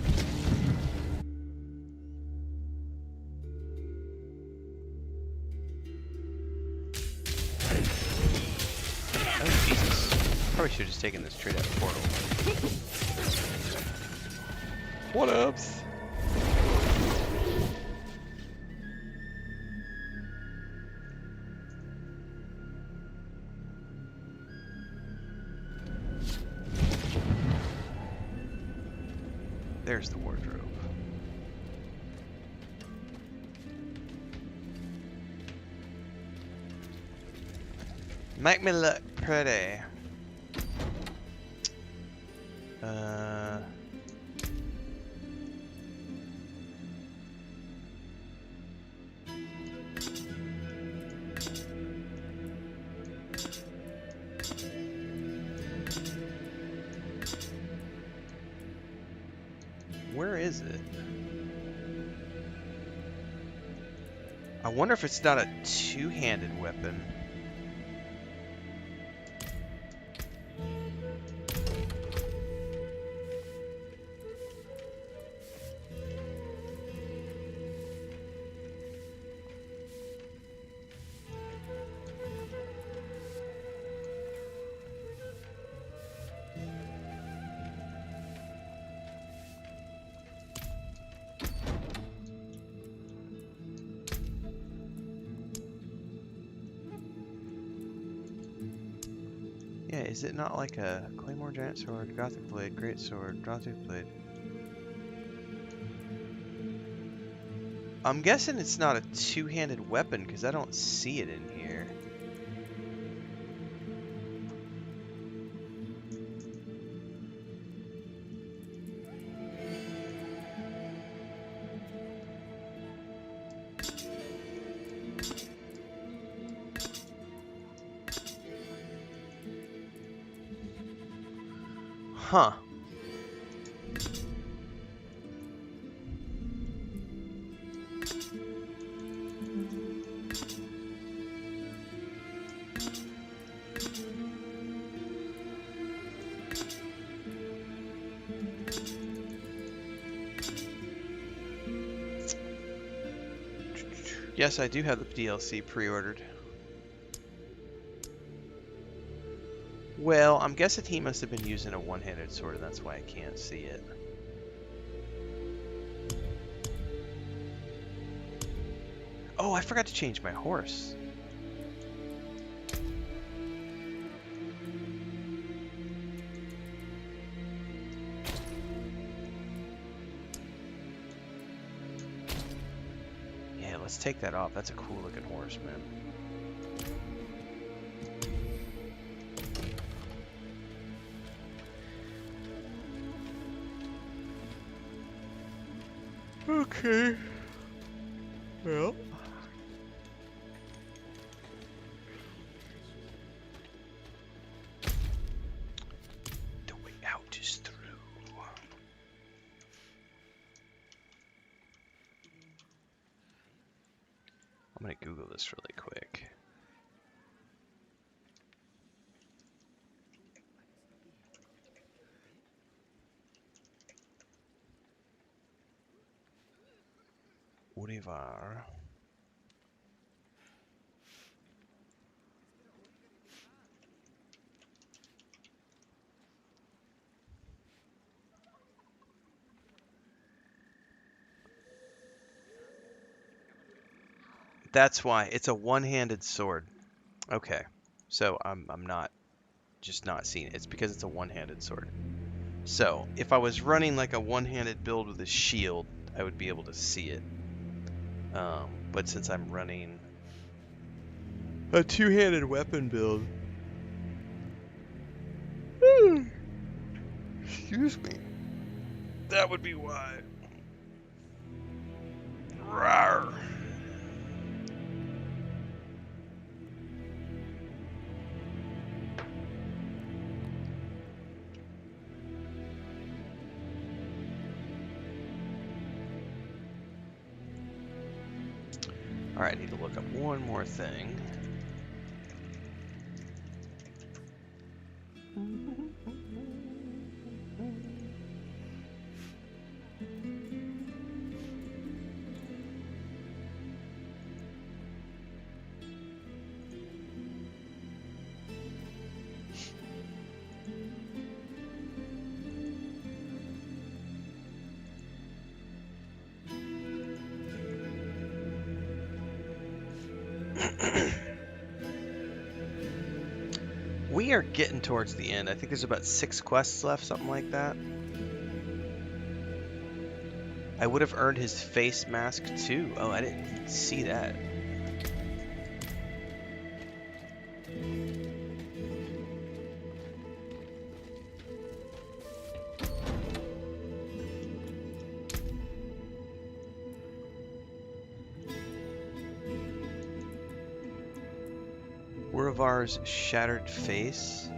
Oh, Jesus. Probably should have just taken this straight out of the portal. What ups? There's the wardrobe. Make me look pretty. Where is it? I wonder if it's not a two-handed weapon. Yeah, is it not like a Claymore Giant Sword, Gothic Blade, Great Sword, Drawtooth Blade? I'm guessing it's not a two-handed weapon because I don't see it in here. Huh. Yes, I do have the DLC pre-ordered. Well, I'm guessing he must have been using a one-handed sword, and that's why I can't see it. Oh, I forgot to change my horse. Yeah, let's take that off. That's a cool looking horse, man. Okay. Well. The way out is through. I'm gonna Google this really quick. Urivar. That's why it's a one-handed sword. Okay, so I'm not seeing it. It's because it's a one-handed sword. So if I was running like a one-handed build with a shield, I would be able to see it. But since I'm running a two-handed weapon build, excuse me, that would be why. Rawr. Alright, I need to look up one more thing. We are getting towards the end. I think there's about 6 quests left, something like that. I would have earned his face mask too. Oh, I didn't see that. Urivar's shattered face.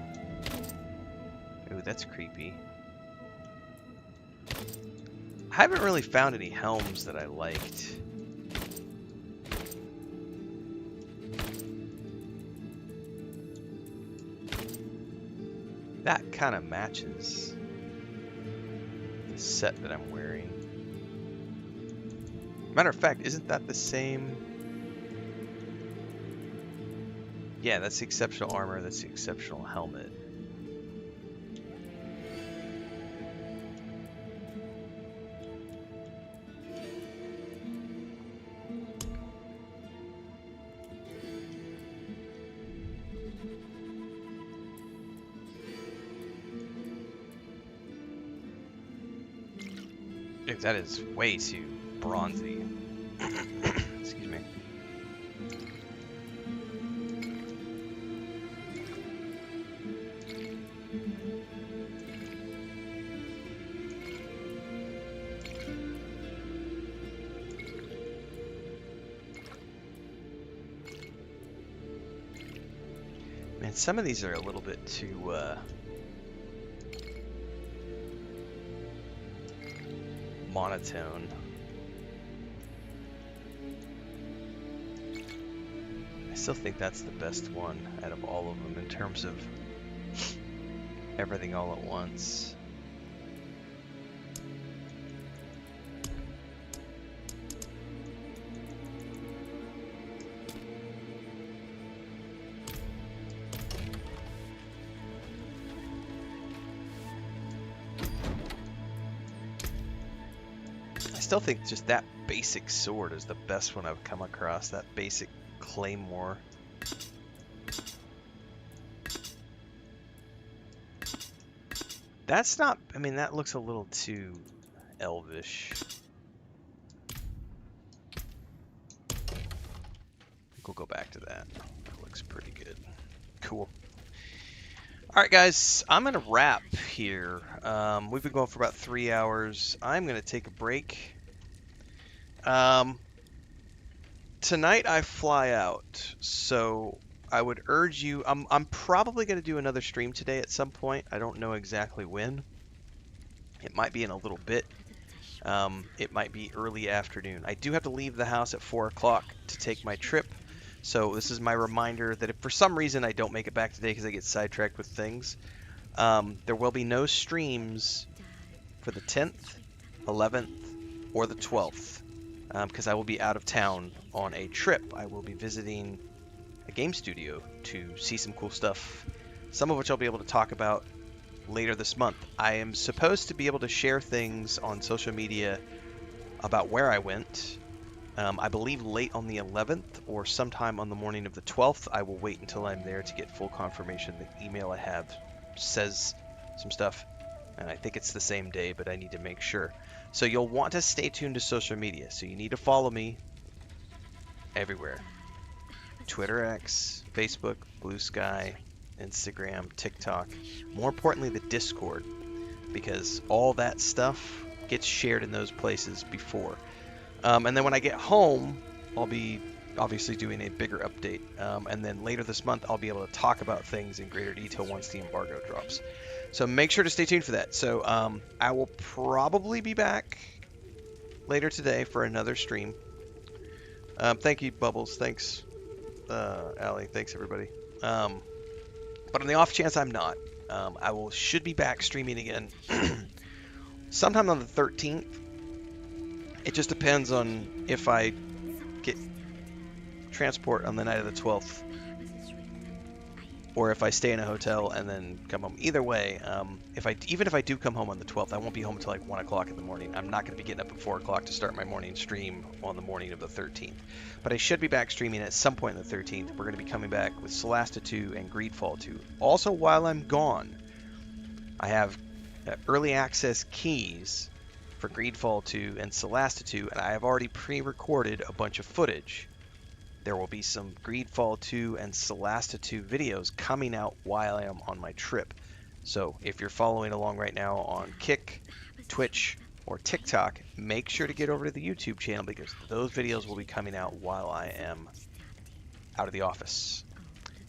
Ooh, that's creepy. I haven't really found any helms that I liked. That kind of matches the set that I'm wearing. Matter of fact, isn't that the same? Yeah, that's the exceptional armor, that's the exceptional helmet. Dude, that is way too bronzy. Excuse me. Man, some of these are a little bit too, monotone. I still think that's the best one out of all of them in terms of everything all at once. still think just that basic sword is the best one I've come across. That basic claymore. That's not, I mean, that looks a little too elvish. I think we'll go back to that. That looks pretty good. Cool. All right, guys, I'm going to wrap here. We've been going for about 3 hours. I'm going to take a break. Tonight I fly out, so I would urge you, I'm probably going to do another stream today at some point. I don't know exactly when. It might be in a little bit. It might be early afternoon. I do have to leave the house at 4 o'clock to take my trip. So this is my reminder that if for some reason I don't make it back today because I get sidetracked with things, there will be no streams for the 10th, 11th, or the 12th because I will be out of town on a trip. I will be visiting a game studio to see some cool stuff, some of which I'll be able to talk about later this month. I am supposed to be able to share things on social media about where I went. I believe late on the 11th or sometime on the morning of the 12th. I will wait until I'm there to get full confirmation. The email I have says some stuff, and I think it's the same day, but I need to make sure. So you'll want to stay tuned to social media. So you need to follow me everywhere. Twitter, X, Facebook, Blue Sky, Instagram, TikTok. More importantly, the Discord, because all that stuff gets shared in those places before. And then when I get home, I'll be obviously doing a bigger update. And then later this month, I'll be able to talk about things in greater detail once the embargo drops. So make sure to stay tuned for that. So I will probably be back later today for another stream. Thank you, Bubbles. Thanks, Allie. Thanks, everybody. But on the off chance I'm not, I should be back streaming again sometime on the 13th. It just depends on if I get transport on the night of the 12th or if I stay in a hotel and then come home. Either way, even if I do come home on the 12th, I won't be home until like 1 o'clock in the morning. I'm not going to be getting up at 4 o'clock to start my morning stream on the morning of the 13th. But I should be back streaming at some point on the 13th. We're going to be coming back with Solasta 2 and Greedfall 2. Also, while I'm gone, I have early access keys for Greedfall 2 and Solasta 2, and I have already pre-recorded a bunch of footage. There will be some Greedfall 2 and Solasta 2 videos coming out while I am on my trip. So if you're following along right now on Kick, Twitch, or TikTok, make sure to get over to the YouTube channel because those videos will be coming out while I am out of the office.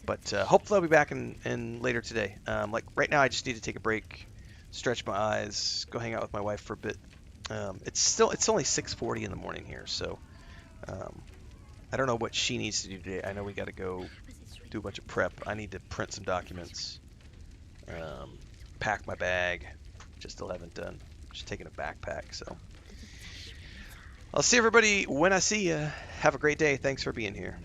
But hopefully I'll be back in later today. Like right now I just need to take a break, stretch my eyes, go hang out with my wife for a bit. It's only 6:40 in the morning here, so I don't know what she needs to do today. I know we got to go do a bunch of prep. I need to print some documents, pack my bag, which I still haven't done. Just taking a backpack, so I'll see everybody when I see you. Have a great day. Thanks for being here.